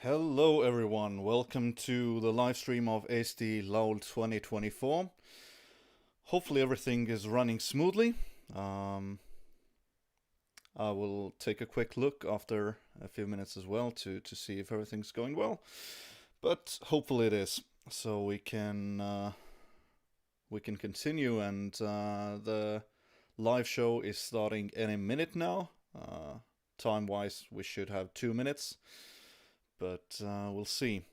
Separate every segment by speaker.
Speaker 1: Hello everyone, welcome to the live stream of Eesti Laul 2024. Hopefully everything is running smoothly. Um, I will take a quick look after a few minutes as well to see if everything's going well. But hopefully it is. So we can continue, and the live show is starting any minute now. Time-wise, we should have 2 minutes, but we'll see.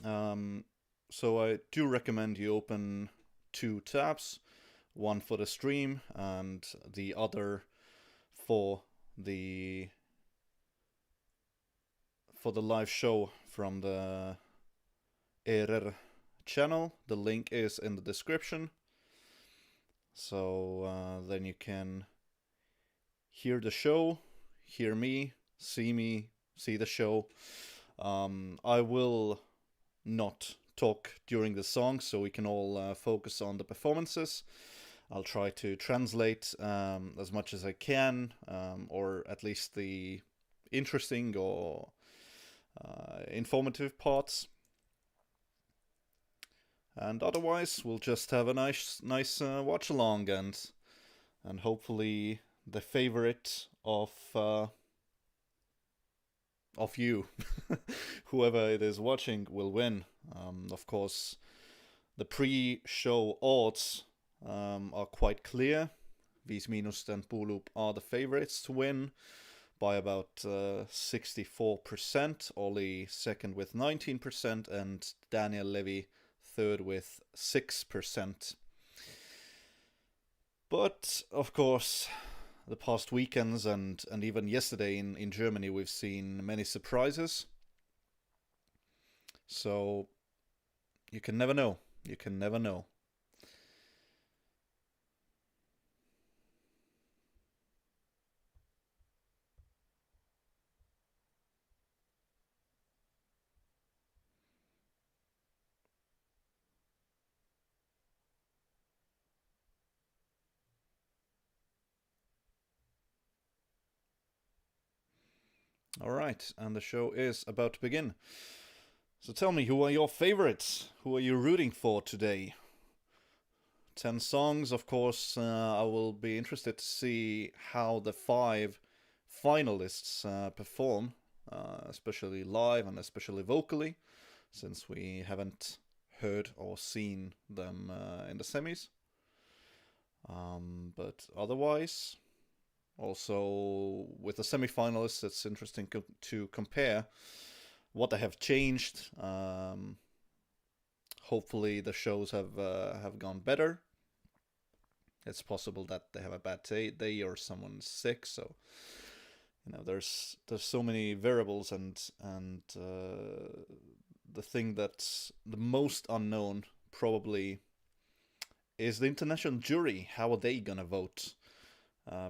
Speaker 1: Um, so I do recommend you open two tabs, one for the stream and the other for the for the live show from the Erer channel. The link is in the description. So then you can hear the show, hear me, see the show. I will not talk during the song, so we can all focus on the performances. I'll try to translate as much as I can, or at least the interesting or informative parts. And otherwise, we'll just have a nice watch along, and hopefully the favorite of you, whoever it is watching, will win. Of course, the pre-show odds are quite clear. Nendest and Puuluup are the favorites to win by about 64%. Ollie second with 19%, and Levi third with 6%. But of course, the past weekends and even yesterday in Germany, we've seen many surprises. So you can never know. You can never know. All right, and the show is about to begin. So tell me, who are your favorites? Who are you rooting for today? 10 songs, of course. I will be interested to see how the five finalists perform, especially live and especially vocally, since we haven't heard or seen them in the semis. But otherwise, also with the semi-finalists, it's interesting to compare what they have changed. Hopefully, the shows have gone better. It's possible that they have a bad day or someone's sick. So there's so many variables, and the thing that's the most unknown probably is the international jury. How are they gonna vote?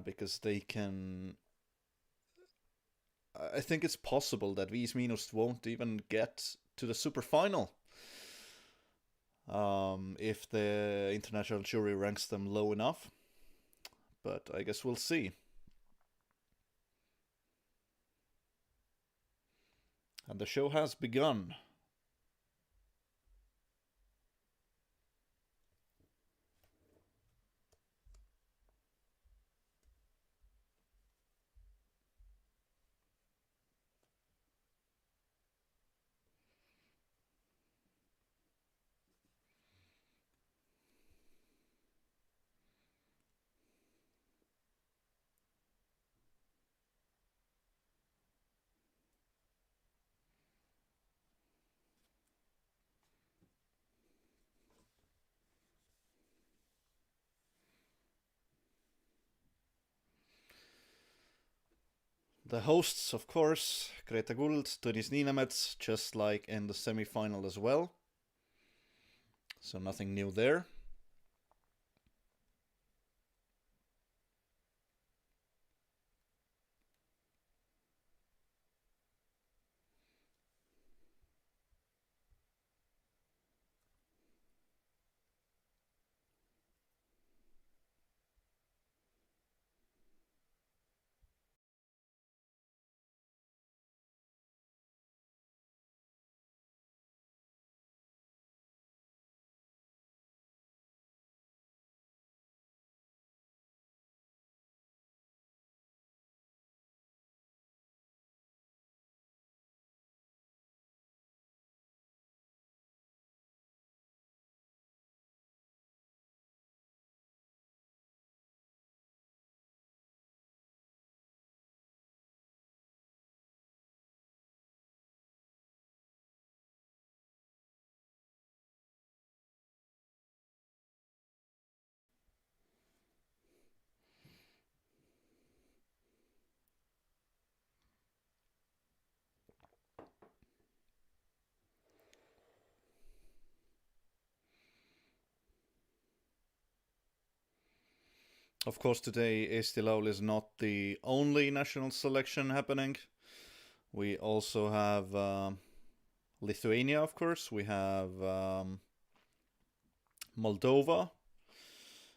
Speaker 1: Because they can. I think it's possible that Nendest won't even get to the super final if the international jury ranks them low enough. But I guess we'll see. And the show has begun. The hosts, of course, Greta Guld, Tõnis Niinemets, just like in the semi-final as well. So nothing new there. Of course, today Eesti Laul is not the only national selection happening. We also have Lithuania, of course. We have Moldova.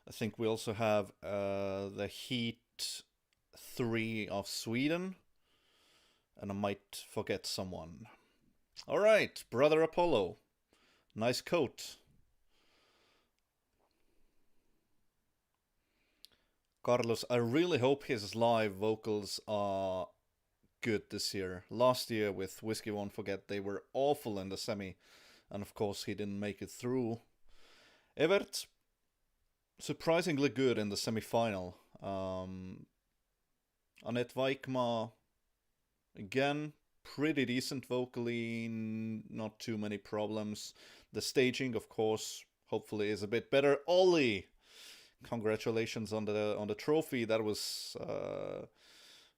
Speaker 1: I think we also have the Heat 3 of Sweden. And I might forget someone. Alright, Brother Apollo. Nice coat. Carlos, I really hope his live vocals are good this year. Last year with Whiskey Won't Forget, they were awful in the semi. And of course, he didn't make it through. Ewert, surprisingly good in the semi-final. Anet Vaikmaa, again, pretty decent vocally, not too many problems. The staging, of course, hopefully is a bit better. Ollie, congratulations on the trophy. That was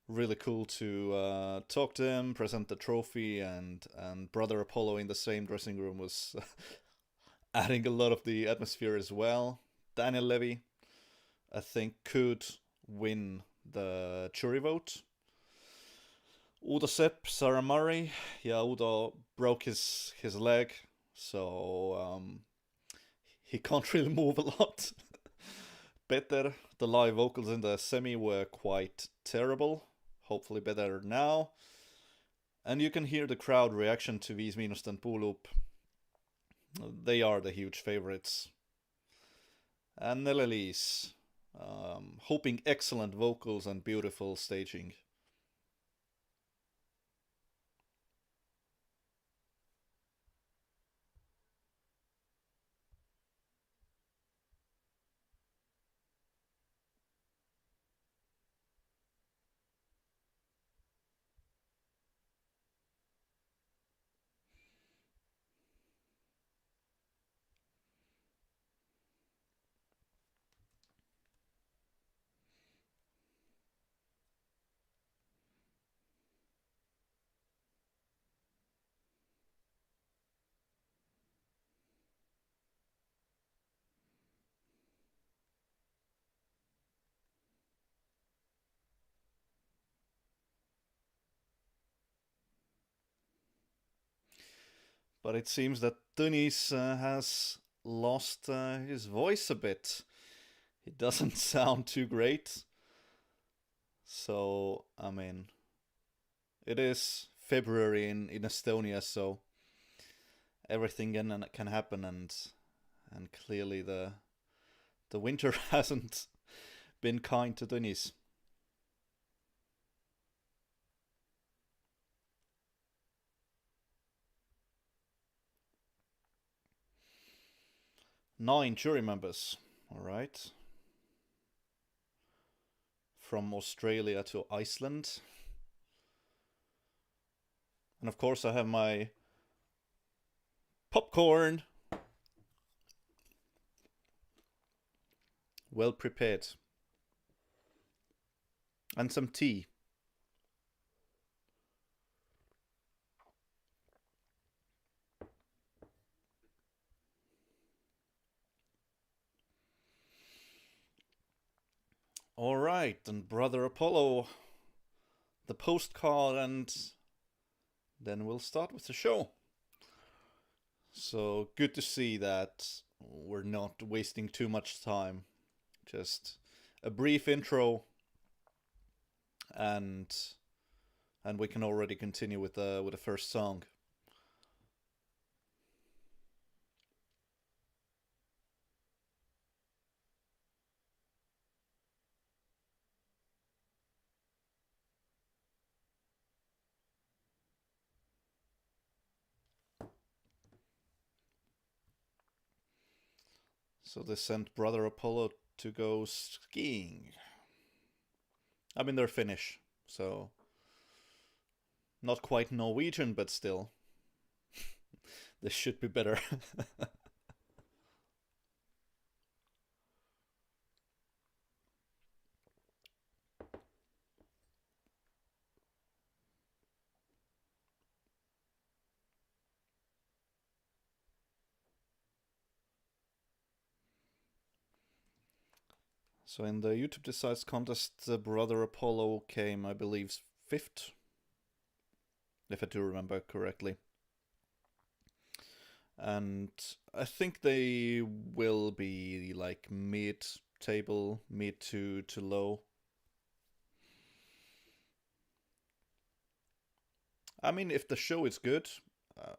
Speaker 1: really cool to talk to him, present the trophy, and Brother Apollo in the same dressing room was adding a lot of the atmosphere as well. Daniel Levi, I think, could win the jury vote. Uudo, Sepp, Sarah Murray. Yeah, Uudo broke his leg, so he can't really move a lot. Põder, the live vocals in the semi were quite terrible. Hopefully better now. And you can hear the crowd reaction to Viis Miinust and Puuluup. They are the huge favorites. And Nele-Liis, hoping excellent vocals and beautiful staging. But it seems that Tõnis has lost his voice a bit. He doesn't sound too great. So, I mean, it is February in Estonia, so everything can happen, and clearly the winter hasn't been kind to Tõnis. Nine jury members, all right. From Australia to Iceland. And of course, I have my popcorn well prepared. And some tea. All right, and Brother Apollo, the postcard, and then we'll start with the show. So good to see that we're not wasting too much time. Just a brief intro, and we can already continue with the first song. So they sent Brother Apollo to go skiing. I mean, they're Finnish, so not quite Norwegian, but still. This should be better. So in the YouTube Decides contest, Brother Apollo came, I believe, fifth, if I do remember correctly. And I think they will be like mid-table, mid to low. I mean, if the show is good,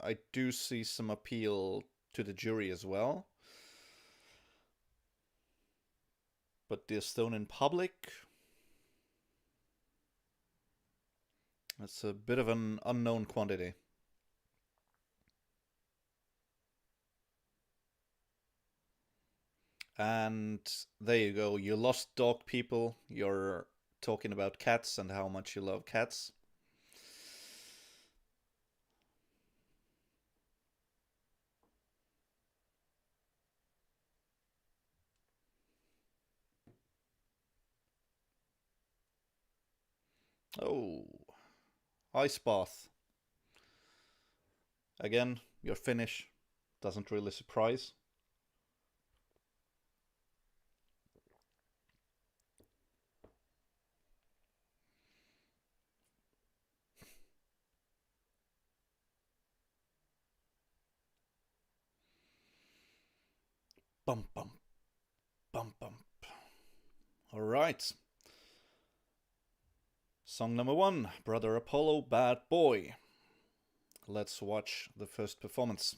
Speaker 1: I do see some appeal to the jury as well. But the Estonian public, that's a bit of an unknown quantity. And there you go, you lost dog people. You're talking about cats and how much you love cats. Oh, ice bath. Again, your finish doesn't really surprise. Bump, bump, bump, bump. All right. Song number 1, Brother Apollo, Bad Boy. Let's watch the first performance.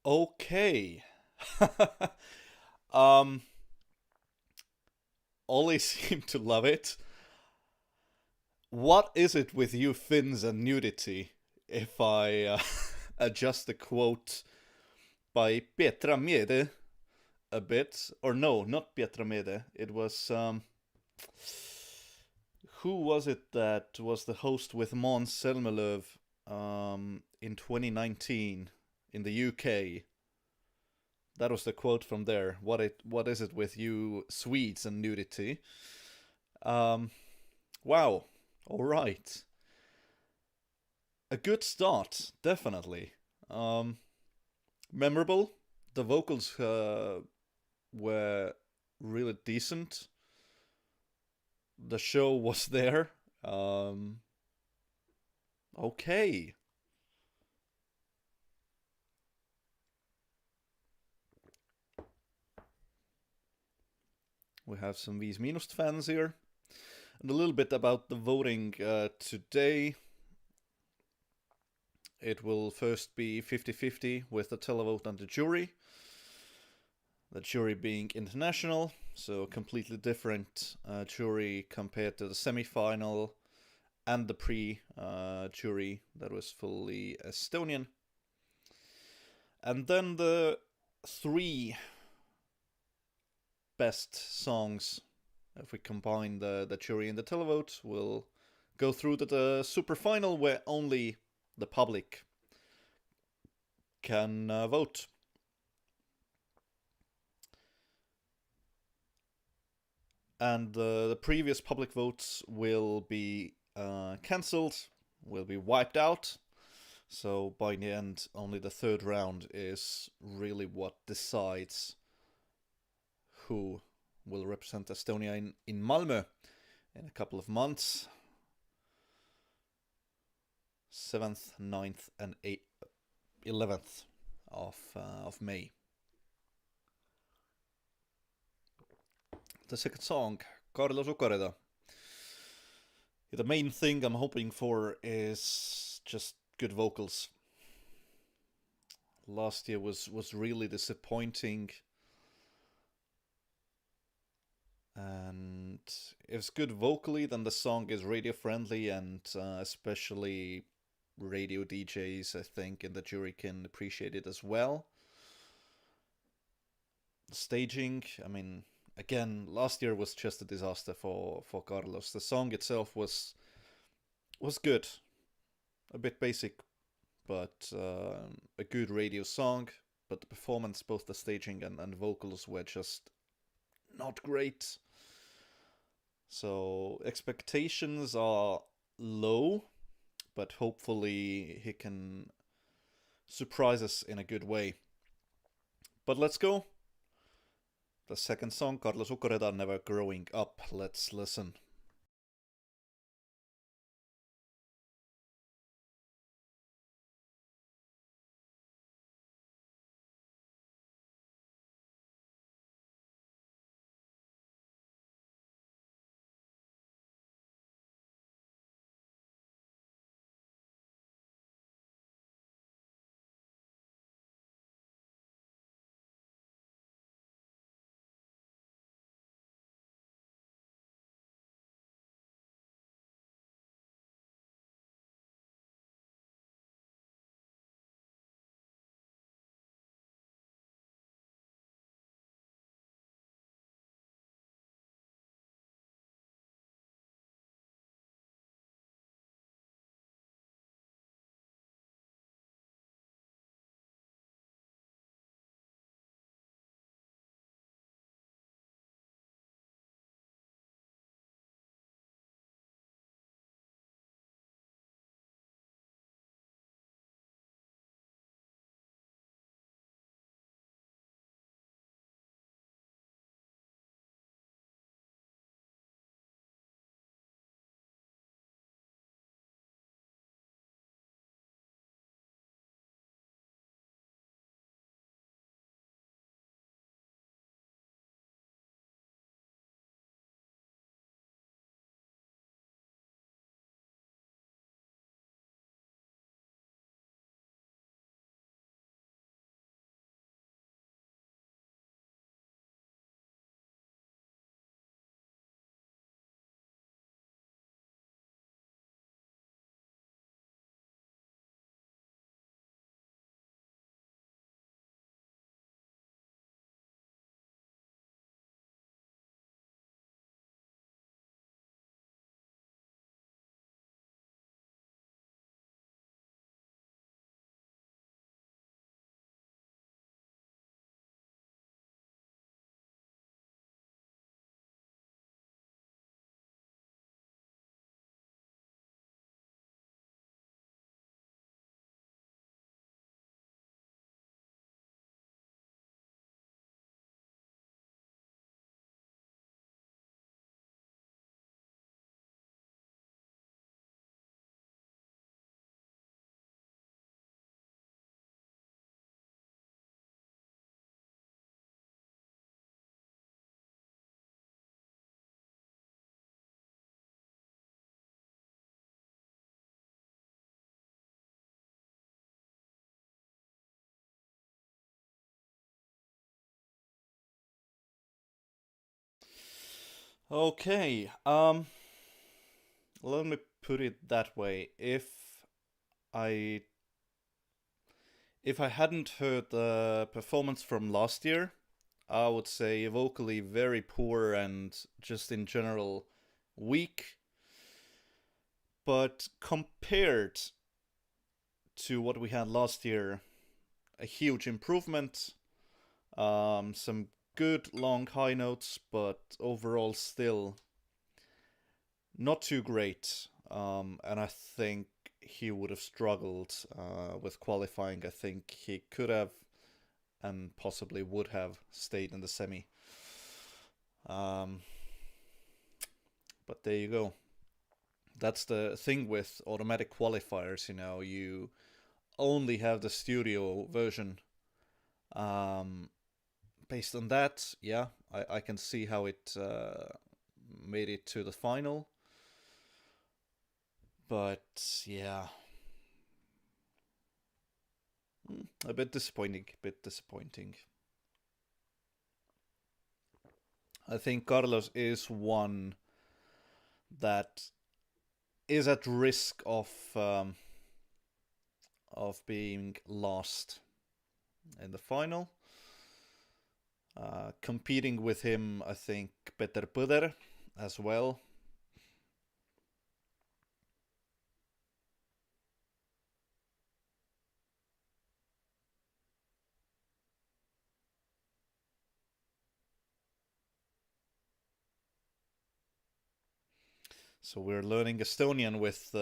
Speaker 1: Okay. um, Ollie seemed to love it. What is it with you Finns and nudity? If I adjust the quote by Petra Mede, a bit. Or no, not Pietramede. It was who was it that was the host with Måns Zelmerlöw in 2019 in the UK? That was the quote from there. What is it with you Swedes and nudity? Wow. All right. A good start, definitely. Memorable. The vocals were really decent. The show was there. Okay. We have some Viis Miinust fans here. And a little bit about the voting today. It will first be 50-50 with the televote and the jury. The jury being international, so completely different jury compared to the semi-final and the pre-jury that was fully Estonian. And then the 3 best songs, if we combine the jury and the televote, will go through to the super final where only the public can vote. And the previous public votes will be cancelled, will be wiped out. So by the end, only the third round is really what decides who will represent Estonia in Malmö in a couple of months. 7th, 9th, and 11th of May. The second song, Ukareda. The main thing I'm hoping for is just good vocals. Last year was really disappointing. And if it's good vocally, then the song is radio friendly, and especially radio DJs, I think, and the jury can appreciate it as well. Staging, I mean, again, last year was just a disaster for Carlos. The song itself was good, a bit basic, but a good radio song. But the performance, both the staging and vocals, were just not great. So expectations are low, but hopefully he can surprise us in a good way. But let's go. The second song, Ukareda, Never Growing Up. Let's listen. Okay, let me put it that way. I if I hadn't heard the performance from last year, I would say vocally very poor and just in general weak. But compared to what we had last year, a huge improvement. Some good long high notes, but overall still not too great. And I think he would have struggled with qualifying. I think he could have and possibly would have stayed in the semi. Um, but there you go. That's the thing with automatic qualifiers. You only have the studio version. Um, Based on that, yeah, I can see how it made it to the final. But yeah, a bit disappointing. Bit disappointing. I think Carlos is one that is at risk of being lost in the final. Competing with him, I think Põder as well. So we're learning Estonian with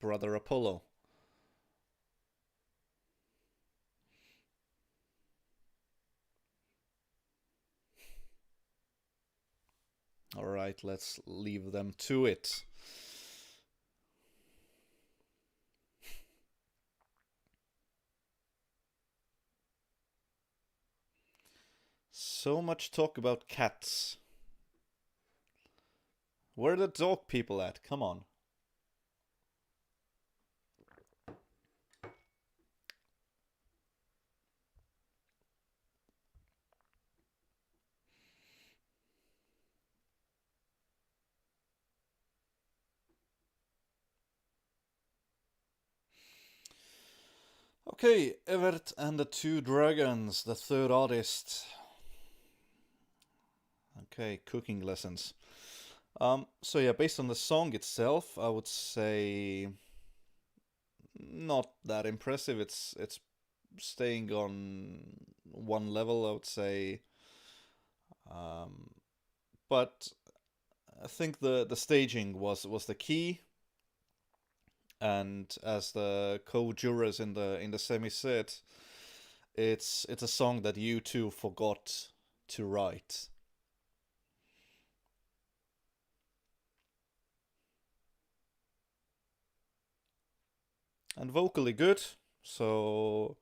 Speaker 1: brother Apollo. All right, let's leave them to it. So much talk about cats. Where are the dog people at? Come on. Okay, Ewert and the Two Dragons, the third artist. Okay, cooking lessons. So yeah, based on the song itself, I would say not that impressive. It's staying on one level, I would say. Um, but I think the staging was the key, and as the co-jurors in the semi said, it's a song that you two forgot to write. And vocally good. So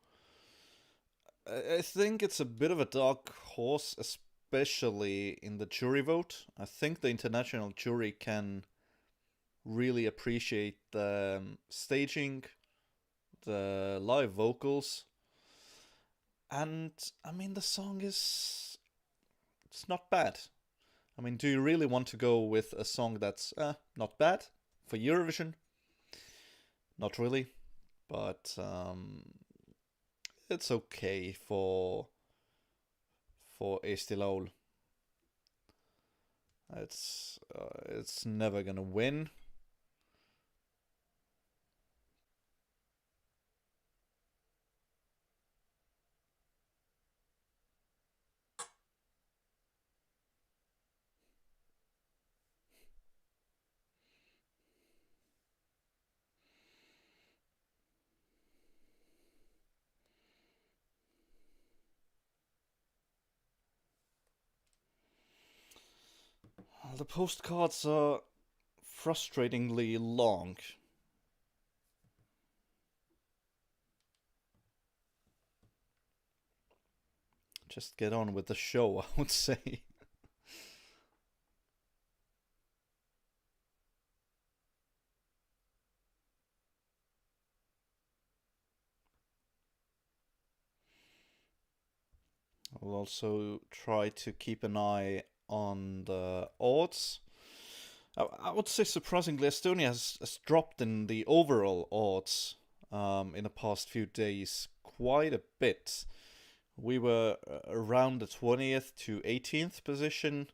Speaker 1: I think it's a bit of a dark horse, especially in the jury vote. I think the international jury can really appreciate the staging, the live vocals, and I mean the song is it's not bad. I mean, do you really want to go with a song that's not bad for Eurovision? Not really, but it's okay for Eesti Laul. It's never gonna win. The postcards are frustratingly long. Just get on with the show, I would say. I'll also try to keep an eye on the odds. I would say surprisingly, Estonia has dropped in the overall odds in the past few days quite a bit. We were around the 20th to 18th position.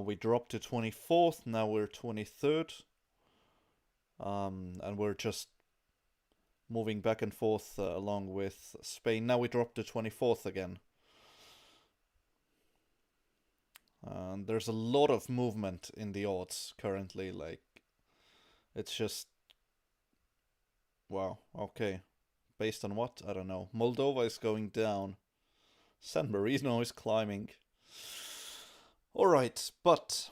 Speaker 1: We dropped to 24th, now we're 23rd. And we're just moving back and forth along with Spain. Now we dropped to 24th again. There's a lot of movement in the odds currently. Like, it's just, wow, okay. Based on what? I don't know. Moldova is going down. San Marino is climbing. Alright, but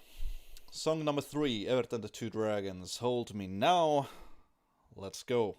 Speaker 1: song number 3, Ewert and the Two Dragons, Hold Me Now. Let's go.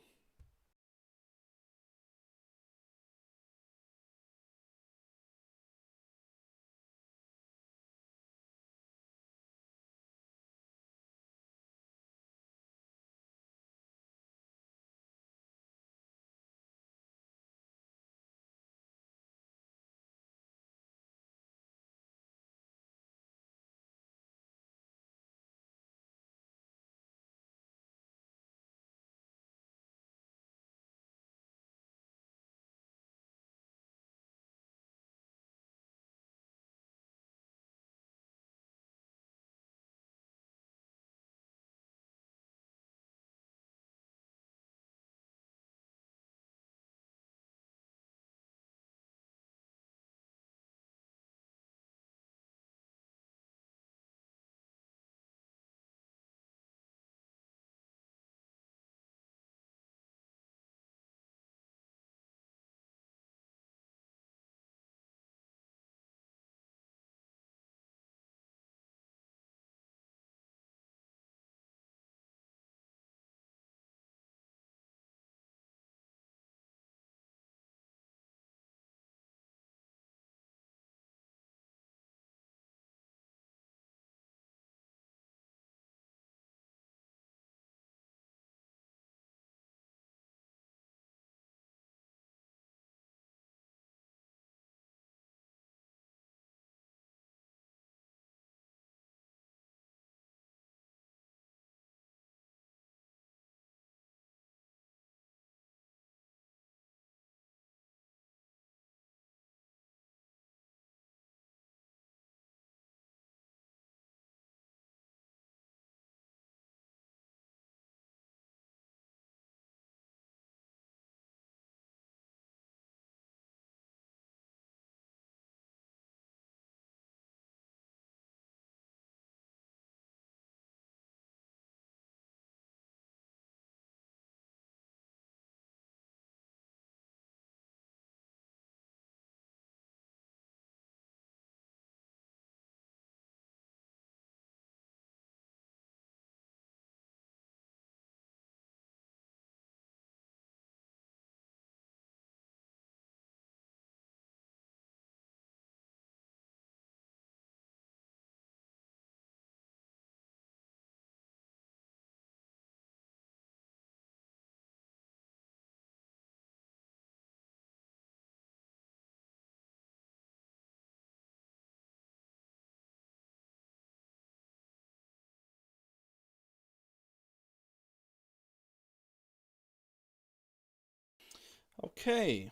Speaker 1: Okay.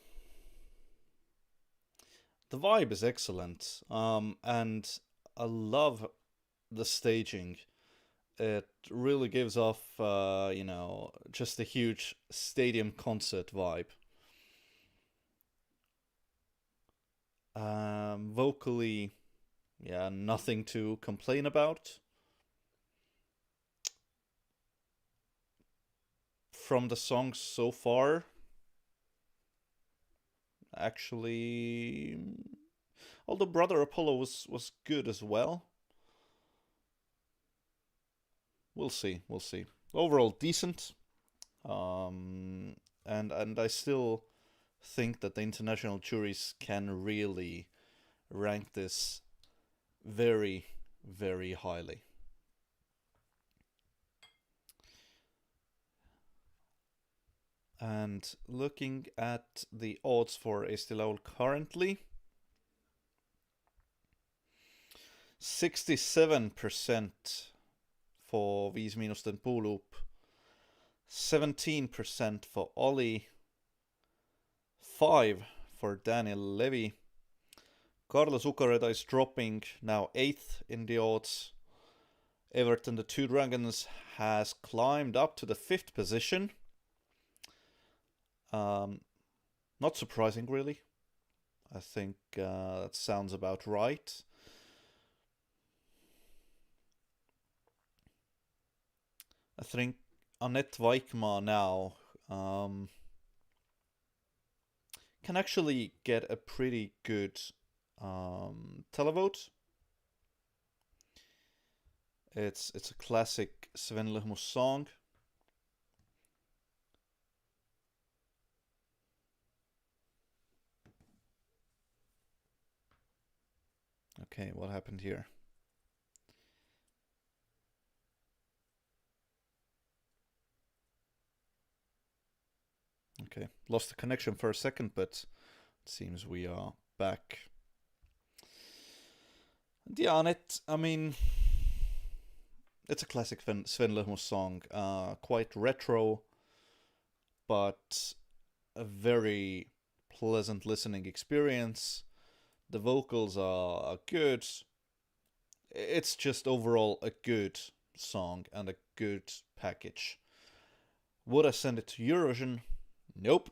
Speaker 1: The vibe is excellent. And I love the staging. It really gives off, just a huge stadium concert vibe. Vocally, yeah, nothing to complain about. From the songs so far, actually, although Brother Apollo was good as well. We'll see, we'll see. Overall, decent. Um, and I still think that the international juries can really rank this very, very highly. And looking at the odds for Eesti Laul currently, 67% for Viis Miinust and Puuluup, 17% for Ollie, 5 for Daniel Levi. Carlos Ukareda is dropping, now 8th in the odds. Ewert and the Two Dragons has climbed up to the 5th position. Not surprising, really. I think that sounds about right. I think Anet Vaikmaa now can actually get a pretty good televote. It's a classic Sven Lõhmus song. Okay, what happened here? Okay, lost the connection for a second, but it seems we are back. Yeah, Anet, I mean, it's a classic Sven Lõhmus song, quite retro, but a very pleasant listening experience. The vocals are good. It's just overall a good song and a good package. Would I send it to Eurovision? Nope,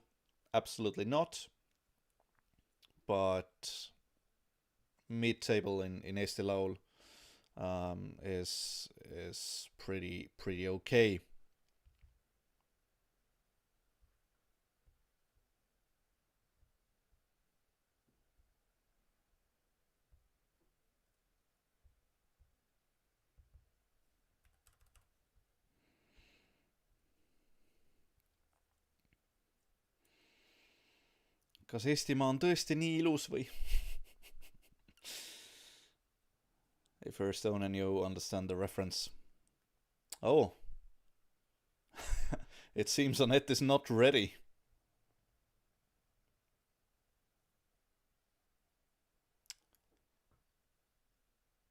Speaker 1: absolutely not. But mid-table in Eesti Laul is pretty okay. Kas Eestimaa on tõesti nii ilus või? If you're Estonian, you understand the reference. Oh. It seems Anet is not ready.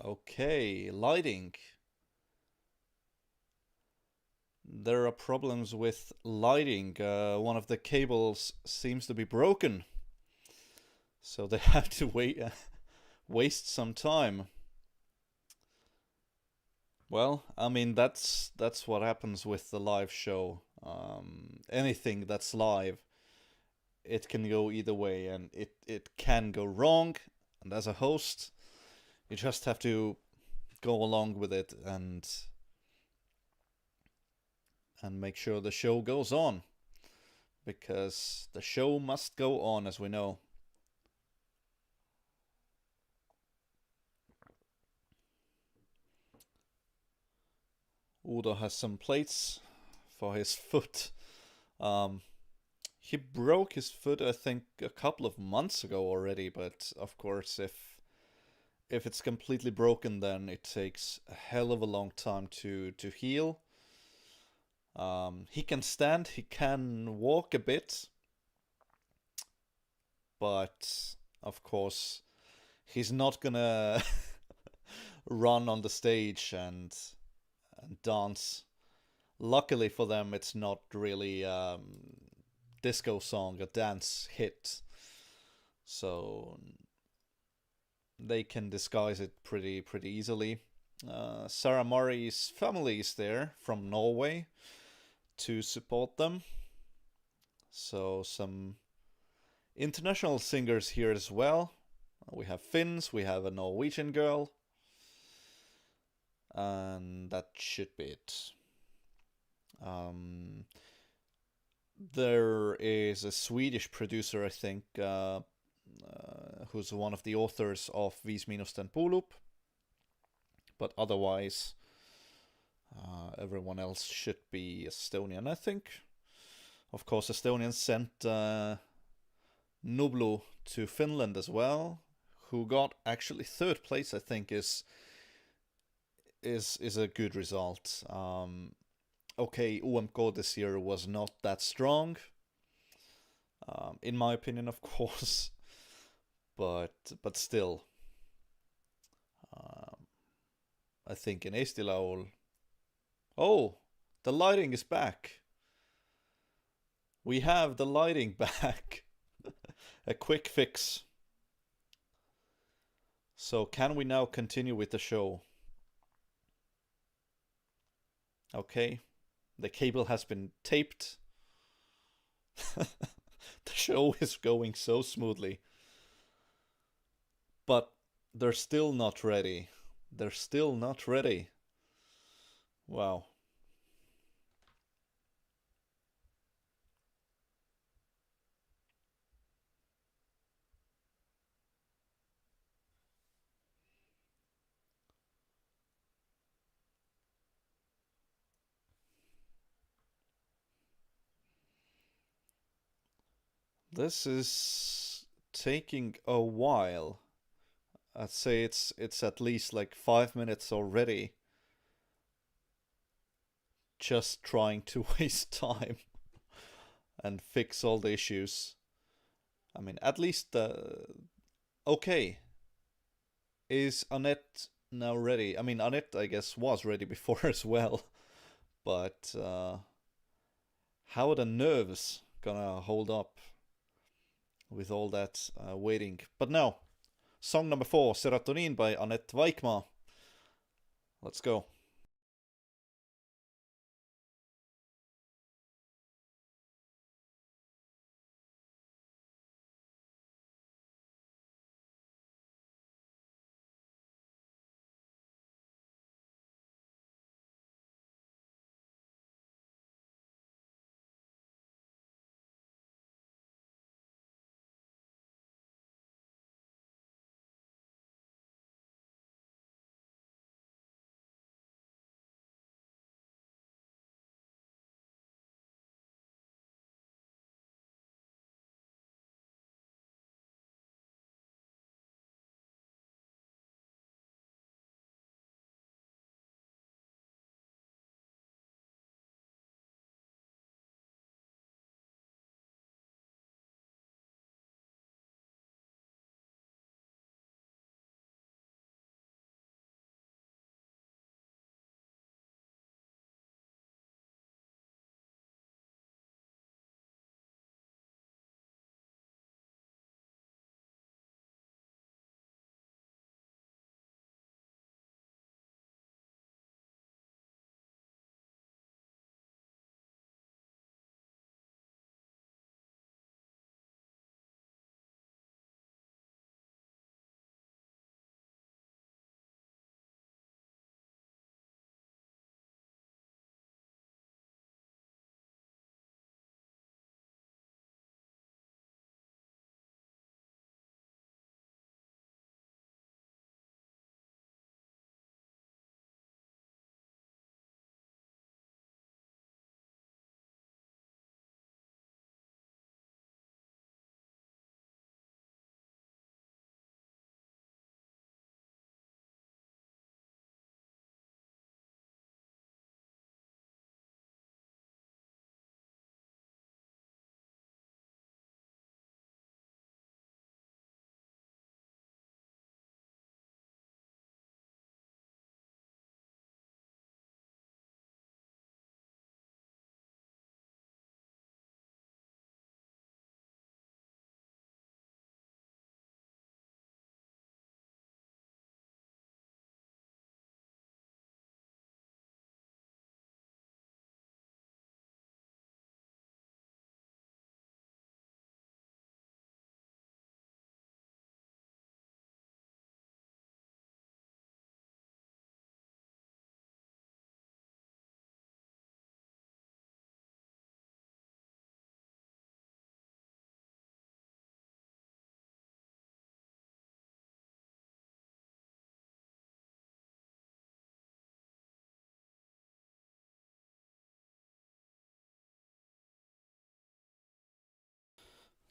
Speaker 1: Okay, lighting. There are problems with lighting. One of the cables seems to be broken. So they have to waste some time. Well, I mean, that's what happens with the live show. Anything that's live, it can go either way, and it can go wrong. And as a host, you just have to go along with it and make sure the show goes on. Because the show must go on, as we know. Uudo has some plates for his foot. He broke his foot, I think, a couple of months ago already, but of course, if it's completely broken, then it takes a hell of a long time to heal. He can stand, he can walk a bit, but of course, he's not gonna run on the stage and dance. Luckily for them, it's not really disco song, a dance hit, so they can disguise it pretty easily. Sarah Murray's family is there from Norway to support them, so some international singers here as well. We have Finns, we have a Norwegian girl, and that should be it. There is a Swedish producer, I think, who's one of the authors of Viis Miinust and Puuluup, but otherwise everyone else should be Estonian, I think. Of course, Estonians sent Nublu to Finland as well, who got actually 3rd place, I think, is a good result. Okay, UMK this year was not that strong, in my opinion, of course, but still, I think in Eesti Laul. Oh, the lighting is back. We have the lighting back. A quick fix. So can we now continue with the show? Okay. The cable has been taped. The show is going so smoothly. But they're still not ready. They're still not ready. Wow. This is taking a while. I'd say it's at least like 5 minutes already. Just trying to waste time and fix all the issues. I mean, at least okay. Is Anet now ready? I mean, Anet, I guess, was ready before as well. But how are the nerves gonna hold up with all that waiting? But now, song number 4, Serotoniin by Anet Vaikmaa. Let's go.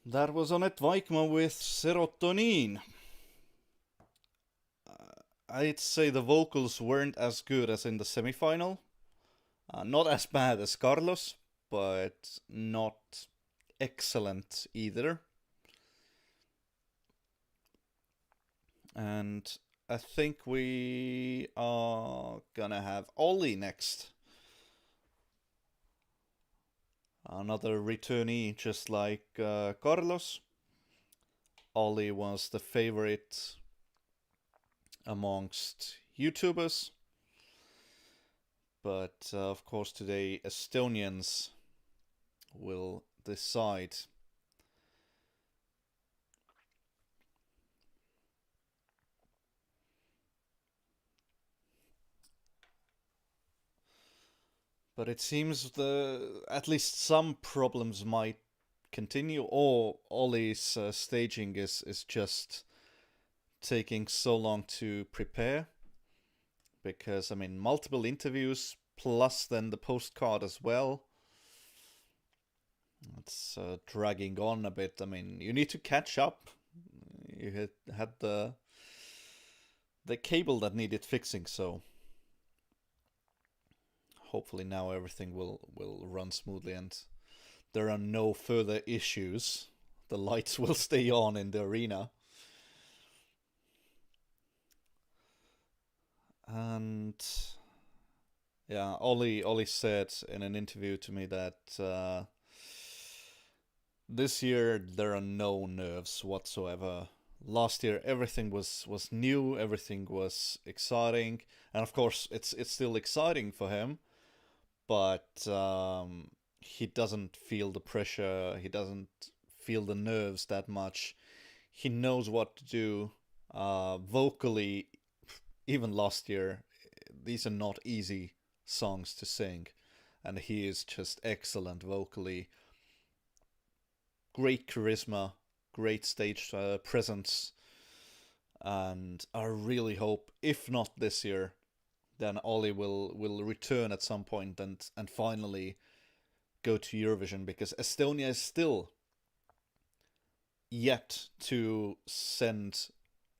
Speaker 1: That was Anet Vaikmaa with Serotoniin. I'd say the vocals weren't as good as in the semi-final. Not as bad as Carlos, but not excellent either. And I think we are gonna have Ollie next. Another returnee, just like Carlos. Ollie was the favorite amongst YouTubers. But of course, today Estonians will decide. But it seems at least some problems might continue, or Ollie's staging is just taking so long to prepare. Because, I mean, multiple interviews, plus then the postcard as well. It's dragging on a bit. I mean, you need to catch up. You had the cable that needed fixing, so hopefully now everything will run smoothly and there are no further issues. The lights will stay on in the arena. And yeah, Ollie said in an interview to me that this year there are no nerves whatsoever. Last year everything was new, everything was exciting, and of course it's still exciting for him, but he doesn't feel the pressure. He doesn't feel the nerves that much. He knows what to do. Vocally, even last year, these are not easy songs to sing, and he is just excellent vocally. Great charisma, great stage presence, and I really hope, if not this year, then Ollie will return at some point and finally go to Eurovision, because Estonia is still yet to send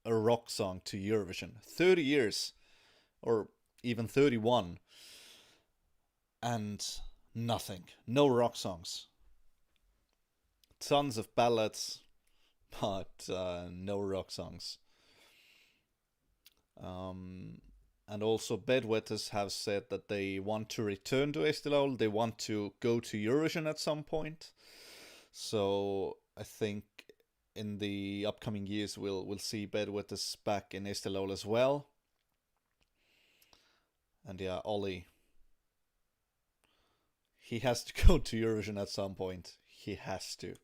Speaker 1: a rock song to Eurovision. 30 years, or even 31, and nothing. No rock songs. Tons of ballads, but no rock songs. Um, and also, bedwetters have said that they want to return to Eesti Laul. They want to go to Eurovision at some point. So I think in the upcoming years we'll see bedwetters back in Eesti Laul as well. And yeah, Ollie, he has to go to Eurovision at some point. He has to.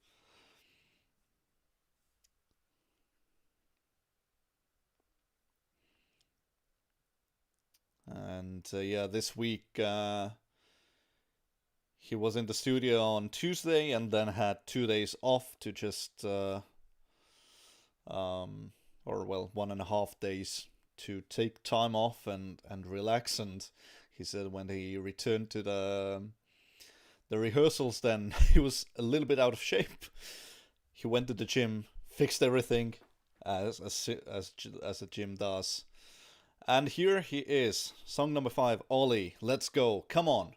Speaker 1: And yeah, this week he was in the studio on Tuesday and then had 2 days off to just, or well, 1.5 days to take time off and relax. And he said when he returned to the rehearsals, then he was a little bit out of shape. He went to the gym, fixed everything as a gym does. And here he is, song number 5, Ollie. Let's go. Come on.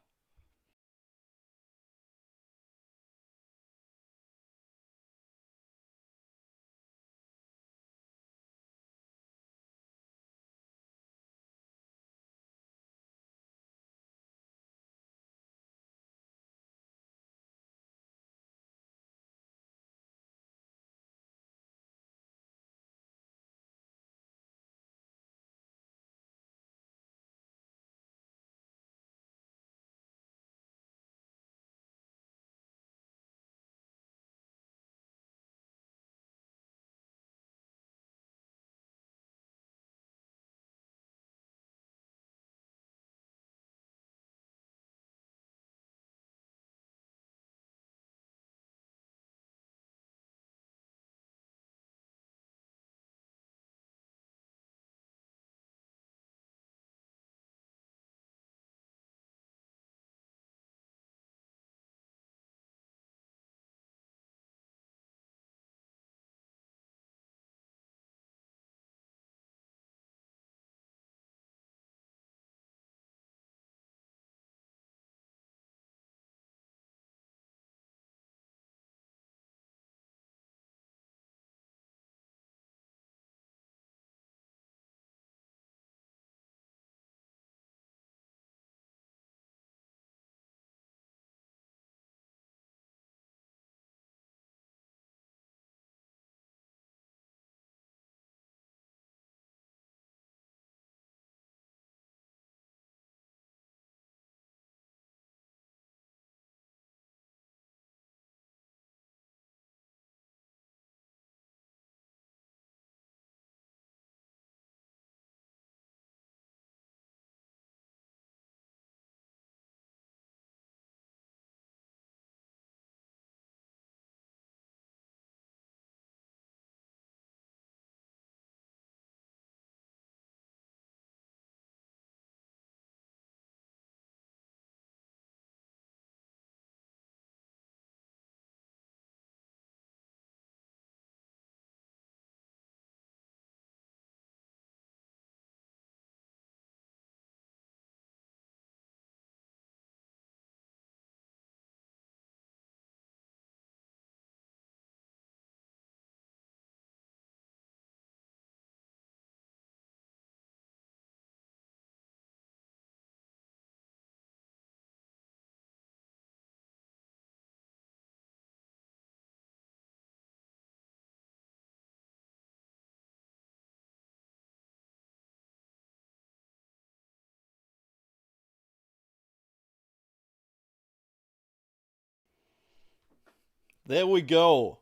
Speaker 1: There we go.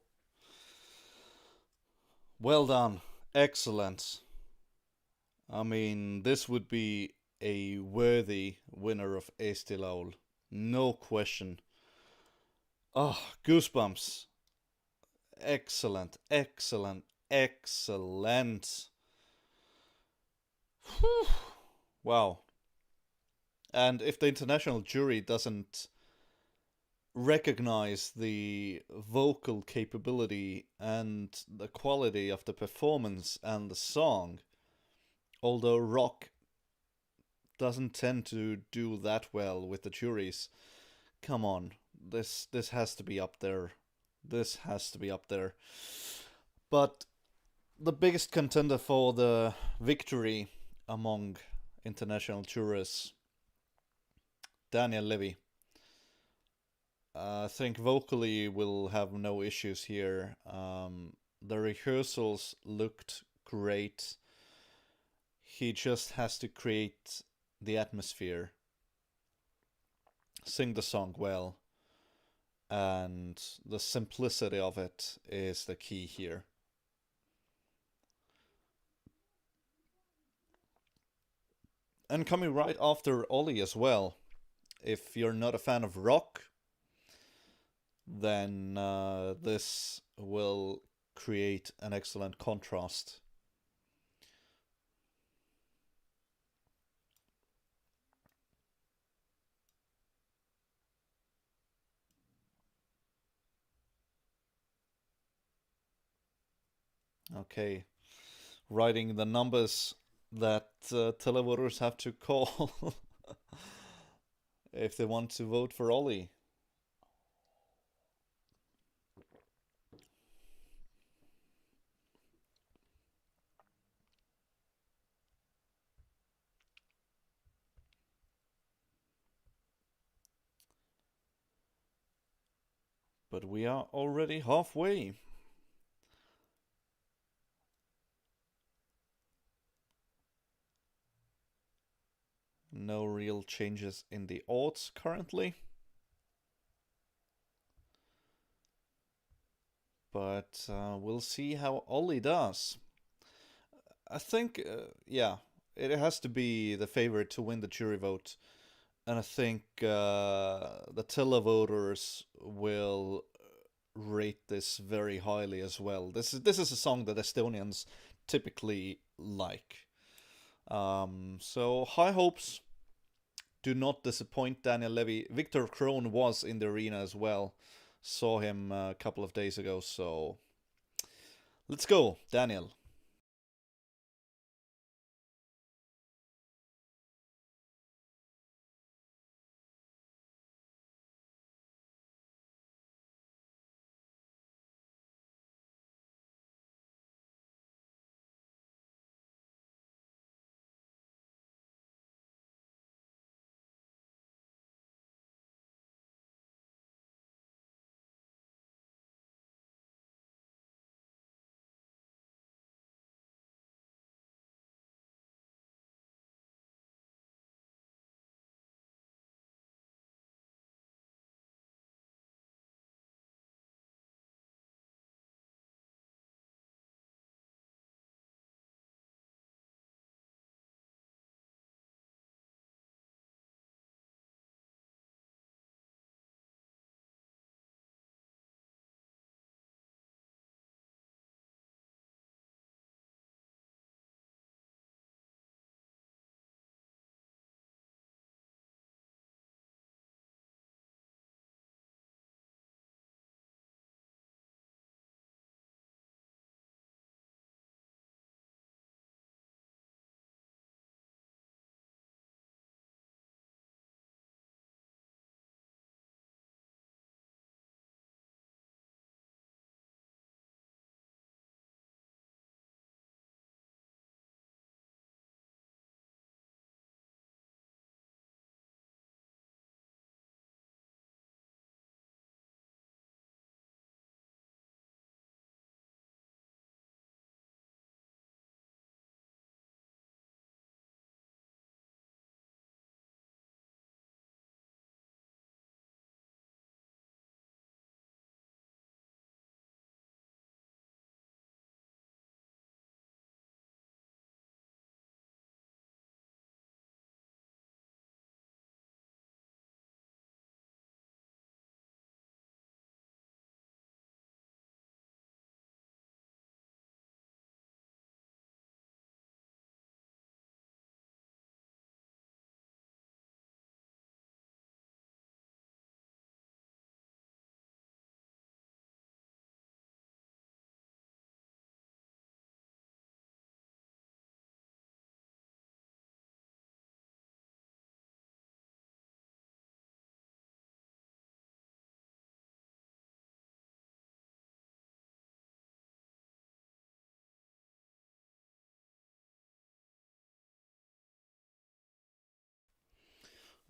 Speaker 1: Well done. Excellent. I mean, this would be a worthy winner of Eesti Laul. No question. Oh, goosebumps. Excellent, excellent, excellent. Whew. Wow. And if the international jury doesn't recognize the vocal capability and the quality of the performance and the song, although rock doesn't tend to do that well with the juries, come on, this has to be up there. This has to be up there. But the biggest contender for the victory among international jurors, Daniel Levi. I think vocally we'll have no issues here. The rehearsals looked great. He just has to create the atmosphere, sing the song well, and the simplicity of it is the key here. And coming right after Ollie as well, if you're not a fan of rock, then this will create an excellent contrast. Okay, writing the numbers that televoters have to call if they want to vote for Ollie. But we are already halfway. No real changes in the odds currently. But we'll see how Ollie does. I think, yeah, it has to be the favorite to win the jury vote. And I think the televoters will rate this very highly as well. This is a song that Estonians typically like. So high hopes. Do not disappoint Daniel Levi. Victor Krohn was in the arena as well. Saw him a couple of days ago. So let's go, Daniel.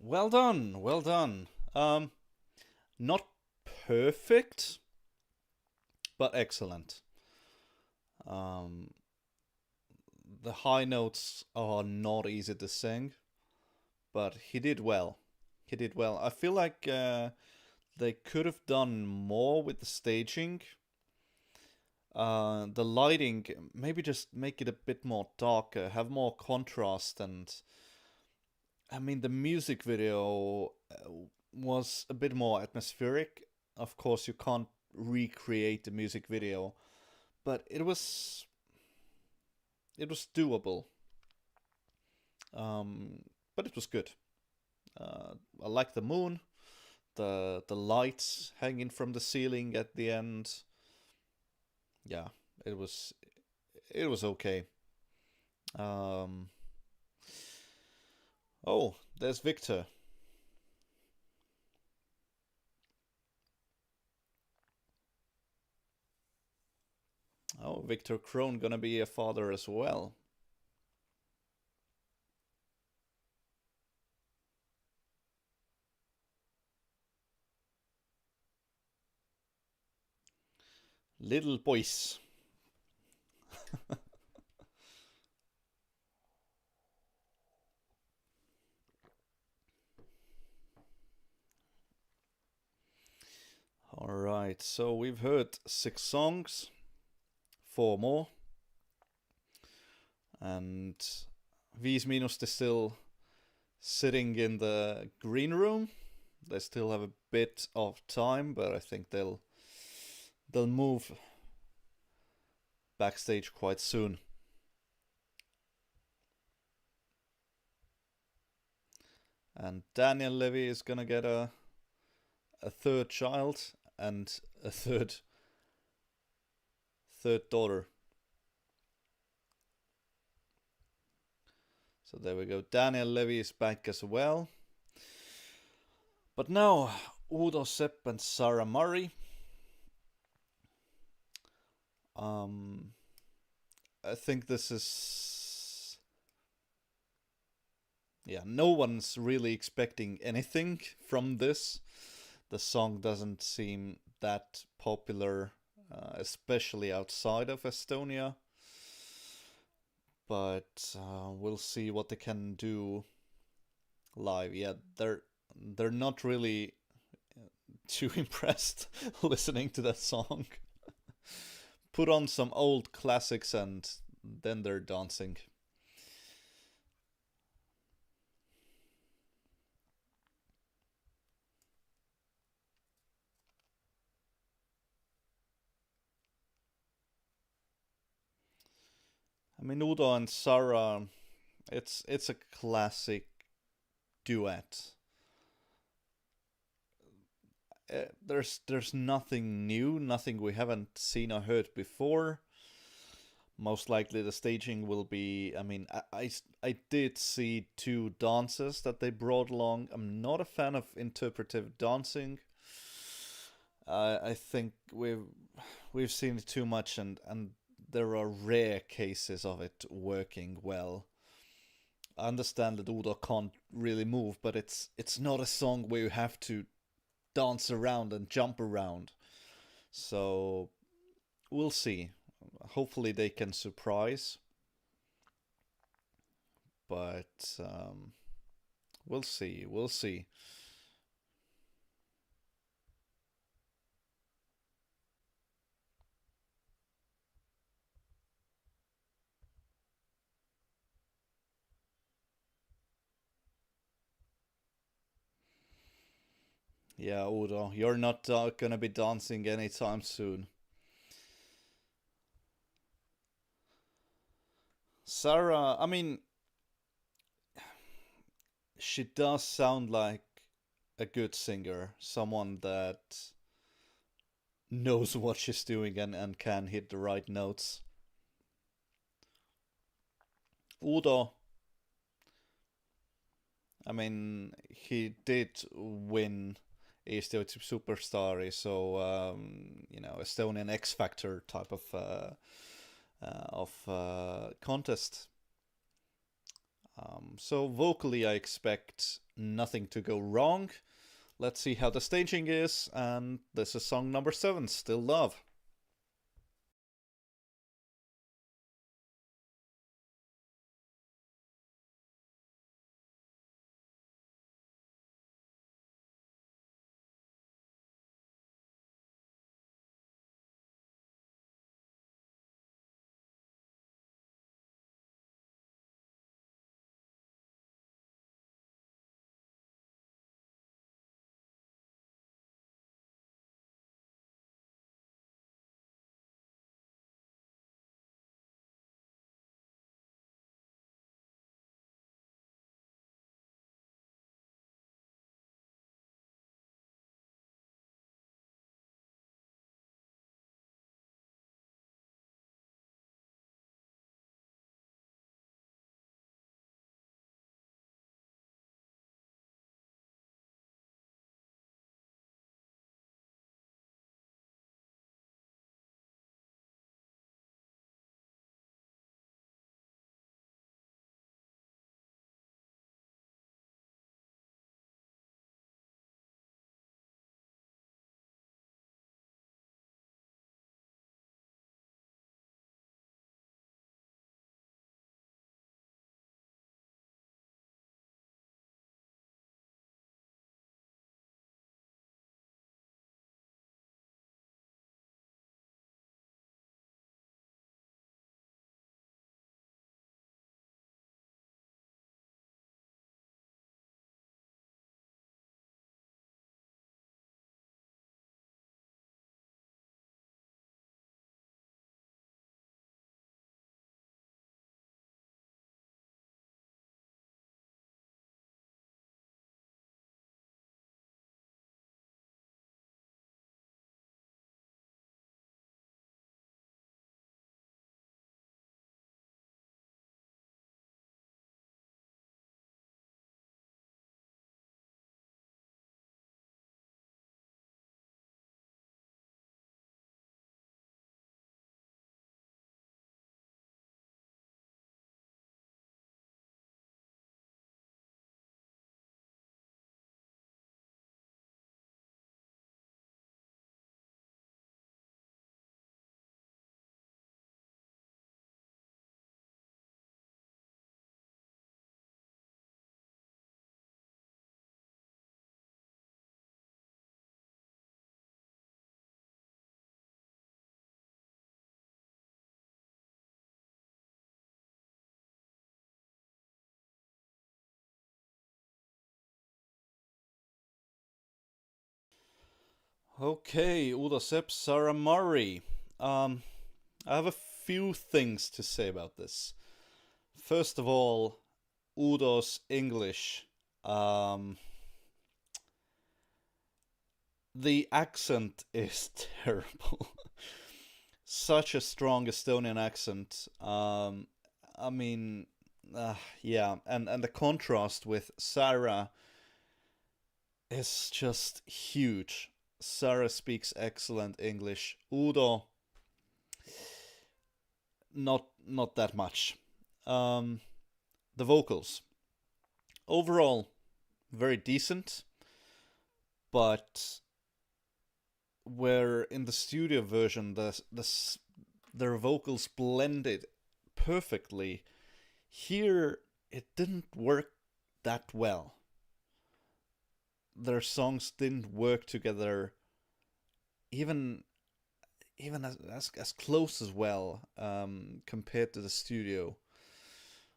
Speaker 1: Well done, well done. Not perfect, but excellent. Um, the high notes are not easy to sing, but he did well. He did well. I feel like they could have done more with the staging. The lighting, maybe just make it a bit more darker, have more contrast, and I mean, the music video was a bit more atmospheric. Of course, you can't recreate the music video, but it was doable. But it was good. I like the moon, the lights hanging from the ceiling at the end. Yeah, it was okay. Um, oh, there's Victor. Oh, Victor Crone gonna be a father as well. Little boys. Alright, so we've heard 6 songs, 4 more, and Viis Miinust is still sitting in the green room. They still have a bit of time, but I think they'll move backstage quite soon. And Daniel Levi is gonna get a third child and a third daughter. So there we go. Daniel Levi is back as well. But now Uudo, Sepp, and Sarah Murray. I think this is, yeah, no one's really expecting anything from this. The song doesn't seem that popular, especially outside of Estonia. But we'll see what they can do live. Yeah, they're not really too impressed listening to that song. Put on some old classics and then they're dancing. I mean, Udo and Sarah, it's a classic duet. There's nothing new, nothing we haven't seen or heard before. Most likely the staging will be. I mean, I did see 2 dances that they brought along. I'm not a fan of interpretive dancing. I think we've seen it too much, and there are rare cases of it working well. I understand that Udo can't really move, but it's not a song where you have to dance around and jump around. So we'll see. Hopefully they can surprise, but we'll see. We'll see. Yeah, Udo, you're not gonna be dancing anytime soon. Sarah, I mean, she does sound like a good singer, someone that knows what she's doing and can hit the right notes. Udo, I mean, he did win Eesti Superstar, so Estonian X Factor type of contest. So vocally, I expect nothing to go wrong. Let's see how the staging is, and this is song number 7, Still Love. Okay, Udo, Sepp, Sarah Murray. Um, I have a few things to say about this. First of all, Udo's English. Um, the accent is terrible. Such a strong Estonian accent. I mean, yeah, and the contrast with Sarah is just huge. Sarah speaks excellent English. Udo, not that much. Um, the vocals overall very decent, but where in the studio version their vocals blended perfectly, here it didn't work that well. Their songs didn't work together even as close as well, compared to the studio.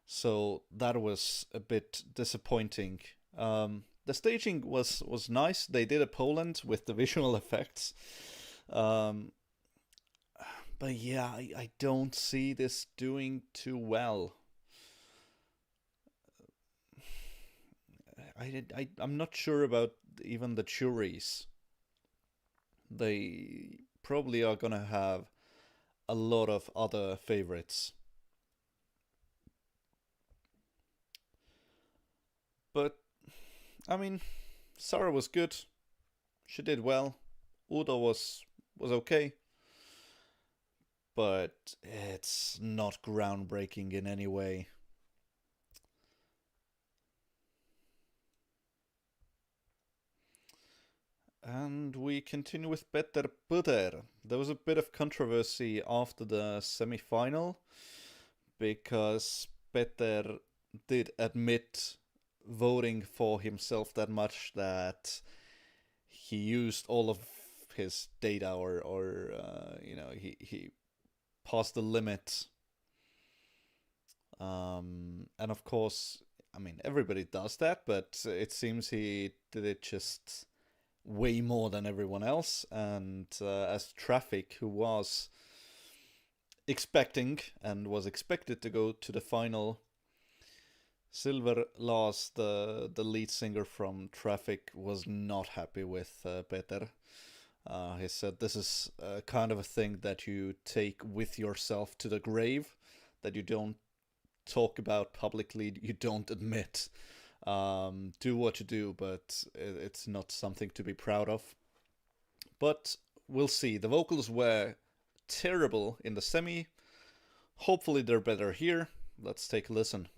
Speaker 1: So that was a bit disappointing. The staging was nice. They did a Poland with the visual effects. Um, but yeah, I don't see this doing too well. I'm not sure about even the juries. They probably are gonna have a lot of other favorites. But I mean, Sarah was good. She did well. Udo was okay, but it's not groundbreaking in any way. And we continue with Põder. There was a bit of controversy after the semi-final because Põder did admit voting for himself that much that he used all of his data or he passed the limit. And of course, I mean, everybody does that, but it seems he did it just way more than everyone else. And as Traffic, who was expecting and was expected to go to the final, Silver Lars, the lead singer from Traffic, was not happy with Peter. He said this is kind of a thing that you take with yourself to the grave, that you don't talk about publicly, you don't admit. Do what you do, but it's not something to be proud of. But we'll see. The vocals were terrible in the semi. Hopefully they're better here. Let's take a listen.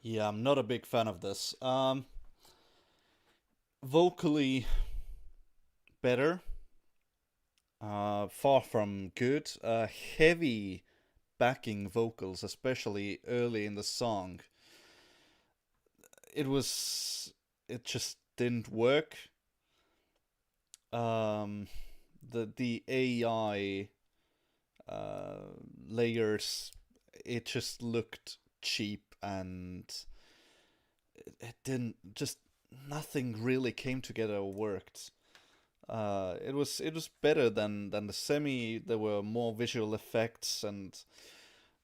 Speaker 1: Yeah, I'm not a big fan of this. Vocally better, far from good. Heavy backing vocals, especially early in the song. It just didn't work. Um, the AI layers, it just looked cheap and it didn't just nothing really came together or worked. It was better than the semi. There were more visual effects and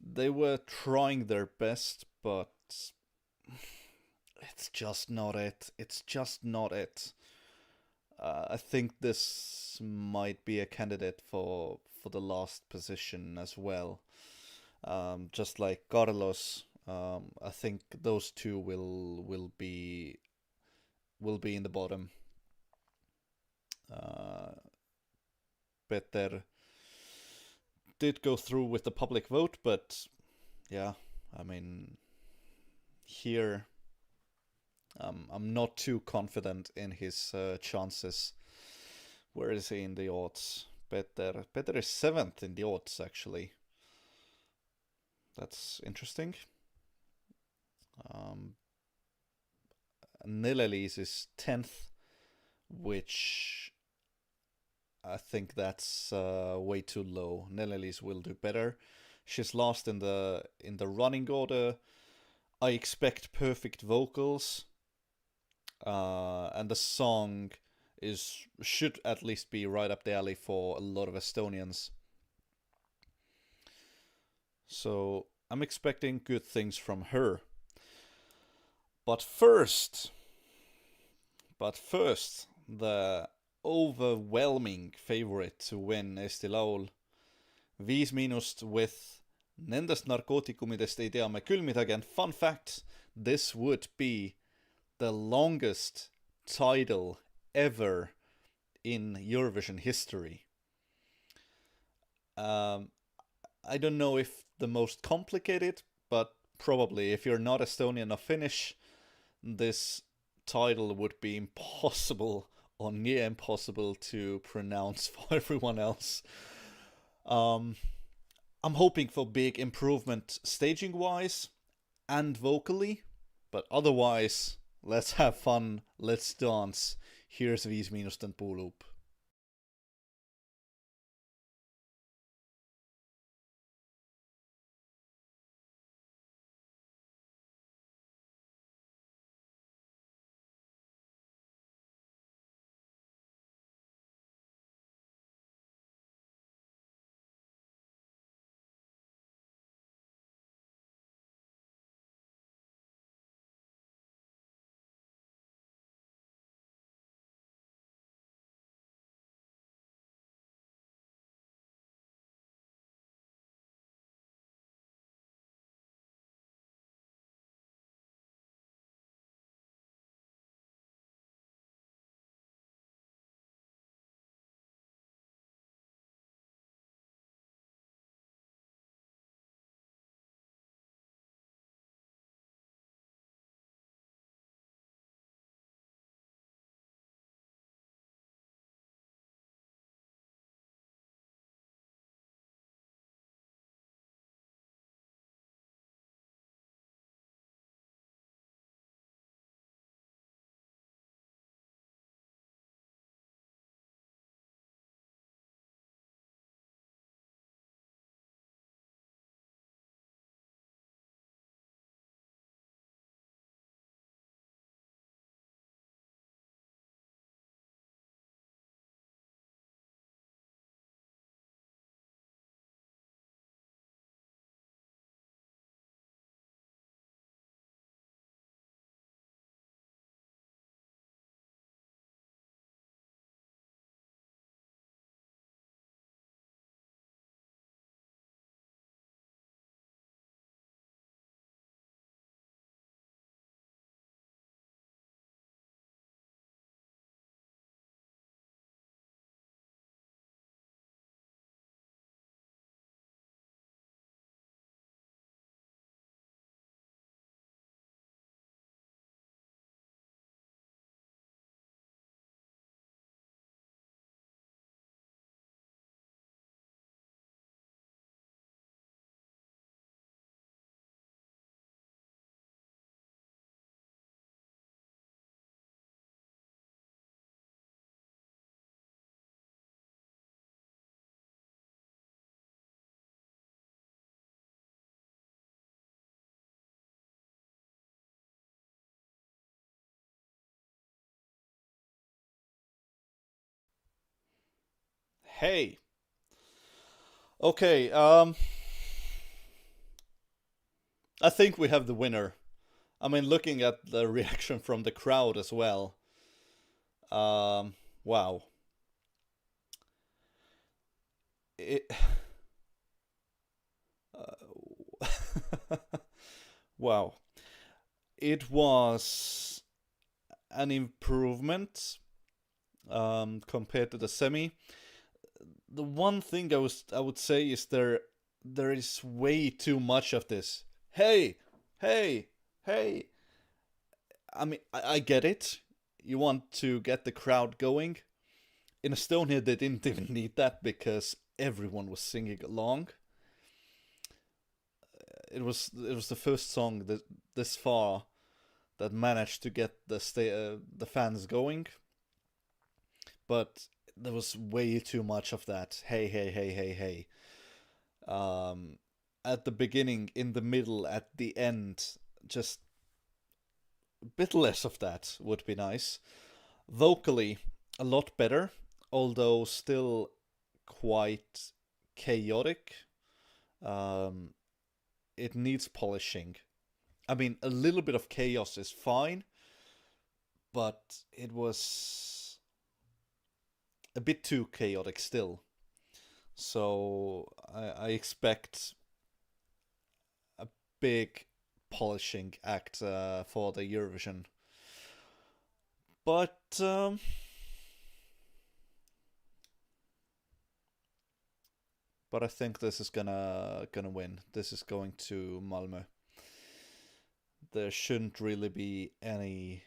Speaker 1: they were trying their best, but it's just not it. It's just not it. I think this might be a candidate for the last position as well. just like Carlos. I think those two will be in the bottom. Uh, Peter did go through with the public vote, but yeah, I mean, here I'm not too confident in his chances. Where is he in the odds? Peter is seventh in the odds, actually. That's interesting. Um, Nele-Liis is 10th, which I think that's way too low. Nele-Liis will do better. She's last in the running order. I expect perfect vocals, and the song should at least be right up the alley for a lot of Estonians. So I'm expecting good things from her. But first, the overwhelming favorite to win Eesti Laul, Viis Miinust with Nendest narkootikumidest ei tea me küll midagi. And fun fact, this would be the longest title ever in Eurovision history. I don't know if the most complicated, but probably if you're not Estonian or Finnish, this title would be impossible or near impossible to pronounce for everyone else. I'm hoping for big improvement staging wise and vocally, but otherwise, let's have fun, let's dance. Here's Viis Miinust and Puuluup. Hey, okay, I think we have the winner. I mean, looking at the reaction from the crowd as well. Wow. It, Wow. It was an improvement compared to the semi. The one thing I would say is there is way too much of this. Hey, hey, hey. I mean, I get it. You want to get the crowd going. In Estonia, they didn't even need that because everyone was singing along. It was the first song that this far that managed to get the fans going, but there was way too much of that. Hey, hey, hey, hey, hey. At the beginning, in the middle, at the end, just a bit less of that would be nice. Vocally, a lot better, although still quite chaotic. Um, it needs polishing. I mean, a little bit of chaos is fine, but it was a bit too chaotic still. So I expect a big polishing act for the Eurovision. But but I think this is gonna win. This is going to Malmö. There shouldn't really be any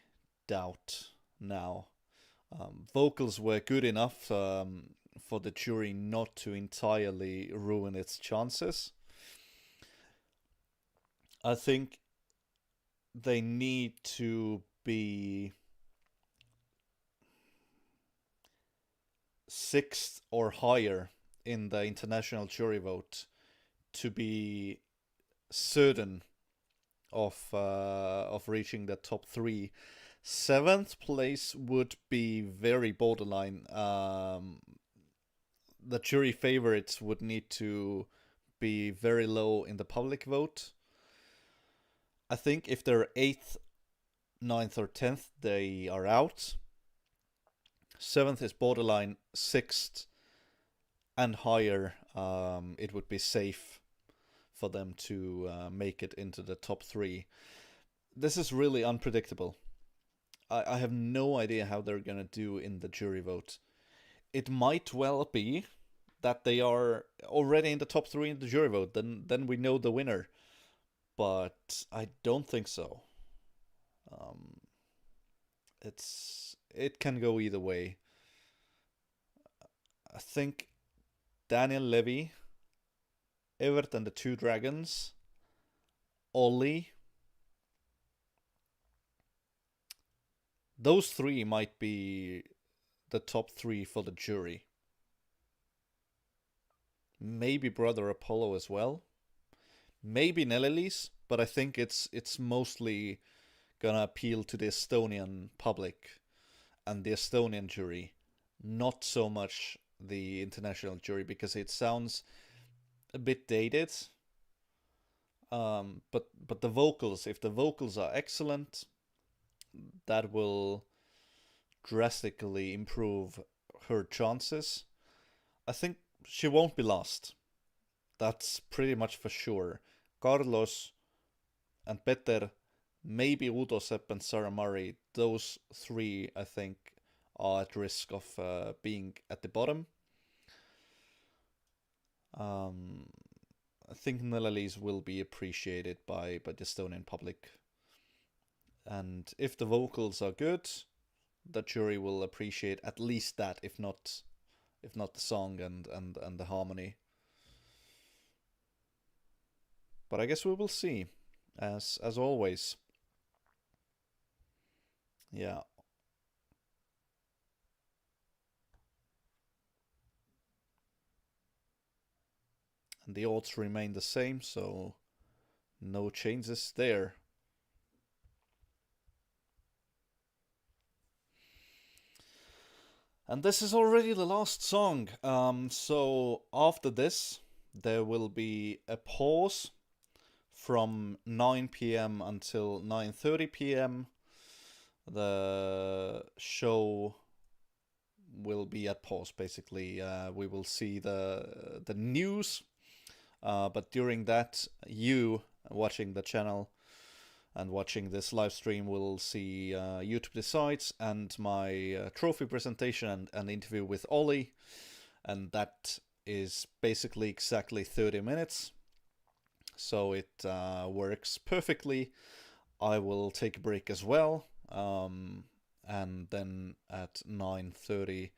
Speaker 1: doubt now. Vocals were good enough for the jury not to entirely ruin its chances. I think they need to be sixth or higher in the international jury vote to be certain of reaching the top three. Seventh place would be very borderline. The jury favorites would need to be very low in the public vote. I think if they're eighth, ninth, or 10th, they are out. Seventh is borderline. Sixth and higher, it would be safe for them to make it into the top three. This is really unpredictable. I have no idea how they're gonna do in the jury vote. It might well be that they are already in the top three in the jury vote. Then we know the winner. But I don't think so. Um, it can go either way. I think Daniel Levi, Ewert and the Two Dragons, Ollie. Those three might be the top three for the jury. Maybe Brother Apollo as well. Maybe Nele-Liis, but I think it's mostly gonna appeal to the Estonian public and the Estonian jury, not so much the international jury because it sounds a bit dated. But the vocals, if the vocals are excellent, that will drastically improve her chances. I think she won't be lost. That's pretty much for sure. Carlos and Põder, maybe Uudo, Sepp, and Sarah Murray, those three, I think, are at risk of being at the bottom. I think Nele-Liis will be appreciated by the Estonian public. And if the vocals are good, the jury will appreciate at least that, if not the song and the harmony. But I guess we will see, as always. Yeah. And the odds remain the same, so no changes there. And this is already the last song. So after this, there will be a pause from 9 p.m. until 9:30 p.m. The show will be at pause. Basically, we will see the news, but during that, you, watching the channel and watching this live stream will see YouTube Decides and my trophy presentation and interview with Ollie. And that is basically exactly 30 minutes. So it works perfectly. I will take a break as well. And then at 9:30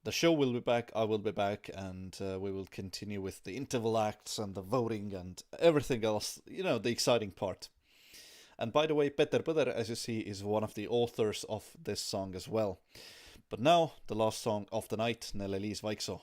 Speaker 1: the show will be back, I will be back, and we will continue with the interval acts and the voting and everything else, you know, the exciting part. And by the way, Põder, as you see, is one of the authors of this song as well. But now, the last song of the night, Nele-Liis Vaiksoo.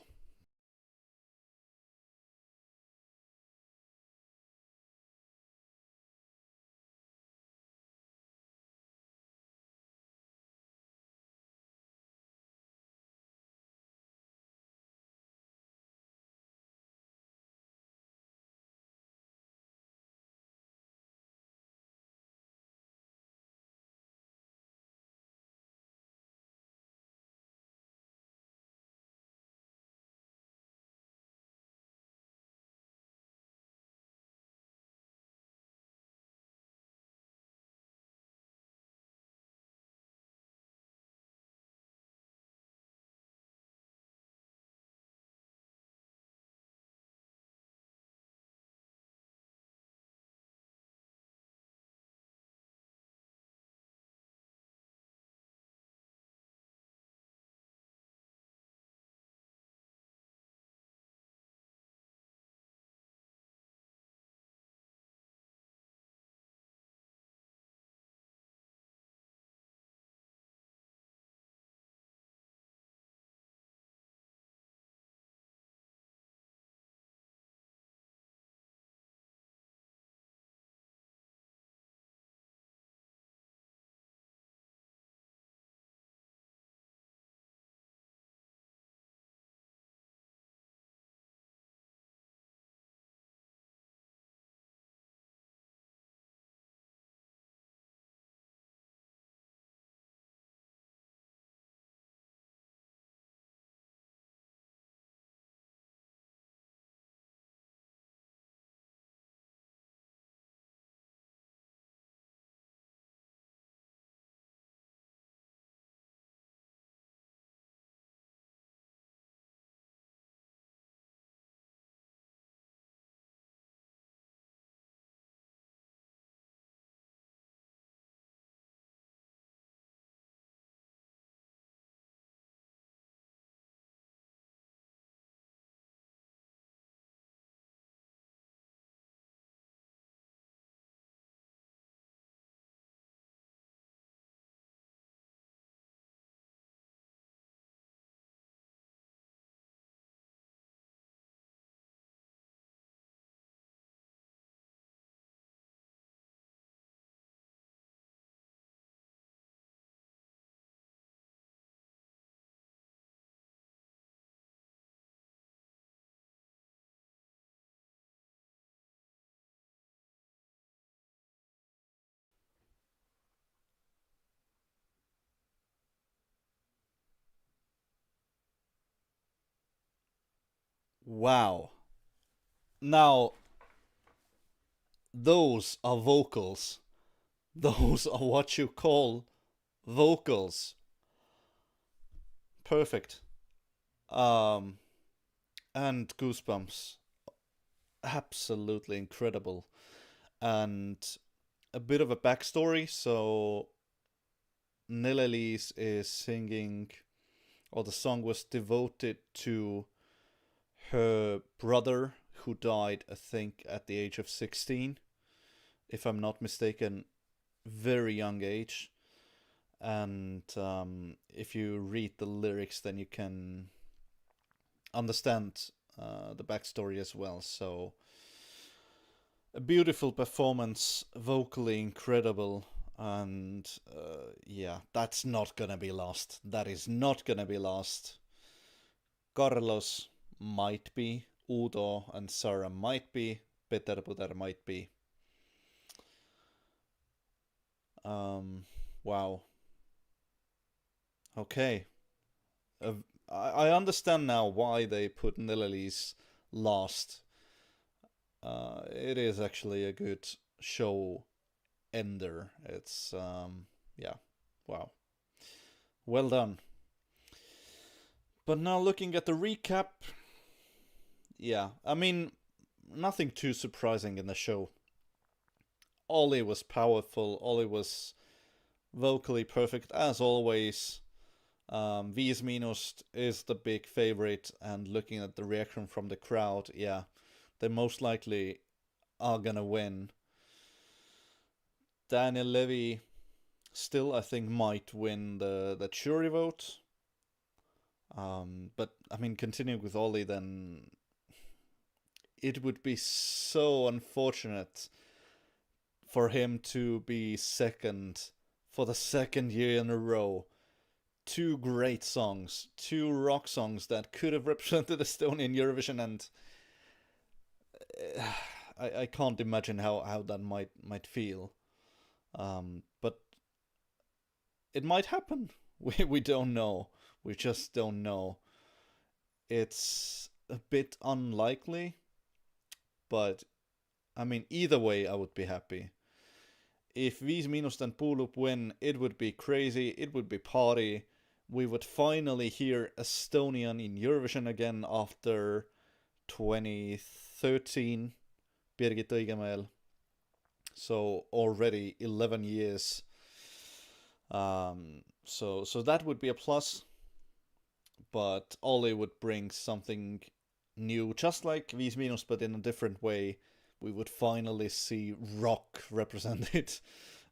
Speaker 1: Wow. Now, those are vocals. Those are what you call vocals. Perfect. Um, and goosebumps. Absolutely incredible. And a bit of a backstory. So, Nele-Liis is singing, or the song was devoted to her brother who died, I think, at the age of 16, if I'm not mistaken, very young age. And if you read the lyrics, then you can understand the backstory as well. So, a beautiful performance, vocally incredible, and yeah, that's not gonna be lost. That is not gonna be lost. Carlos might be, Uudo and Sarah might be, Põder might be. Wow. Okay. I understand now why they put Nele-Liis last. it is actually a good show ender. It's yeah, wow, well done. But now looking at the recap, yeah, I mean, nothing too surprising in the show. Ollie was powerful. Ollie was vocally perfect as always. Vies Minus is the big favorite, and looking at the reaction from the crowd, yeah, they most likely are gonna win. Daniel Levi still, I think, might win the jury vote. But I mean, continuing with Ollie, then it would be so unfortunate for him to be second for the second year in a row. Two great songs, two rock songs that could have represented Estonia in Eurovision, and I can't imagine how that might feel. But it might happen. We don't know. We just don't know. It's a bit unlikely, but I mean, either way, I would be happy. If Viis Miinust and Puuluup win, it would be crazy. It would be party. We would finally hear Estonian in Eurovision again after 2013, Birgit Õigemeel. So already 11 years. So that would be a plus. But Ollie would bring something new, just like Viis Miinust, but in a different way. We would finally see rock represented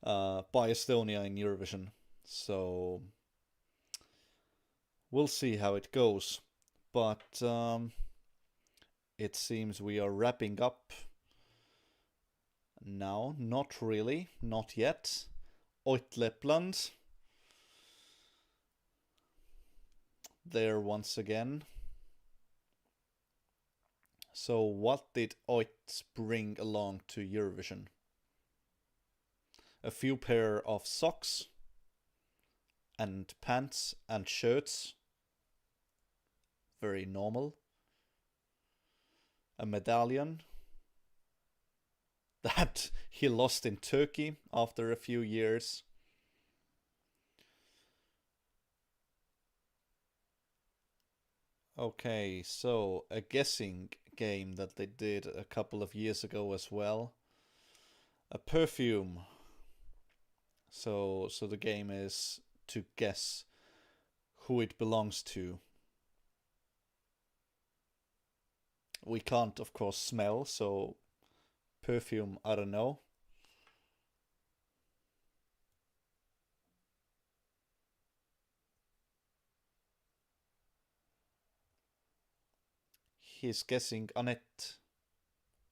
Speaker 1: by Estonia in Eurovision. So we'll see how it goes. But it seems we are wrapping up now. Not really, not yet. Oit Lepland. There once again. So what did Oit bring along to Eurovision? A few pair of socks and pants and shirts. Very normal. A medallion that he lost in Turkey after a few years. Okay, so a guessing game that they did a couple of years ago as well. A perfume. So the game is to guess who it belongs to. We can't, of course, smell, so perfume, I don't know. He's guessing Anet.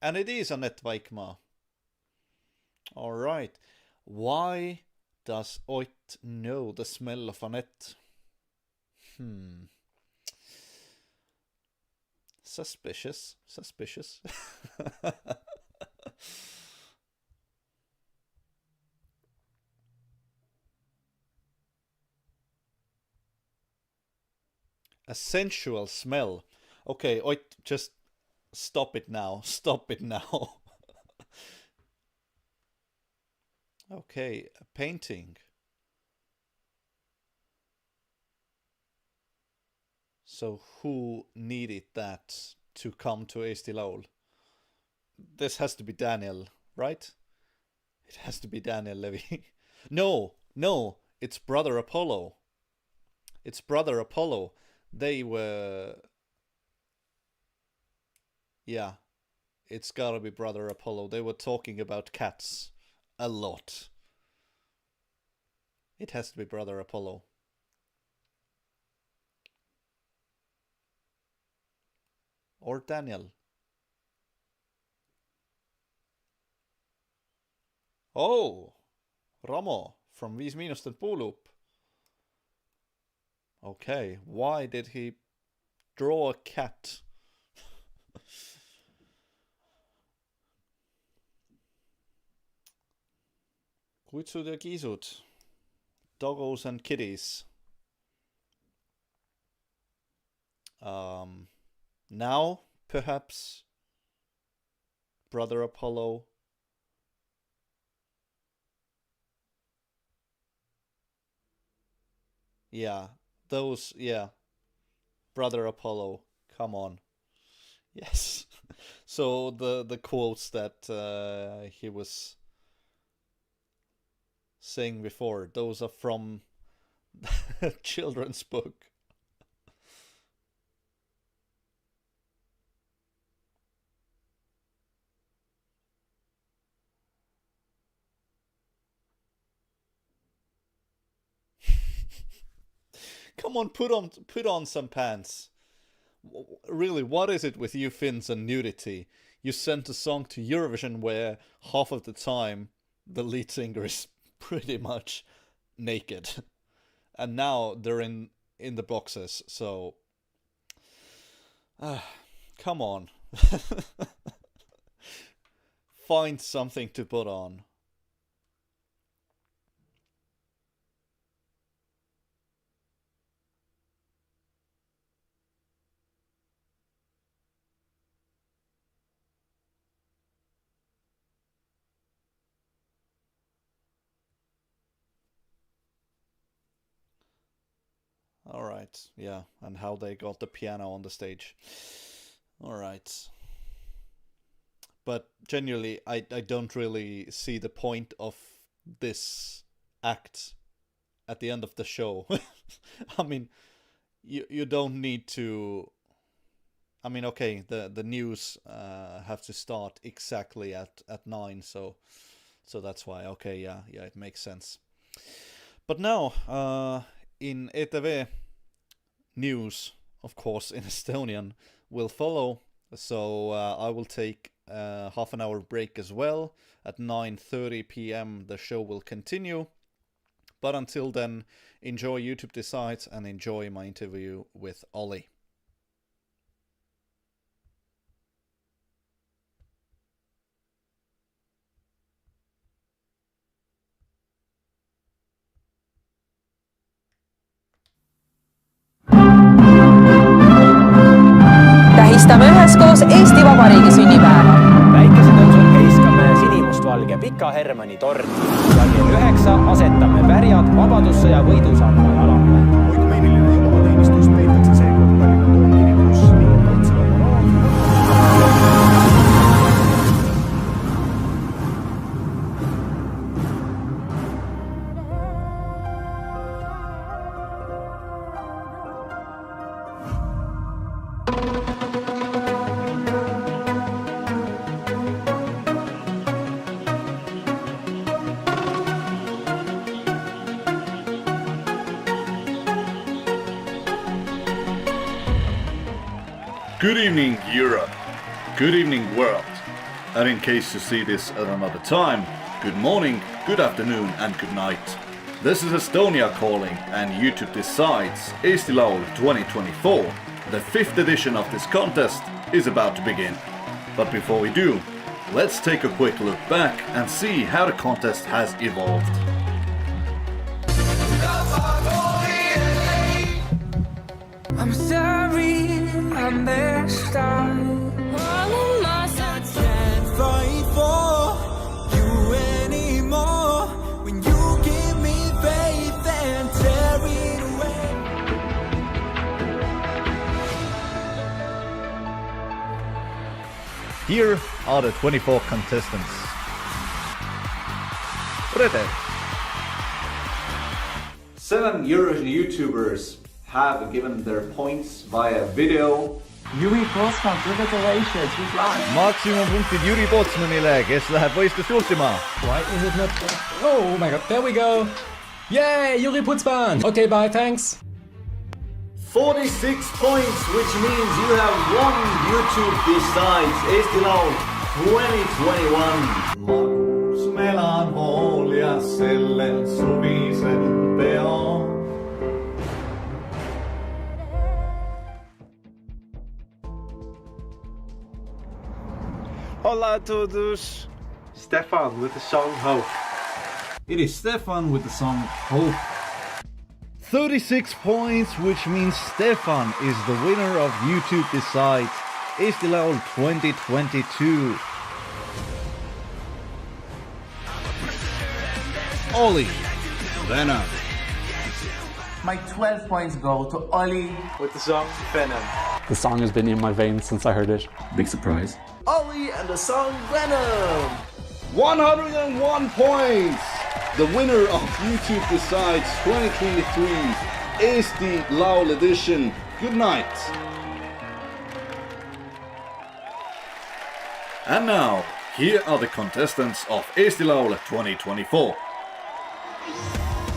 Speaker 1: And it is Anet Vaikmaa. Alright. Why does Oit know the smell of Anet? Suspicious. Suspicious. A sensual smell. Okay, Oit, just stop it now. Stop it now. Okay, a painting. So who needed that to come to Eesti Laul? This has to be Daniel, right? It has to be Daniel Levi. No, no, it's Brother Apollo. It's Brother Apollo. They were... Yeah, it's gotta be Brother Apollo. They were talking about cats a lot. It has to be Brother Apollo. Or Daniel. Oh, Ramo from Viis Miinust and Puuluup. Okay, why did he draw a cat? Kutsud ja kiisud. Doggos and kitties. Now, perhaps Brother Apollo. Yeah, those, yeah. Brother Apollo, come on. Yes. So the quotes that he was saying before, those are from a children's book. Come on, put on some pants. Really, what is it with you Finns and nudity? You sent a song to Eurovision where half of the time the lead singer is pretty much naked. And now they're in the boxes, so come on. Find something to put on. All right, yeah, and how they got the piano on the stage. All right. But genuinely, I don't really see the point of this act at the end of the show. I mean, you don't need to. I mean, okay, the news have to start exactly at 9, so that's why. Okay, yeah, it makes sense. But now, in ETV news, of course, in Estonian, will follow. So I will take a half an hour break as well. At 9:30 p.m. the show will continue. But until then, enjoy YouTube Decides and enjoy my interview with Ollie.
Speaker 2: Tähistame üheskoos Eesti Vabariigi sünnipäeva.
Speaker 3: Päikesetõusul heiskame sinimustvalge Pika Hermanni torni ja kell 9 asetame pärjad Vabadussõja võidusamba jalale.
Speaker 4: Oikumeeniline jumalateenistus peetakse seekord Tallinna Toomkirikus ning Kaitseväe
Speaker 1: Good evening, Europe. Good evening, world. And in case you see this at another time, good morning, good afternoon, and good night. This is Estonia calling, and YouTube Decides Eesti Laul 2024. The 5th edition of this contest is about to begin. But before we do, let's take a quick look back and see how the contest has evolved.
Speaker 5: I'm sorry, I messed up. All of my sons can't fight for you anymore. When you give me faith and tear it away.
Speaker 1: Here are the 24 contestants. Põder. 7 Eurovision YouTubers have given their points via video.
Speaker 3: Jüri Postman, congratulations, good luck!
Speaker 1: Maksimumpunktid Jüri Potsmanile, kes läheb võistlust juhtima.
Speaker 6: Why is it not? Oh my god, there we go! Yay, Jüri Putzmann! Okay, bye, thanks!
Speaker 7: 46 points, which means you have won YouTube Decides Eesti Laul 2021.
Speaker 1: Magus melanhoolia sellel suvisel peol.
Speaker 8: Hola a todos! Stefan with the song Hope.
Speaker 1: It is Stefan with the song Hope. 36 points, which means Stefan is the winner of YouTube Decides Eesti Laul 2022. Ollie, Venom.
Speaker 9: My 12 points go to Ollie
Speaker 8: With the song Venom.
Speaker 6: The song has been in my veins since I heard it. Big surprise.
Speaker 9: Ollie and the song Venom.
Speaker 1: 101 points! The winner of YouTube Decides 2023 Eesti Laul edition. Good night. And now, here are the contestants of Eesti Laul 2024.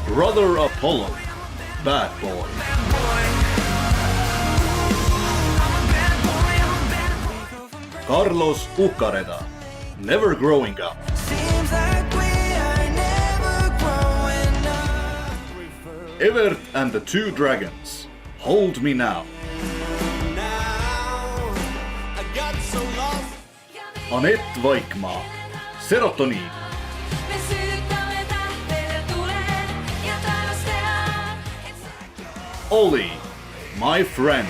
Speaker 1: Brother Apollo, Bad Boy. Carlos Ukareda, Never Growing Up. Ewert and the Two Dragons, Hold Me Now. Anet Vaikmaa, Serotoniin. Ollie, My Friend.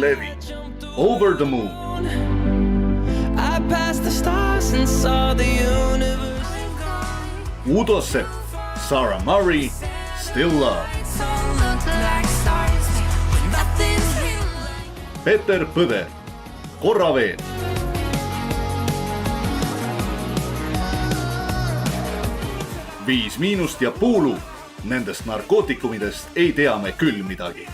Speaker 1: Levi, Over the Moon.
Speaker 5: I passed the stars and saw the universe.
Speaker 1: Uudo, Sepp, Sarah Murray, Still Love. Põder, Korra, veel. Viis ja Puuluup, Nendest narkootikumidest ei tea me küll midagi.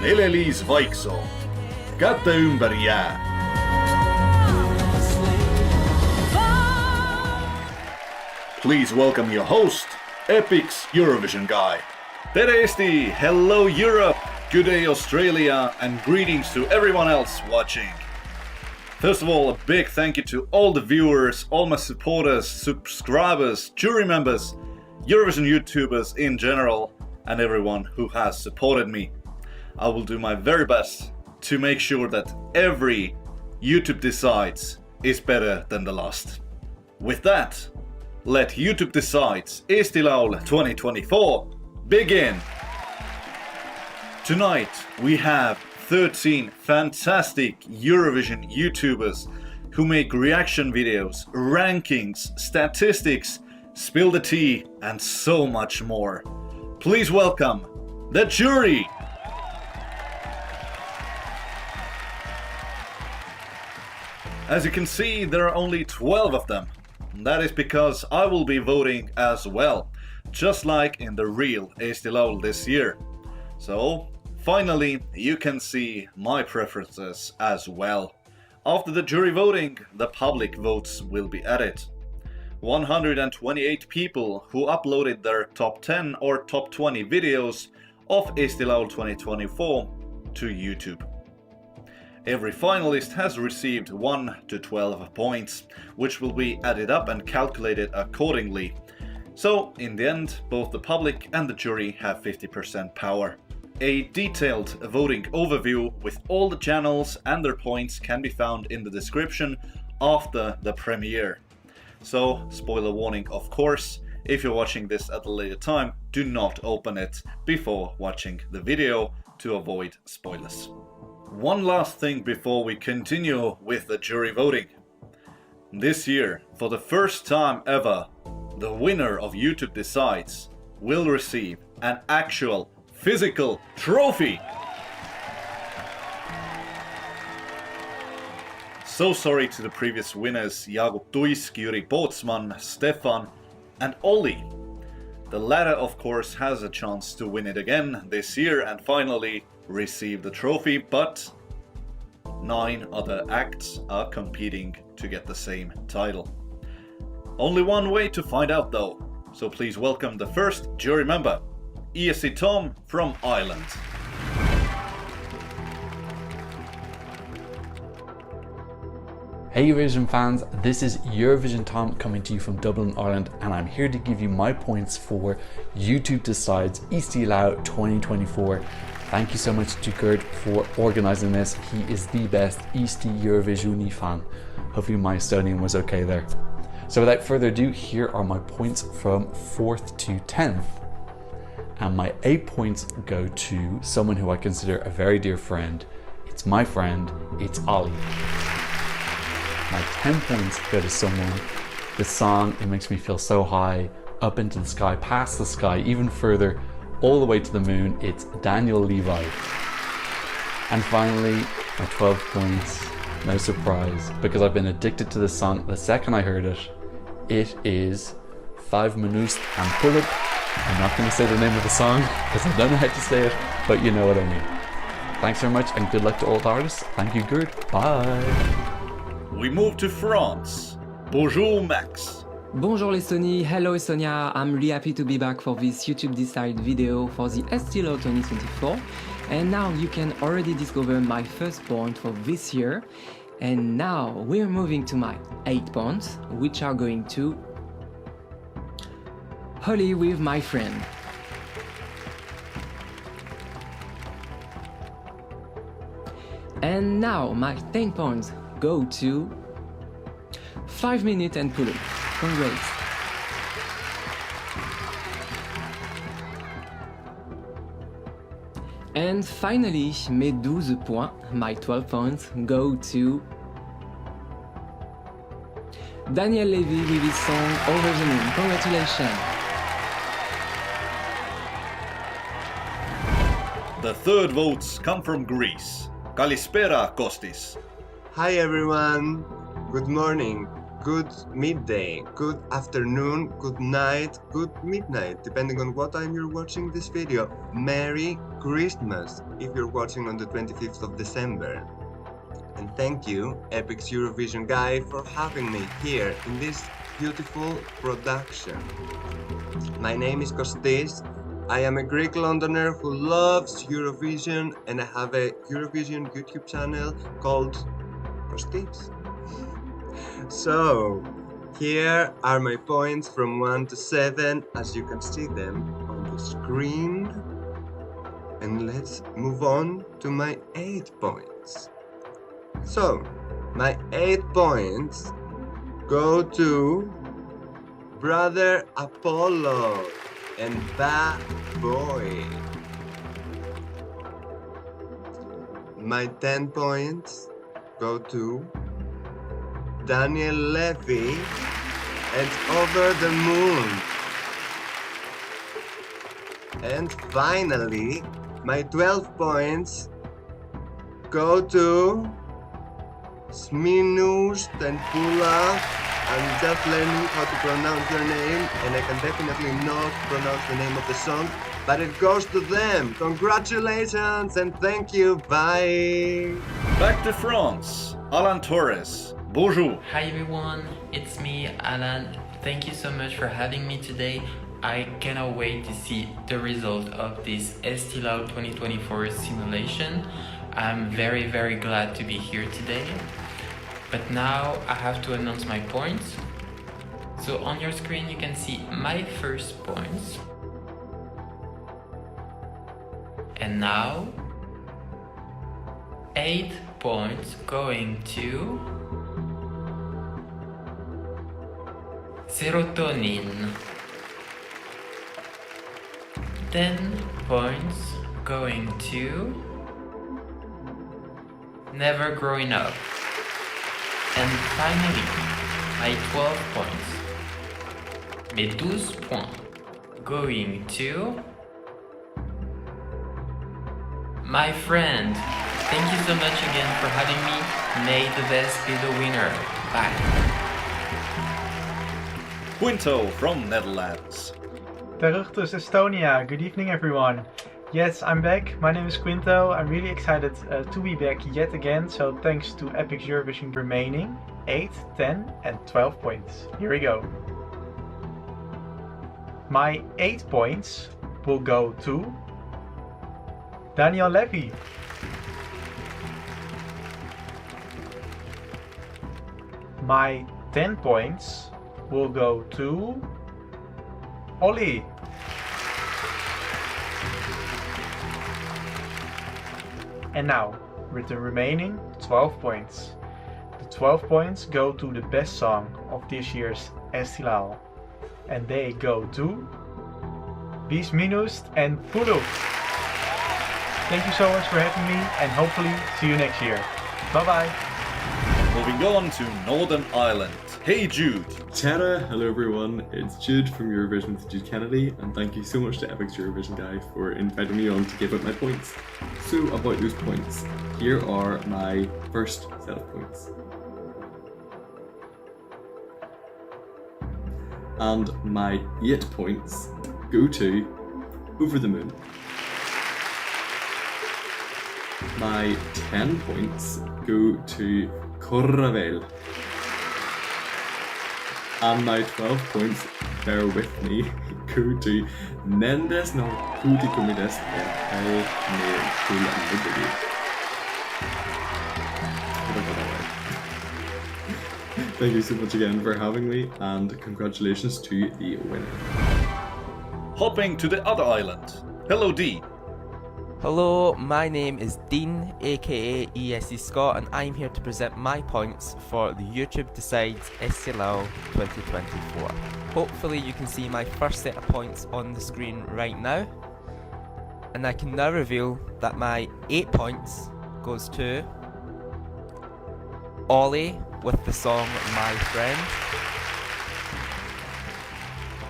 Speaker 1: Nele-Liis Vaiksoo, Käte ümber jää. Please welcome your host, Epix Eurovision guy. Tere Eesti, hello Europe, good day Australia, and greetings to everyone else watching. First of all, a big thank you to all the viewers, all my supporters, subscribers, jury members, Eurovision YouTubers in general, and everyone who has supported me. I will do my very best to make sure that every YouTube Decides is better than the last. With that, let YouTube Decides Eesti Laul 2024 begin! Tonight we have 13 fantastic Eurovision YouTubers who make reaction videos, rankings, statistics, spill the tea, and so much more. Please welcome the jury! As you can see, there are only 12 of them. That is because I will be voting as well, just like in the real Eesti Laul this year. So, finally, you can see my preferences as well. After the jury voting, the public votes will be added. 128 people who uploaded their top 10 or top 20 videos of Eesti Laul 2024 to YouTube. Every finalist has received 1 to 12 points, which will be added up and calculated accordingly. So, in the end, both the public and the jury have 50% power. A detailed voting overview with all the channels and their points can be found in the description after the premiere. So, spoiler warning of course, if you're watching this at a later time, do not open it before watching the video to avoid spoilers. One last thing before we continue with the jury voting. This year, for the first time ever, the winner of YouTube Decides will receive an actual physical trophy. So sorry to the previous winners Jakub Tuisk, Jüri Pootsman, Stefan and Ollie. The latter of course has a chance to win it again this year and finally receive the trophy, but 9 other acts are competing to get the same title. Only one way to find out though, so please welcome the first jury member, ESC Tom from Ireland.
Speaker 6: Hey Eurovision fans, this is Eurovision Tom coming to you from Dublin, Ireland, and I'm here to give you my points for YouTube Decides Eesti Laul 2024. Thank you so much to Gert for organising this. He is the best Eesti Eurovisioni fan. Hopefully my Estonian was okay there. So without further ado, here are my points from 4th to 10th. And my 8 points go to someone who I consider a very dear friend. It's my friend, it's Ollie. My 10 points go to someone. The song, it makes me feel so high, up into the sky, past the sky, even further, all the way to the moon. It's Daniel Levi. And finally, my 12 points, no surprise, because I've been addicted to this song the second I heard it. It is 5 minutes and Puuluup. I'm not going to say the name of the song because I don't know how to say it, but you know what I mean. Thanks very much and good luck to all the artists. Thank you, Gert. Bye.
Speaker 1: We move to France. Bonjour, Max.
Speaker 10: Bonjour l'Estonie, hello Estonia, I'm really happy to be back for this YouTube Decide video for the Eesti Laul 2024, and now you can already discover my first point for this year, and now we're moving to my 8 points, which are going to Ollie with my friend. And now my 10 points go to 5 minutes and Puuluup. Congrats. And finally, mes 12 points, my 12 points, go to Daniel Levi with his song Over the Moon. Congratulations.
Speaker 1: The third votes come from Greece. Kalispera Kostis.
Speaker 11: Hi everyone, good morning, good midday, good afternoon, good night, good midnight, depending on what time you're watching this video. Merry Christmas if you're watching on the 25th of December. And thank you, Epix Eurovision guy, for having me here in this beautiful production. My name is Kostis. I am a Greek Londoner who loves Eurovision, and I have a Eurovision YouTube channel called Kostis. So, here are my points from 1 to 7, as you can see them on the screen. And let's move on to my 8 points. So, my 8 points go to Brother Apollo and Bad Boy. My 10 points go to Daniel Levi and Over the Moon. And finally, my 12 points go to Sminus and Puuluup. I'm just learning how to pronounce their name, and I can definitely not pronounce the name of the song, but it goes to them. Congratulations and thank you. Bye.
Speaker 1: Back to France. Alan Torres. Bonjour.
Speaker 12: Hi everyone, it's me, Alan. Thank you so much for having me today. I cannot wait to see the result of this Eesti Laul 2024 simulation. I'm very glad to be here today. But now I have to announce my points. So on your screen you can see my first points. And now 8 points going to Serotoniin. 10 points going to Never Growing Up. And finally, my 12 points, mes 12 points, going to my friend. Thank you so much again for having me. May the best be the winner. Bye.
Speaker 1: Quinto from Netherlands.
Speaker 13: Terugtus Estonia. Good evening everyone. Yes, I'm back. My name is Quinto. I'm really excited to be back yet again. So thanks to Epix Eurovision remaining 8, 10 and 12 points. Here we go. My 8 points will go to Daniel Levi. My 10 points will go to Ollie. And now, with the remaining 12 points. The 12 points go to the best song of this year's Eesti Laul. And they go to Vies Minust and Puuluup. Thank you so much for having me and hopefully see you next year. Bye bye.
Speaker 1: Moving on to Northern Ireland. Hey Jude.
Speaker 14: Tada, hello everyone, it's Jude from Eurovision with Jude Kennedy, and thank you so much to Epix Eurovision guy for inviting me on to give out my points. So about those points, here are my first set of points. And my 8 points go to Over the Moon. My 10 points go to Korra, veel. And my 12 points, bear with me, go to Nendest, narkootikumidest en küll, midagi. Thank you so much again for having me, and congratulations to the winner.
Speaker 1: Hopping to the other island. Hello Dean.
Speaker 15: Hello, my name is Dean, aka ESC Scott, and I'm here to present my points for the YouTube Decides Eesti Laul 2024. Hopefully you can see my first set of points on the screen right now. And I can now reveal that my 8 points goes to Ollie with the song My Friend.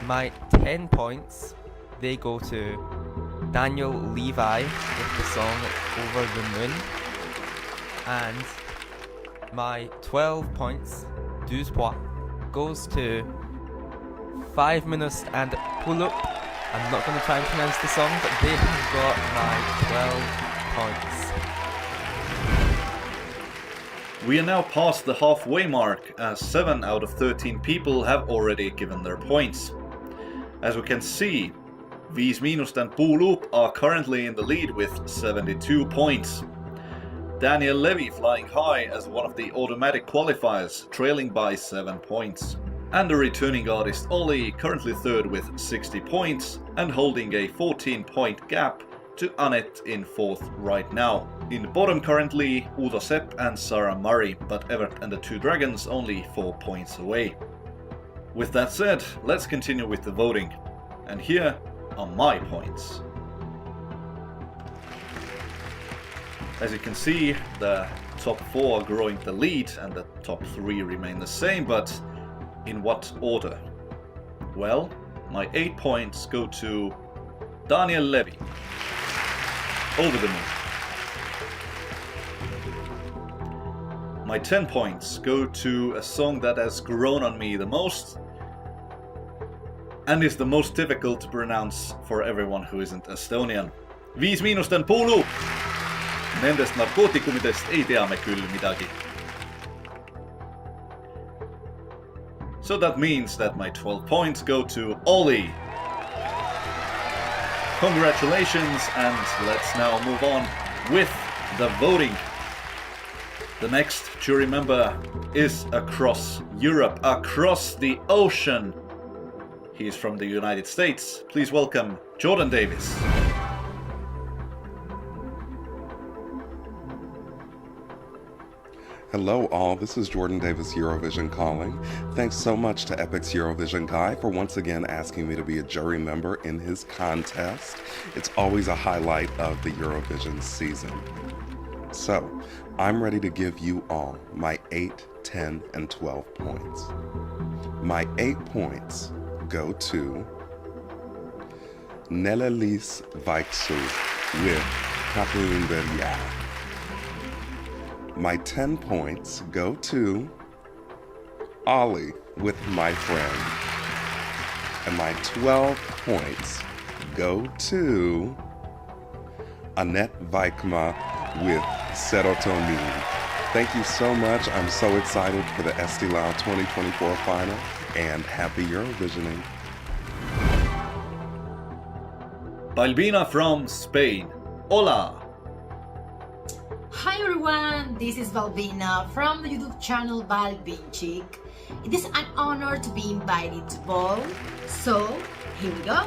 Speaker 15: My 10 points, they go to Levi with the song Over the Moon. And my 12 points, 12 points, goes to 5 Minust and Puuluup. I'm not going to try and pronounce the song, but they have got my 12 points.
Speaker 1: We are now past the halfway mark, as 7 out of 13 people have already given their points. As we can see, Vies Minust and Puuluup are currently in the lead with 72 points. Levi flying high as one of the automatic qualifiers, trailing by 7 points. And the returning artist Ollie currently third with 60 points and holding a 14-point gap to Anet in 4th right now. In the bottom currently Uudo, Sepp and Sarah Murray, but Ewert and the Two Dragons only 4 points away. With that said, let's continue with the voting. And here are my points. As you can see, the top 4 are growing the lead and the top 3 remain the same, but in what order? Well, my 8 points go to Levi, Over the Moon. My 10 points go to a song that has grown on me the most and is the most difficult to pronounce for everyone who isn't Estonian. Viis Miinust and Puuluup. Nendest narkootikumidest ei tea me küll midagi. So that means that my 12 points go to Ollie. Congratulations, and let's now move on with the voting. The next jury member is across Europe, across the ocean. He is from the United States. Please welcome Jordan Davis.
Speaker 16: Hello all, this is Jordan Davis, Eurovision calling. Thanks so much to Epix Eurovision Guy for once again asking me to be a jury member in his contest. It's always a highlight of the Eurovision season. So, I'm ready to give you all my 8, 10, and 12 points. My 8 points go to Nele-Liis Vaiksoo with Käte, ümber. My 10 points go to Ollie with My Friend. And my 12 points go to Anet Vaikmaa with Serotoniin. Thank you so much. I'm so excited for the Eesti Laul 2024 final, and happy Eurovisioning.
Speaker 1: Balbina from Spain. Hola!
Speaker 17: Hi everyone, this is Balbina from the YouTube channel Balbinchic. It is an honor to be invited to bowl, so here we go.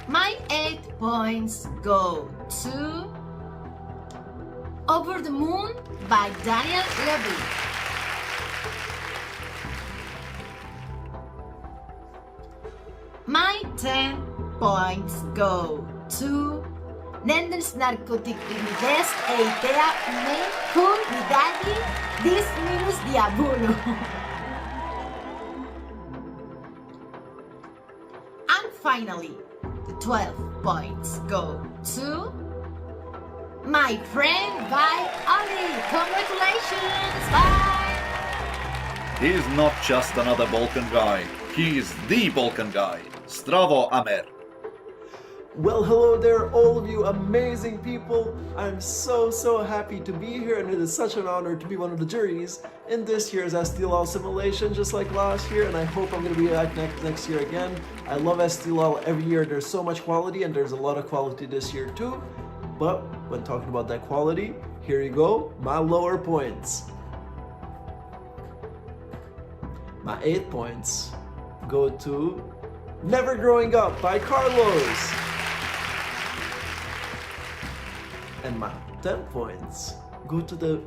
Speaker 17: My 8 points go to Over the Moon by Levi. My 10 points go to Nendest, narkootikumidest, küll, midagi, diabulo. And finally, the 12 points go to my friend by Ollie. Congratulations, bye!
Speaker 1: He's not just another Balkan guy, he is the Balkan guy. Zdravo, Amer.
Speaker 18: Well, hello there, all of you amazing people. I'm so happy to be here, and it is such an honor to be one of the juries in this year's Eesti Laul simulation, just like last year, and I hope I'm going to be back next year again. I love Eesti Laul every year. There's so much quality, and there's a lot of quality this year too. But when talking about that quality, here you go, my lower points. My 8 points go to Never Growing Up by Carlos. And my 10 points go to the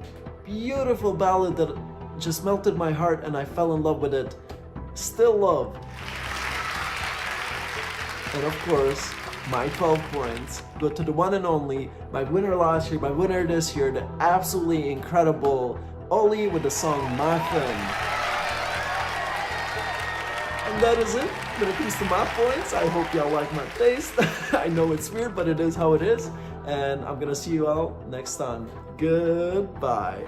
Speaker 18: beautiful ballad that just melted my heart and I fell in love with it. Still Love. And of course, my 12 points go to the one and only, my winner last year, my winner this year, the absolutely incredible Ollie with the song My Friend. And that is it when it comes to my points. I hope y'all like my taste. I know it's weird, but it is how it is. And I'm gonna see you all next time. Goodbye.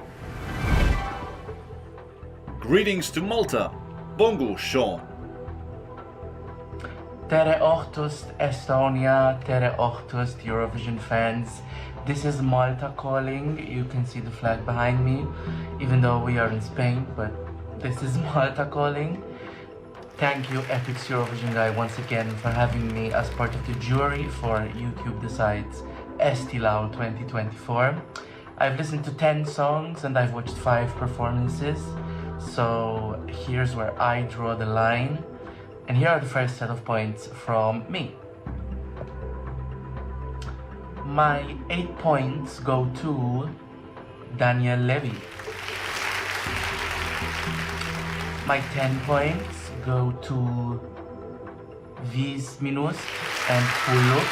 Speaker 1: Greetings to Malta. Bongo Sean.
Speaker 19: Tere ohtust Estonia, tere ohtust Eurovision fans. This is Malta calling. You can see the flag behind me, even though we are in Spain, but this is Malta calling. Thank you, Epix Eurovision guy, once again for having me as part of the jury for YouTube Decides Eesti Laul 2024. I've listened to 10 songs and I've watched 5 performances. So here's where I draw the line. And here are the first set of points from me. My 8 points go to Levi. My 10 points go to Minus and Puuluup.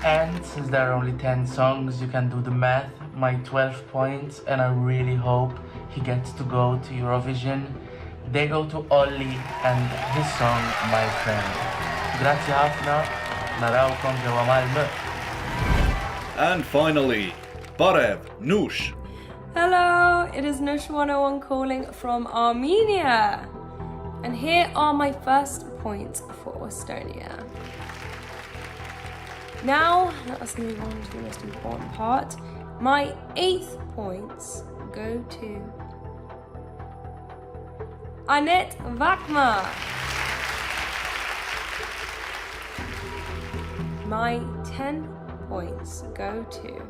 Speaker 19: And since there are only 10 songs, you can do the math. My 12 points, and I really hope he gets to go to Eurovision. They go to Ollie and his song My Friend. Grazie ħafna, narawkom ġewwa Malmö.
Speaker 1: And finally, Põder, Nush.
Speaker 20: Hello, it is Nush101 calling from Armenia. And here are my first points for Estonia. Now, let us move on to the most important part. My 8th points go to Anet Vaikmaa. My 10 points go to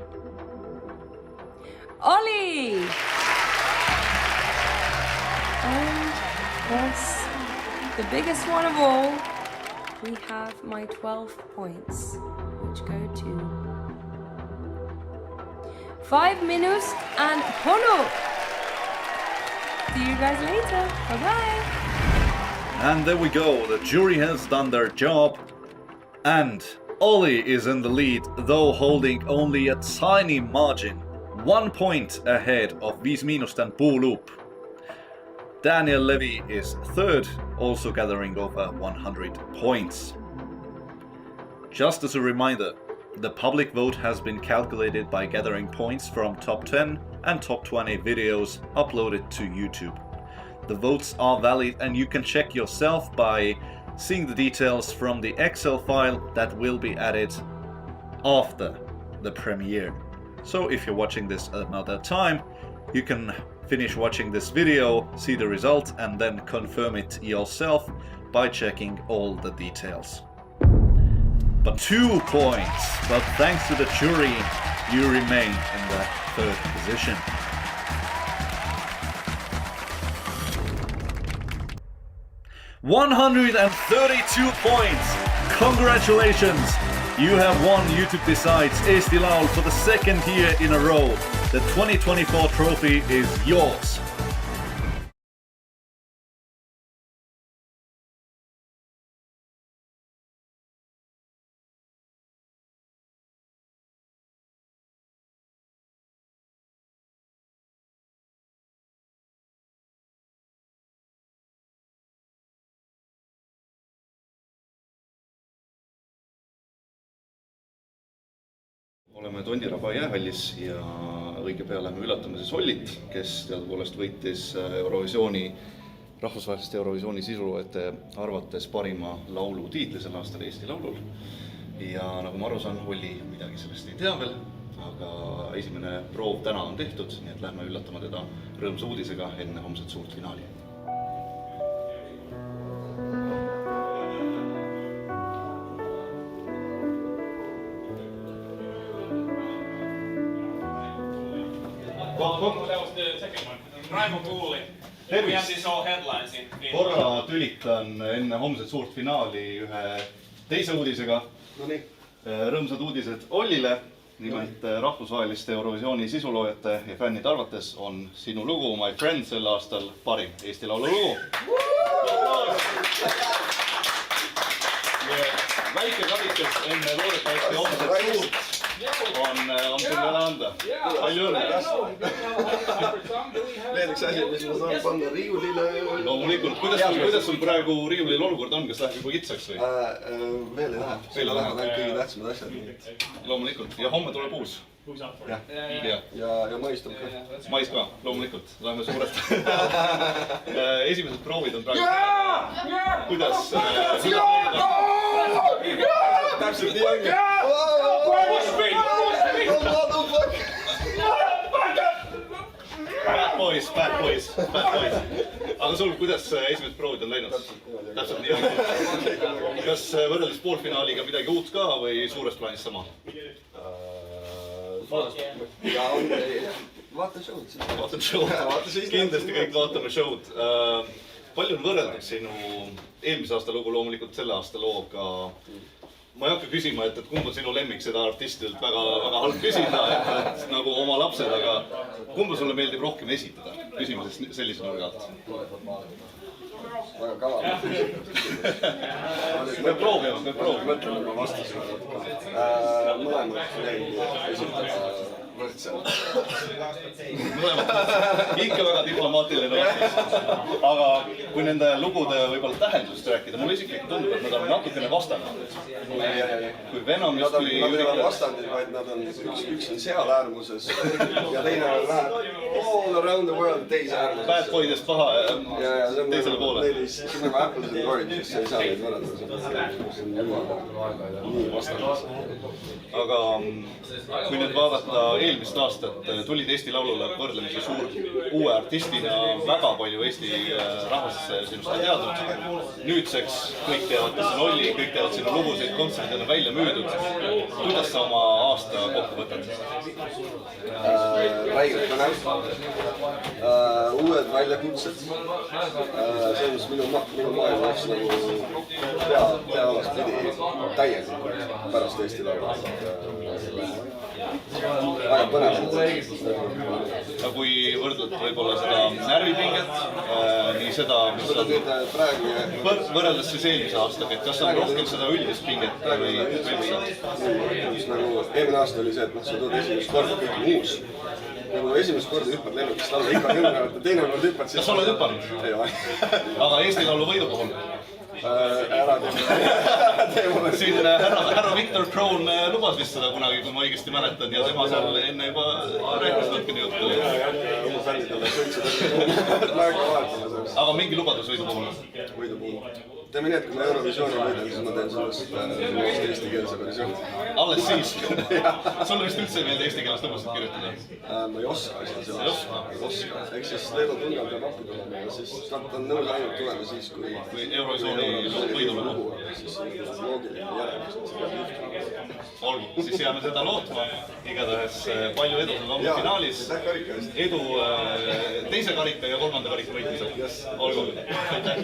Speaker 20: Ollie. And yes, the biggest one of all, we have my 12 points, which go to Minus and Puuluup. See you guys later. Bye-bye.
Speaker 1: And there we go, the jury has done their job. And Ollie is in the lead, though holding only a tiny margin. 1 point ahead of Minus and Puuluup. Levi is third, also gathering over 100 points. Just as a reminder, the public vote has been calculated by gathering points from top 10 and top 20 videos uploaded to YouTube. The votes are valid and you can check yourself by seeing the details from the Excel file that will be added after the premiere. So if you're watching this at another time, you can finish watching this video, see the result, and then confirm it yourself by checking all the details. But 2 points, but thanks to the jury, you remain in the 3rd position. $132 points! Congratulations! You have won YouTube Decides Eesti Laul for the 2nd year in a row. The 2024 trophy is yours. oleme Tondiraba jäähallis ja õige pea lähme üllatame siis Ollit, kes teadupoolest võitis Eurovisiooni, rahvusvaheliste Eurovisiooni sisuloojate arvates parima laulu tiitli sel aastal Eesti Laulul. Ja nagu ma aru saan, Ollie midagi sellest ei tea veel, aga esimene proov täna on tehtud, nii et lähme üllatama teda rõõmsa uudisega enne homset suurt finaali. Tervist! Korra tülitan enne homset suurt finaali ühe teise uudisega. Rõõmsad uudised Ollile. Nimelt rahvusvaheliste Eurovisiooni sisuloojate ja fännide arvates on sinu lugu, My Friend, sel aastal parim Eesti Laulu lugu. Väike karikas enne loodetavasti homset suurt on sulle anda. Palju õnne!
Speaker 18: Veel üks asi, mis ma saan panna riiulile.
Speaker 1: Loomulikult, kuidas sul praegu riiulil olukord on, kas läheb juba kitsaks või?
Speaker 18: Veel ei lähe. Veel lähevad ainult kõige tähtsamad asjad.
Speaker 1: Loomulikult, ja homme tuleb uus. Ja
Speaker 18: mais tuleb ka.
Speaker 1: Mais ka, loomulikult. Lähme suurelt. Esimesed proovid on praegu. Kuidas?
Speaker 18: Täpselt nii ongi.
Speaker 1: Bad boys. Aga sul, kuidas esimesed proovid on läinud? Täpselt nii ongi. Kas võrreldes poolfinaaliga midagi uut ka või suures plaanis sama?
Speaker 18: Vaatan show'd.
Speaker 1: Kindlasti kõik vaatame show'd. Palju on võrreldud sinu eelmise aasta lugu loomulikult selle aasta looga? Ma ei hakka küsima, et kumb on sinu lemmik, seda artistilt väga halb küsida, et nagu oma lapsed, aga kumba sulle meeldib rohkem esitada? Küsime sellise nurga alt.
Speaker 18: Väga kava.
Speaker 1: Me proovime.
Speaker 18: Mõtlen oma vastuse. Mõlemad meeldib esitada võrdselt.
Speaker 1: Ikka väga diplomaatiline vastus. Aga kui nende lugude võib-olla tähendust rääkida, mulle isiklikult tundub, et nad on natukene vastandad. Kui Venom just kui...
Speaker 18: Nad ei ole vastandid, vaid nad on, üks on seal äärmuses ja teine läheb all around the world teise äärmuses.
Speaker 1: Bad boydest paha teisele poole.
Speaker 18: See on nagu apples and oranges, sa ei saa neid võrrelda. See on nii vastandus.
Speaker 1: Aga kui nüüd vaadata eelmist aastat, tulid Eesti Laulule võrdlemisi suur uue artistina, väga palju Eesti rahvast sinust ei teadnud. Nüüdseks kõik teavad, kes on Ollie, kõik teavad sinu lugusid, kontserdid on välja müüdud. Kuidas sa oma aasta kokku võtad?
Speaker 18: Räigelt põnev. Uued väljakutsed. See on minu maailmas nagu peaalast pidi täielikult pärast Eesti Laulu. Väga põnev.
Speaker 1: Aga kui võrdled võib-olla seda närvipinget, nii seda, mis on võrreldes siis eelmise aastaga, et kas on rohkem seda üldist pinget või üldse?
Speaker 18: Eelmine aasta oli see, et sa tood esimest korda kõik uus. Nagu esimest korda hüppad lennukist alla, ikka küll, teine kord hüppad siis...
Speaker 1: Kas sa oled hüppanud?
Speaker 18: Ei ole.
Speaker 1: Aga Eesti Laulu võidu puhul?
Speaker 18: Ära teeme.
Speaker 1: Siin härra Victor Kroon lubas vist seda kunagi, kui ma õigesti mäletan, ja tema seal enne juba rääkis natukene juttu.
Speaker 18: Oma fännidele sõitsid.
Speaker 1: Aga mingi lubadus võidu puhul?
Speaker 18: Võidu puhul. Teeme nii, et kui ma Eurovisiooni võidan, siis ma teen sellest eestikeelse versiooni.
Speaker 1: Alles siis? Sulle vist üldse ei meeldi eesti keeles lubasid kirjutada?
Speaker 18: Ma ei oska seda sellest. Eks siis Leedo Tungal peab appi tulema ja siis ta on nõus ainult tulema siis, kui
Speaker 1: Eurovisiooni võidule.
Speaker 18: Siis loogiline järjemus, et see peab juhtuma.
Speaker 1: Olgu, siis jääme seda lootma. Igatahes palju edu sul homme finaalis. Edu teise karika ja kolmanda karika võitmisel. Olgu. Aitäh.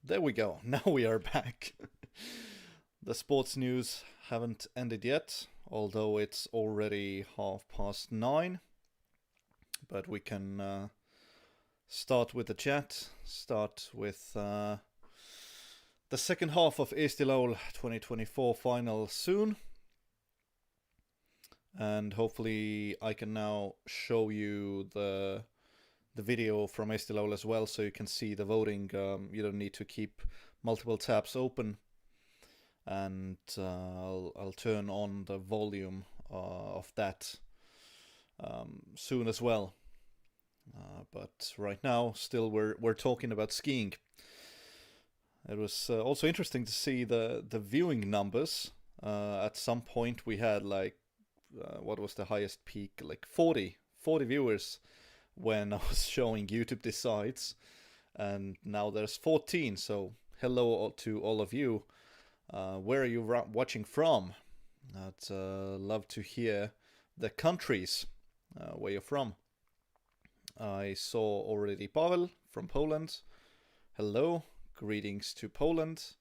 Speaker 1: There we go. Now we are back. The sports news haven't ended yet, although it's already 9:30. But we can start with the chat, start with the second half of Eesti Laul 2024 final soon. And hopefully I can now show you the video from Eesti Laul as well, so you can see the voting. You don't need to keep multiple tabs open. And I'll turn on the volume of that soon as well. But right now, still we're talking about skiing. It was also interesting to see the viewing numbers. At some point we had like, what was the highest peak? Like 40 viewers when I was showing YouTube Decides. And now there's 14, so hello to all of you. Where are you watching from? I'd love to hear the countries where you're from. I saw already Pavel from Poland. Hello, greetings to Poland,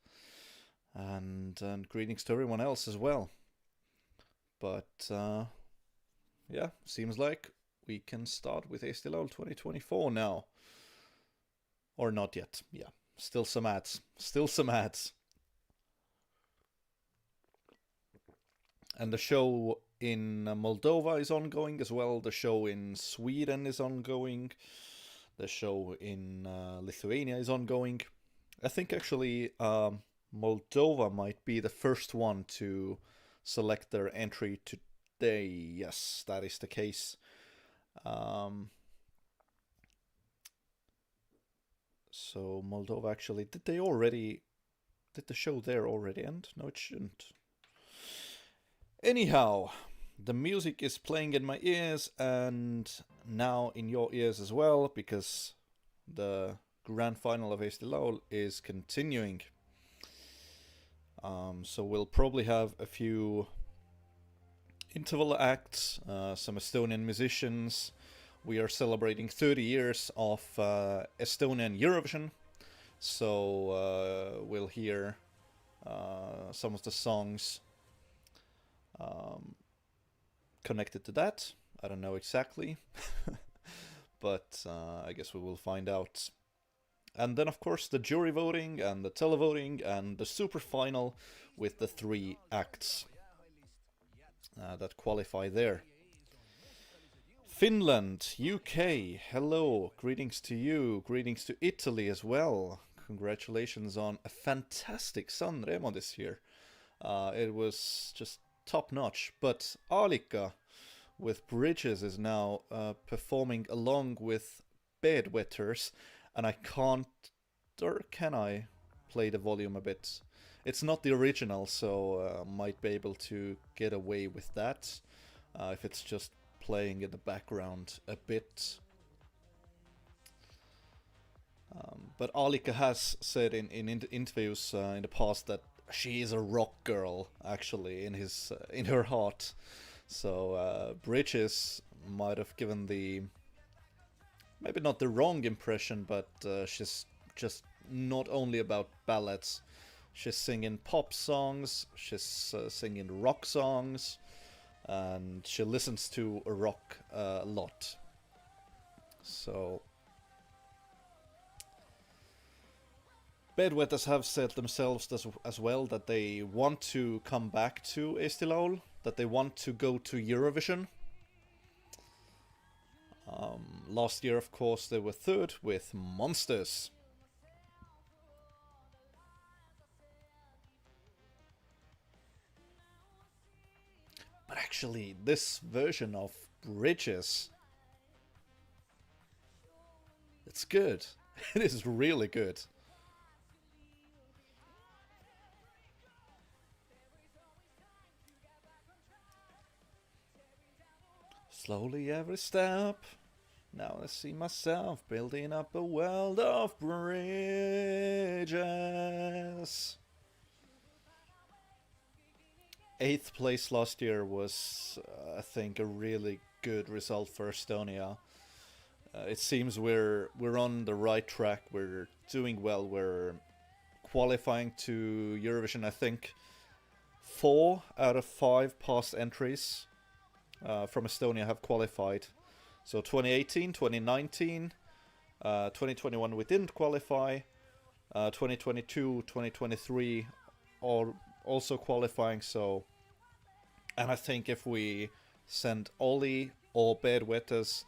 Speaker 1: and greetings to everyone else as well. But yeah, seems like we can start with Eesti Laul 2024 now. Or not yet, yeah. Still some ads. And the show in Moldova is ongoing as well. The show in Sweden is ongoing. The show in Lithuania is ongoing. I think actually Moldova might be the first one to select their entry today. Yes, that is the case. So Moldova actually, did the show there already end? No, it shouldn't. Anyhow, the music is playing in my ears and now in your ears as well, because the grand final of Eesti Laul is continuing. So we'll probably have a few interval acts, some Estonian musicians. We are celebrating 30 years of Estonian Eurovision, so we'll hear some of the songs connected to that. I don't know exactly, but I guess we will find out. And then of course the jury voting and the televoting and the super final with the 3 acts that qualify there. Finland, UK, hello, greetings to you, greetings to Italy as well. Congratulations on a fantastic Sanremo this year. It was just top notch, but Alika with Bridges is now performing along with Bedwetters, and I can't, or can I play the volume a bit? It's not the original, so might be able to get away with that if it's just playing in the background a bit. But Alika has said in interviews in the past that she is a rock girl, actually, in her heart. So Bridges might have given the, maybe not the wrong impression, but she's just not only about ballads. She's singing pop songs, she's singing rock songs, and she listens to rock a lot. So Bedwetters have said themselves as well that they want to come back to Eesti Laul, that they want to go to Eurovision. Last year, of course, they were third with Monsters. But actually, this version of Bridges, it's good. It is really good. Slowly every step, now I see myself building up a world of bridges. 8th place last year was, I think, a really good result for Estonia. It seems we're on the right track, we're doing well, we're qualifying to Eurovision. I think 4 out of 5 past entries from Estonia have qualified. So 2018, 2019, 2021 we didn't qualify, 2022, 2023 are also qualifying, so... And I think if we send Ollie or Bedwetters,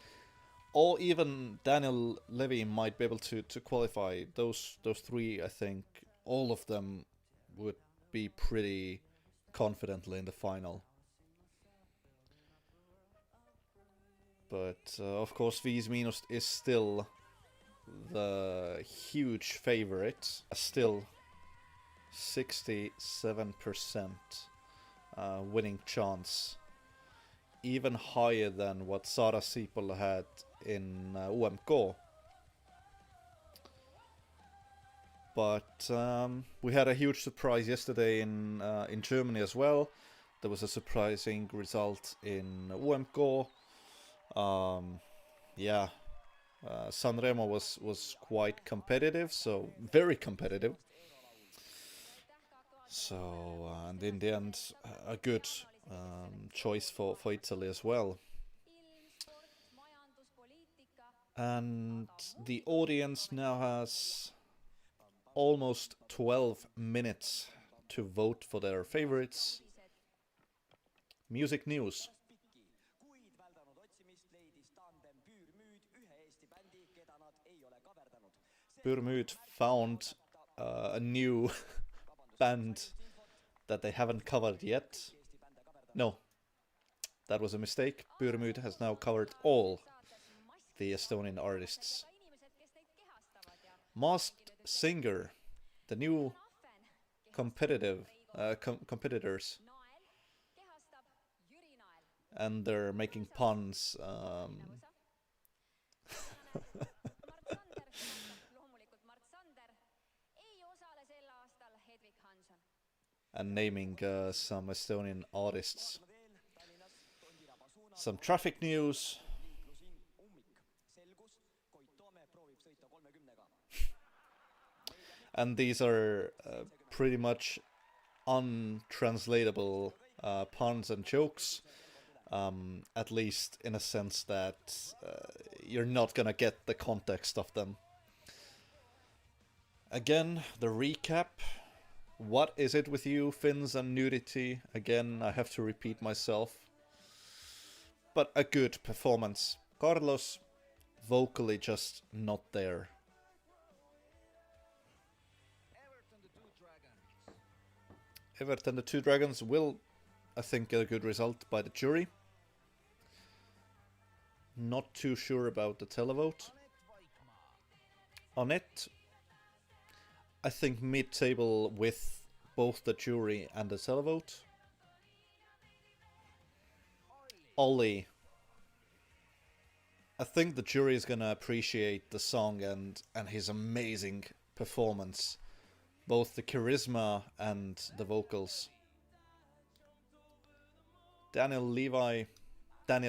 Speaker 1: or even Daniel Levi might be able to qualify, those three, I think all of them would be pretty confidently in the final. But of course Viis Miinust is still the huge favorite, still 67% winning chance, even higher than what Sara Siipol had in UMK. But we had a huge surprise yesterday in Germany as well. There was a surprising result in UMK. Yeah, Sanremo was quite competitive, so very competitive. So, and in the end, a good choice for Italy as well. And the audience now has almost 12 minutes to vote for their favorites. Music news. Pürmüüd found a new band that they haven't covered yet. No, that was a mistake. Pürmüüd has now covered all the Estonian artists. Masked Singer, the new competitors, and they're making puns. And naming some Estonian artists. Some traffic news. And these are pretty much untranslatable puns and jokes, at least in a sense that you're not gonna get the context of them. Again, the recap. What is it with you, Finns and nudity? Again, I have to repeat myself. But a good performance. Carlos, vocally just not there. Ewert and the Two Dragons will, I think, get a good result by the jury. Not too sure about the televote. Anet, I think mid-table with both the jury and the televote. Ollie, I think the jury is gonna appreciate the song and his amazing performance. Both the charisma and the vocals. Daniel Levi, I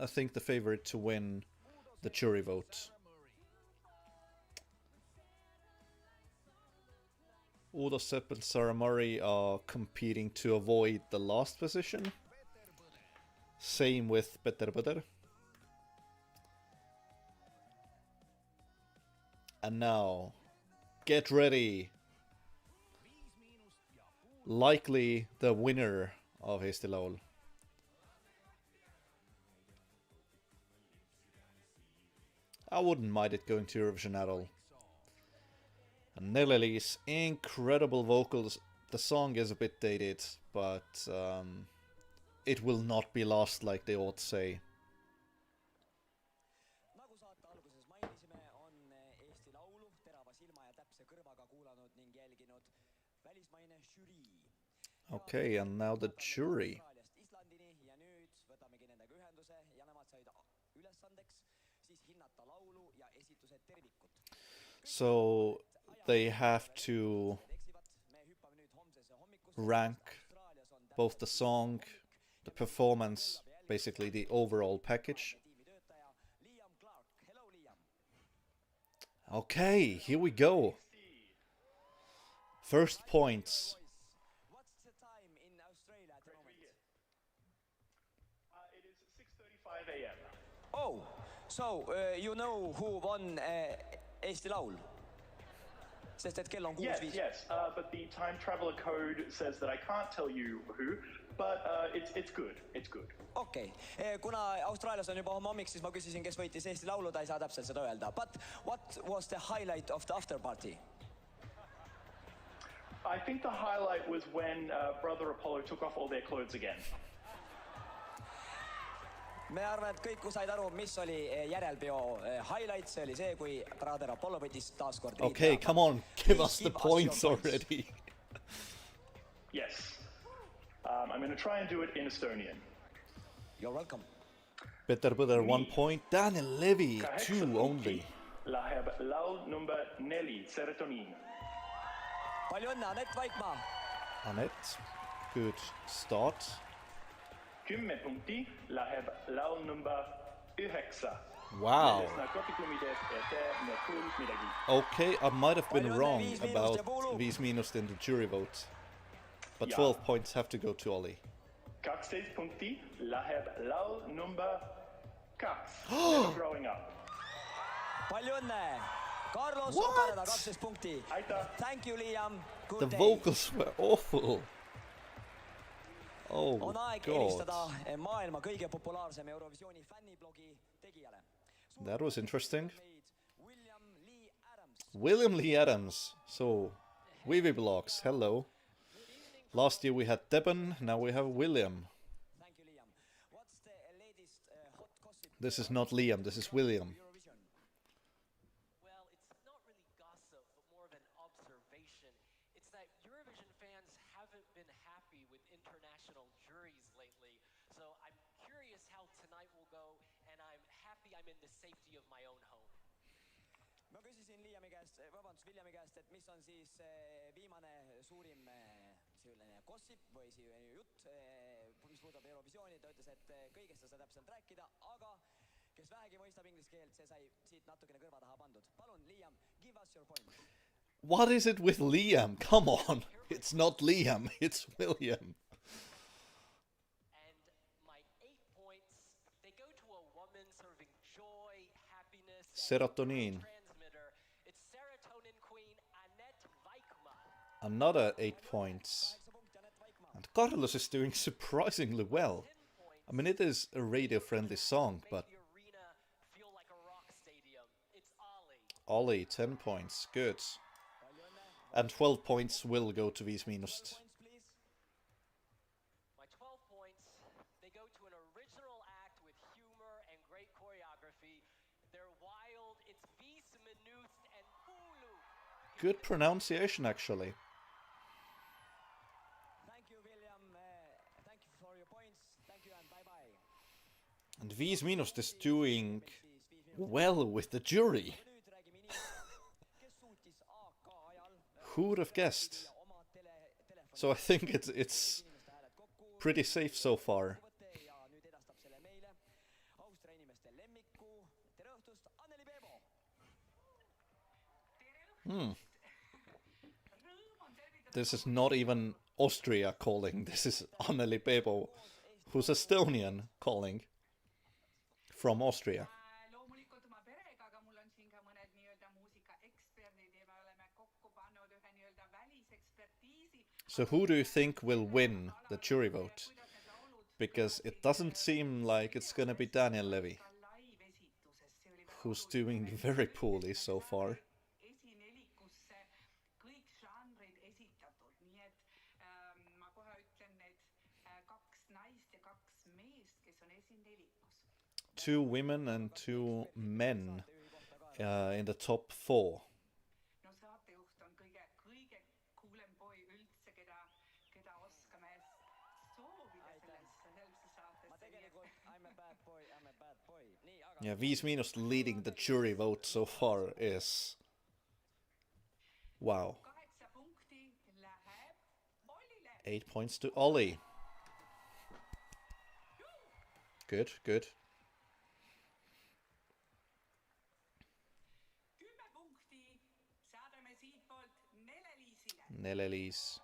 Speaker 1: think the favorite to win the jury vote. Uudo, Sepp and Sarah Murray are competing to avoid the last position. Same with Põder. And now, get ready. Likely the winner of Eesti Laul. I wouldn't mind it going to Eurovision at all. Nele-Liis, incredible vocals. The song is a bit dated, but it will not be lost like they ought to say. Okay, and now the jury. So they have to rank both the song, the performance, basically the overall package. Okay, here we go. First points.
Speaker 4: It is 6:35 a.m.
Speaker 3: Oh, So, you know who won Eesti Laul? Sest et kell on 6:05.
Speaker 4: Yes, but the time traveler code says that I can't tell you who, but it's good. It's good.
Speaker 3: Okei. Kuna Austraalias on juba hommik, siis ma küsisin, kes võitis Eesti Laulu, ta ei saa täpselt seda öelda. But what was the highlight of the after party?
Speaker 4: I think the highlight was when Brother Apollo took off all their clothes again.
Speaker 3: Me arvan, et kõik said aru, mis oli järelpeo highlight. See oli see, kui Brother Apollo võttis taas kord riida.
Speaker 1: Okay, come on, give us the points already.
Speaker 4: Yes. I'm going to try and do it in Estonian.
Speaker 3: You're welcome.
Speaker 1: Põder 1 point. Daniel Levi 2 only.
Speaker 4: Läheb laul number 4, Serotoniin.
Speaker 3: Palju õnne, Anet Vaikmaa.
Speaker 1: Anet, good start.
Speaker 4: 10 punkti läheb laul number 9.
Speaker 1: Wow.
Speaker 4: Nendest narkootikumidest, Käte, küll, midagi.
Speaker 1: Okay, I might have been wrong about Viis Miinust in the jury vote. But 12 points have to go to Ollie.
Speaker 4: 12 punkti läheb laul number 2. Never growing up.
Speaker 3: Palju õnne. Carlos Ukareda 12 punkti.
Speaker 4: Aitäh.
Speaker 3: Thank you, Liam. Good
Speaker 1: the
Speaker 3: day.
Speaker 1: vocals were awful. Oh,
Speaker 3: on aeg helistada maailma kõige populaarsem Eurovisiooni fänniblogi tegijale.
Speaker 1: That was interesting. William Lee Adams. So, Weavy Blogs, hello. Last year we had Deben, now we have William.
Speaker 3: Thank you, Liam. What's the latest hot gossip?
Speaker 1: This is not Liam, this is William.
Speaker 21: Well, it's not really gossip, but more of an observation. It's that Eurovision fans haven't been happy with international juries lately. So I'm curious how tonight will go, and I'm happy I'm in the safety of my own home.
Speaker 3: Ma küsisin Liami käest, vabandust, Williami käest, et mis on siis viimane suurim selline gossip või jutt, mis puudutab Eurovisiooni. Ta ütles, et kõigest ei saa täpselt rääkida, aga kes vähegi mõistab inglise keelt, see sai siit natukene kõrva taha pandud. Palun, Liam, give us your point.
Speaker 1: What is it with Liam? Come on, it's not Liam, it's William.
Speaker 21: And my 8 points, they go to a woman serving joy, happiness,
Speaker 1: Serotoniin.
Speaker 21: It's Serotoniin queen Anet Vaikmaa.
Speaker 1: Another 8 points. And Carlos is doing surprisingly well. I mean, it is a radio-friendly song, but... Ollie, 10 points. Good. And 12 points will go to Viis Miinust.
Speaker 21: My 12 points, they go to an original act with humor and great choreography. They're wild. It's Viis Miinust and Puuluup.
Speaker 1: Good pronunciation, actually.
Speaker 3: Thank you, William. Thank you for your points. Thank you and bye-bye.
Speaker 1: And Viis Miinust is doing well with the jury. Who would have guessed? So I think it's pretty safe so far. This is not even Austria calling. This is Nele-Liis Vaiksoo, who's Estonian, calling from Austria. So who do you think will win the jury vote? Because it doesn't seem like it's gonna be Daniel Levi, who's doing very poorly so far. Two women and 2 men in the top 4. Yeah, Viis Miinust leading the jury vote so far is... Wow. 8 points to Ollie. Good, good. Nele-Liis.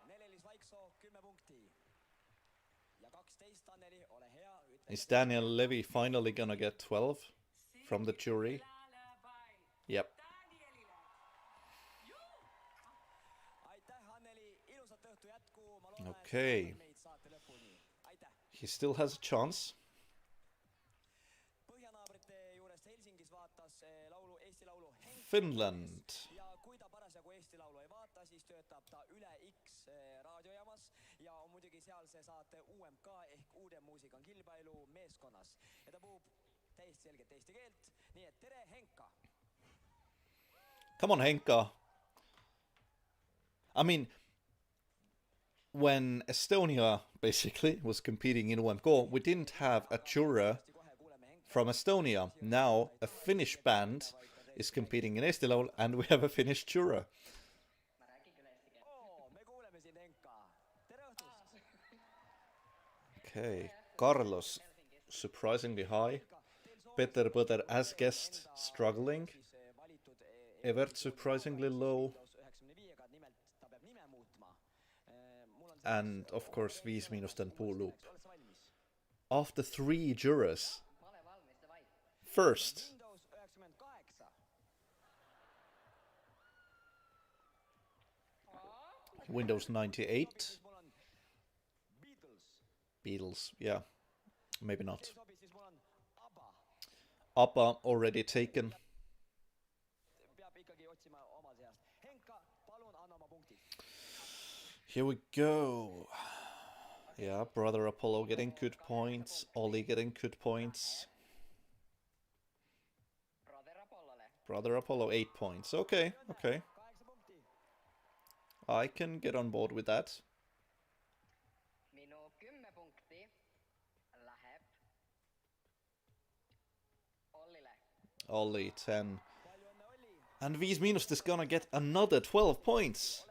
Speaker 3: Nele-Liis Vaiksoo 10 punkti. Ja 12 Anneli, ole hea.
Speaker 1: Is Daniel Levi finally gonna get 12? from the jury. Yep. Okay. He still has a chance. Finland.
Speaker 3: ja kui ta parasjagu Eesti Laulu ei vaata, siis töötab ta üle X raadiojaamas ja on muidugi seal see saate UMK ehk Uuden muusikan kilpailu meeskonnas. Ja ta puhub täiesti selgelt eesti keelt, nii et tere Henka!
Speaker 1: Come on, Henka! I mean, when Estonia basically was competing in UMK, we didn't have a juror from Estonia. Now a Finnish band is competing in Eesti Laul and we have a Finnish juror. Okay, Carlos surprisingly high. Põder as guest struggling. Ewert surprisingly low. And of course 5 Miinust and Puuluup. After 3 jurors. First. Windows 98. Beatles, yeah. Maybe not. ABBA already taken. Here we go. Yeah, Brother Apollo getting good points. Ollie getting good points. Brother Apollo 8 points. Okay, okay. I can get on board with that. Ollie 10. And 5 Miinust is gonna get another 12 points.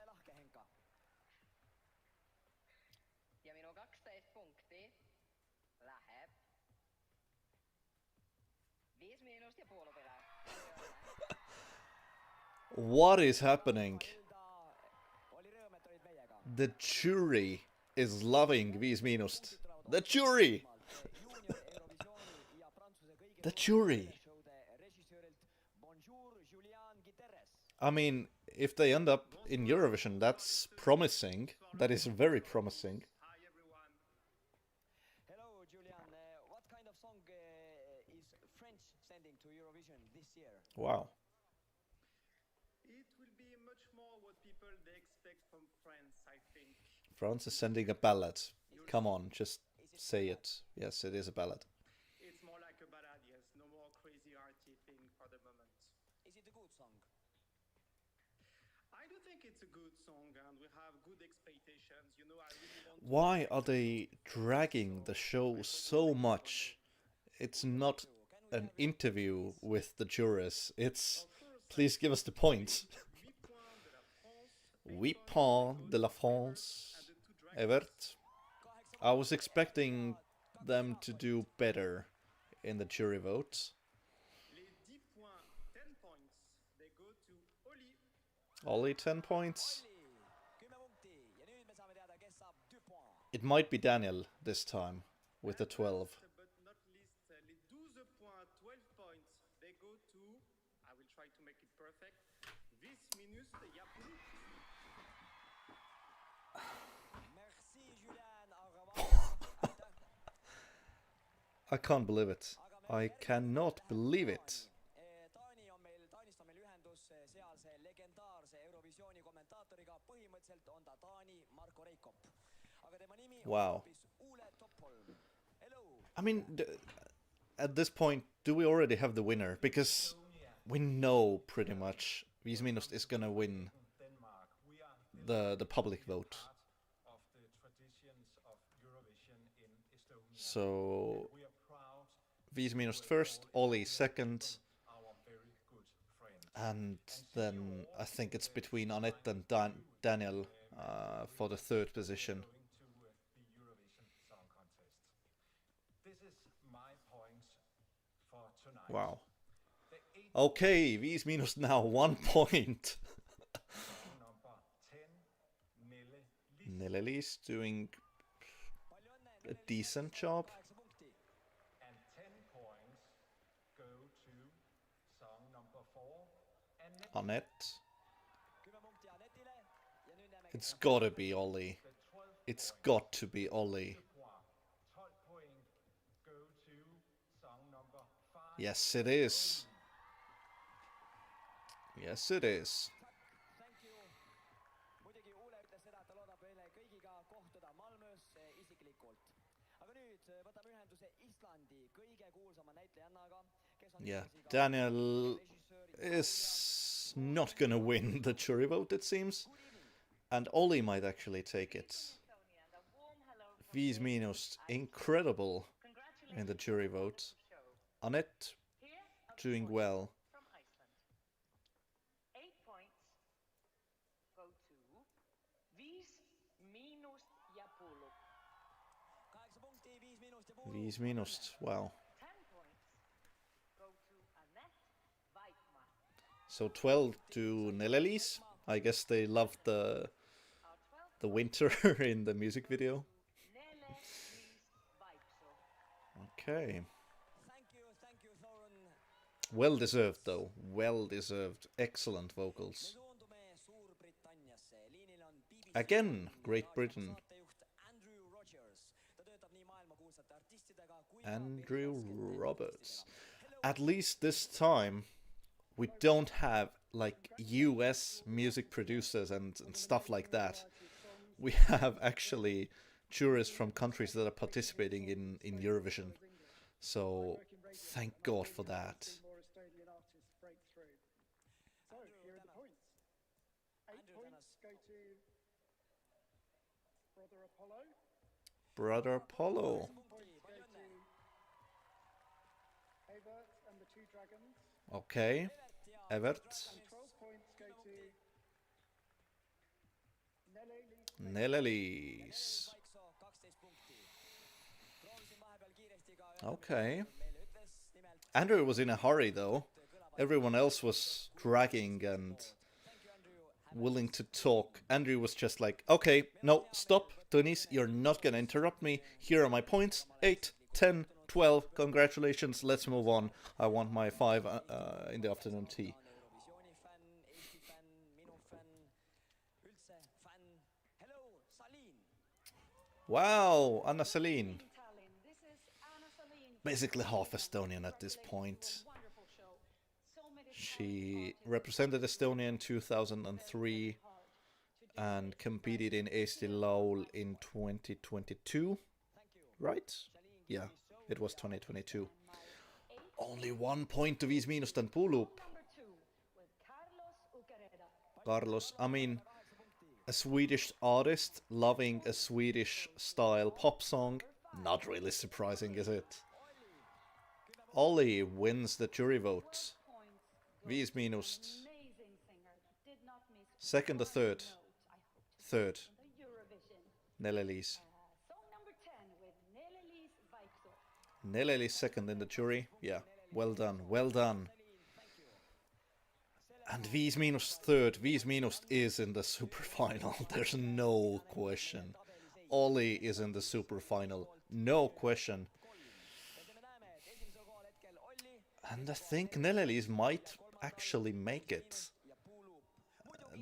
Speaker 1: What is happening? The jury is loving 5 Miinust. The jury! The jury! I mean, if they end up in Eurovision, that's promising. That is very promising.
Speaker 3: Hello, Julian. What kind of song is French sending to Eurovision this year?
Speaker 1: Wow.
Speaker 8: It will be much more what people they expect from France, I think.
Speaker 1: France is sending a ballad. Come on, just say it. Yes, it is a ballad.
Speaker 8: It's more like a ballad, yes. No more crazy arty thing for the moment.
Speaker 3: Is it a good song?
Speaker 8: I do think it's a good song and we have good expectations. You know, I really want
Speaker 1: Why are they dragging the show so much? It's not an interview with the jurors. It's, please give us the points. 8 points de la France. Ewert. I was expecting them to do better in the jury vote. Ollie 10 points. It might be Daniel this time with the 12.
Speaker 8: but not least, les 12 points, 12 points, they go to, I will try to make it perfect, 5 Miinust, ja Puuluup.
Speaker 3: Merci, Julian. Au revoir.
Speaker 1: I can't believe it. I cannot believe it.
Speaker 3: Taanist on meil ühendus sealse legendaarse Eurovisioni kommentaatoriga. Põhimõtteliselt on ta Taani Marko Reikop. Aga tema nimi on
Speaker 1: Wow.
Speaker 3: hoopis Uule Topholm. Hello.
Speaker 1: I mean, at this point, do we already have the winner? Because we know pretty much 5 Miinust is gonna win the public vote. So 5 Miinust first, Ollie second, and then I think it's between Anet and Daniel for the third position. Wow. Okay, 5 Miinust now 1 point. Nele-Liis doing a decent job. Anet. It's gotta be Ollie. It's got to be Ollie. Yes, it is. Yes, it is.
Speaker 3: muidugi Uule ütles seda, et ta loodab meile kõigiga kohtuda Malmös isiklikult. Aga nüüd võtame ühenduse Islandi kõige kuulsama näitlejannaga, kes on
Speaker 1: Yeah, Daniel is not gonna win the jury vote, it seems. And Ollie might actually take it. 5 minus, incredible in the jury vote. Anet, doing well.
Speaker 2: 8 points go to Viis Miinust ja Puuluup.
Speaker 3: 8 punkti, 5 miinust ja
Speaker 1: 5 minus, wow.
Speaker 2: 10 points go to Anet, Vaikmaa.
Speaker 1: So 12 to Nele-Liis. I guess they loved the winter in the music video.
Speaker 2: Nele-Liis Vaiksoo.
Speaker 1: Okay.
Speaker 3: Thank you, Thorin.
Speaker 1: Well deserved though. Well deserved. Excellent vocals.
Speaker 3: Suundume Suurbritanniasse. Liinil on BBC
Speaker 1: Again, Great Britain.
Speaker 3: saatejuht Andrew Rogers. Ta töötab nii maailmakuulsate artistidega kui
Speaker 1: Andrew Roberts. At least this time, we don't have like US music producers and stuff like that. We have actually jurors from countries that are participating in Eurovision. So thank God for that.
Speaker 8: More Estonian artists break through. So here are the points. 8 points go to Brother Apollo.
Speaker 1: Brother Apollo.
Speaker 8: 7 points go to Ewert and the Two Dragons.
Speaker 1: Okay. Ewert.
Speaker 8: And 12 points go to Nele-Liis.
Speaker 1: Nele-Liis. Okay. Andrew was in a hurry though. Everyone else was dragging and willing to talk. Andrew was just like, okay, no, stop, Denise, you're not gonna interrupt me. Here are my points. 8, 10, 12, congratulations, let's move on. I want my 5 in the afternoon tea.
Speaker 3: Eurovisiooni fänn, Eesti fänn, minu fänn, üldse fänn. Hello, Salin.
Speaker 1: Wow, Anna-Celine. Basically half Estonian at this point. She represented Estonia in 2003 and competed in Eesti Laul in 2022. Right? Yeah, it was 2022. Only 1 point to 5 miinust and Puuluup. Carlos, I mean, a Swedish artist loving a Swedish style pop song. Not really surprising, is it? Ollie wins the jury vote. 5 minus. Second or third? Third. Nele-Liis. Nele-Liis second in the jury. Yeah, well done, well done. And 5 minus third. 5 minus is in the super final. There's no question. Ollie is in the super final. No question. And I think Nele-Liis might actually make it.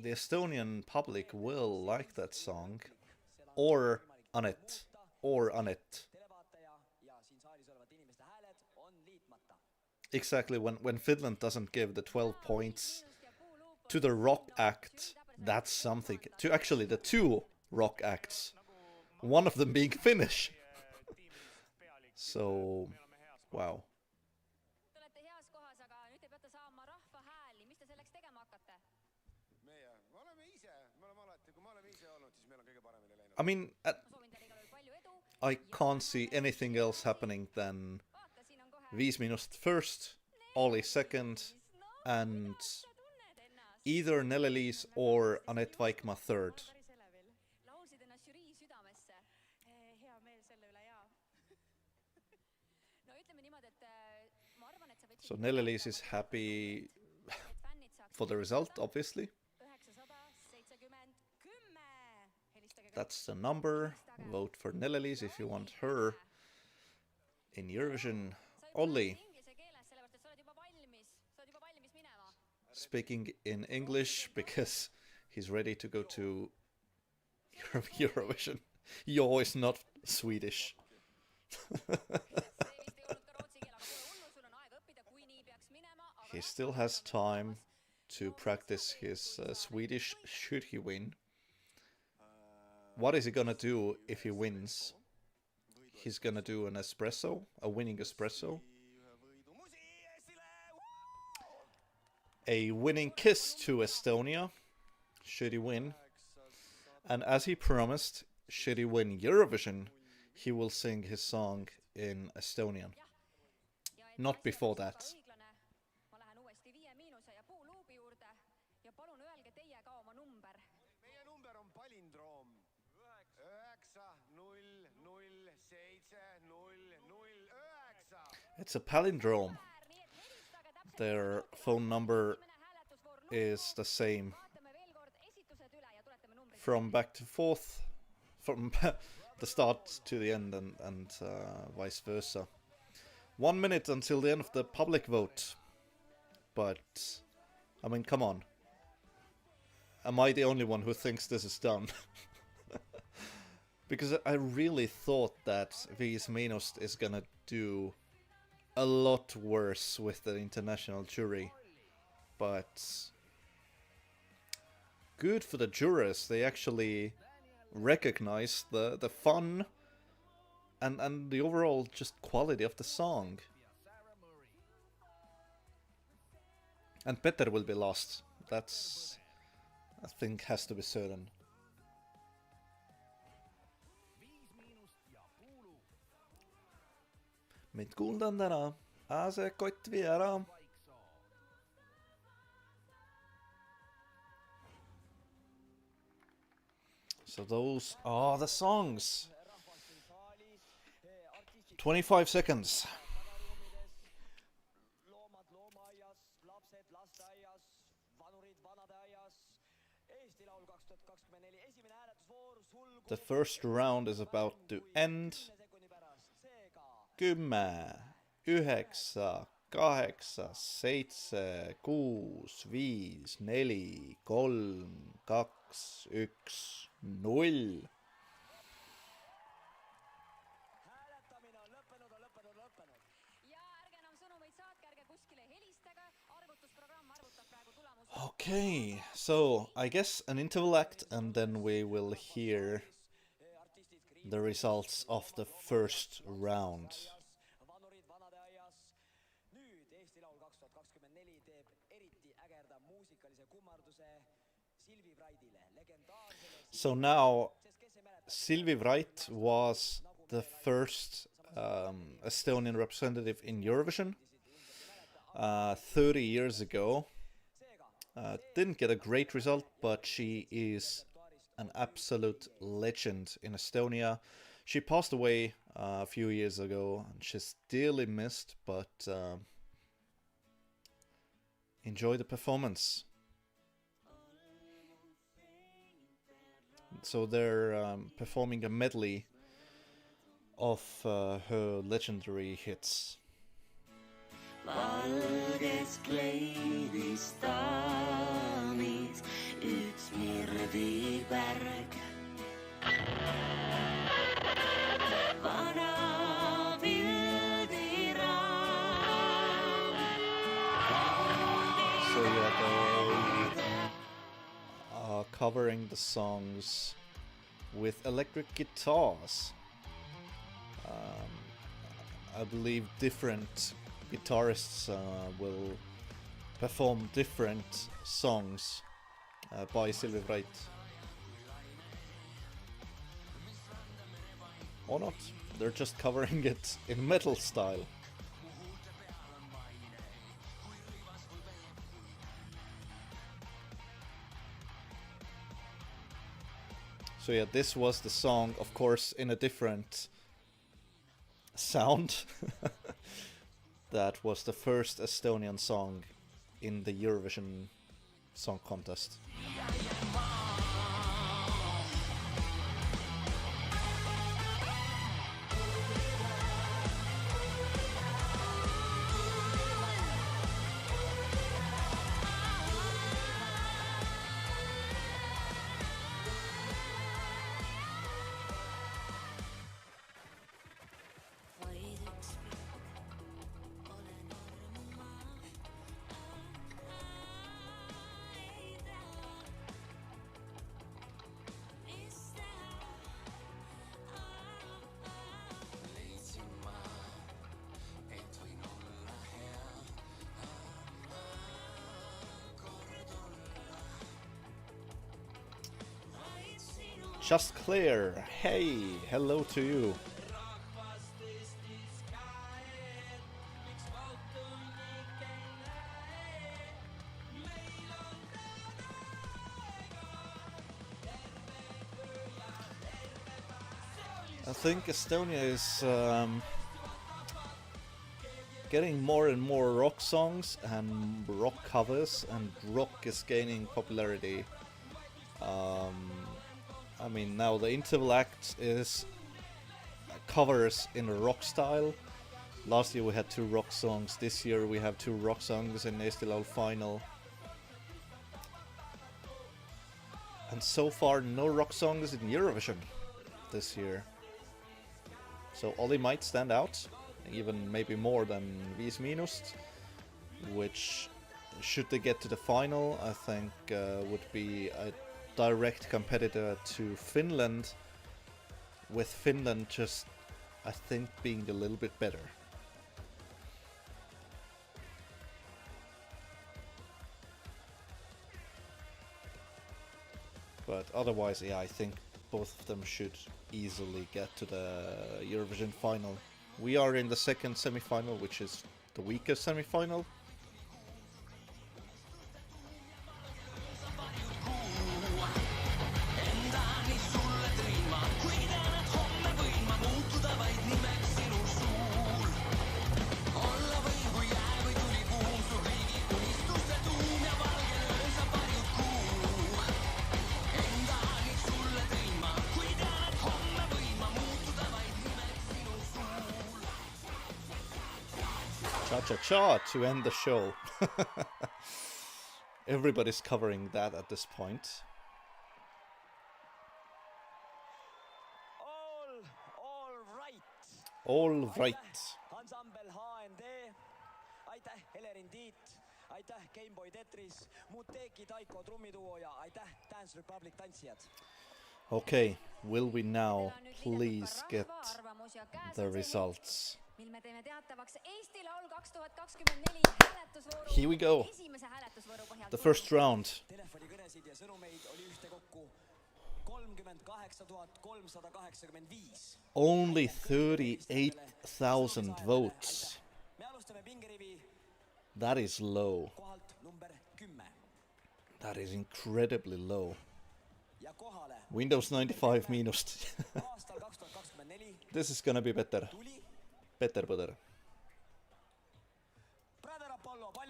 Speaker 1: The Estonian public will like that song. Or Anet. Or Anet. Exactly, when Finland doesn't give the 12 points to the rock act, that's something. To actually the 2 rock acts. One of them being Finnish. So, wow. I mean, I can't see anything else happening than 5 minus first, Ollie second, and either Nele-Liis or Anet Vaikmaa third. So Nele-Liis is happy for the result, obviously. That's the number. Vote for Nele-Liis if you want her in Eurovision. Ollie. speaking in English because he's ready to go to Eurovision. Yo is not Swedish. He still has time to practice his Swedish should he win. What is he gonna do if he wins? He's gonna do an espresso, a winning espresso. A winning kiss to Estonia, should he win. And as he promised, should he win Eurovision, he will sing his song in Estonian. Not before that. It's a palindrome. Their phone number is the same from back to forth, from the start to the end, and vice versa. 1 minute until the end of the public vote. But, I mean, come on. Am I the only one who thinks this is done? Because I really thought that Viismiinust is gonna do a lot worse with the international jury. But good for the jurors, they actually recognize the fun and the overall just quality of the song. And Põder will be lost. That's, I think, has to be certain. Mind kuuldan täna, see kott vii ära. So those are the songs. 25 seconds. The first round is about to end. 10, 9, 8, 7, 6, 5, 4, 3, 2, 1, 0. Okay, so I guess an interval act and then we will hear the results of the first round. So now, Silvi Vrait was the first Estonian representative in Eurovision 30 years ago. Didn't get a great result, but she is an absolute legend in Estonia. She passed away a few years ago, and she's dearly missed, but enjoy the performance. So they're performing a medley of her legendary hits.
Speaker 5: Valges kleidis daamid, üks mirviberg. Vana pildiraam.
Speaker 1: So yeah, they are covering the songs with electric guitars. I believe different guitarists will perform different songs by Silvi Vrait. Or not, they're just covering it in metal style. So yeah, this was the song, of course, in a different sound. That was the first Estonian song in the Eurovision Song Contest. Just Clear. Hey, hello to you. I think Estonia is getting more and more rock songs and rock covers, and rock is gaining popularity. I mean, now the interval act is covers in a rock style. Last year we had 2 rock songs. This year we have 2 rock songs in Eesti Laul final. And so far no rock songs in Eurovision this year. So Ollie might stand out, even maybe more than Viis Miinust, which, should they get to the final, I think would be a direct competitor to Finland, with Finland just, I think, being a little bit better. But otherwise, yeah, I think both of them should easily get to the Eurovision final. We are in the second semi-final, which is the weakest semi-final. Cha-cha-cha to end the show. Everybody's covering that at this point. All right.
Speaker 3: Ansambel HND, aitäh Helerin Tiit, aitäh Gameboy Tetris, Muteki Taiko trummiduo ja aitäh Dance Republic tantsijad.
Speaker 1: Okay, will we now please get the results? Here we go. The first round. Only 38,000 votes. That is low. That is incredibly low. Windows 95 miinust. This is gonna be better. Better, Põder.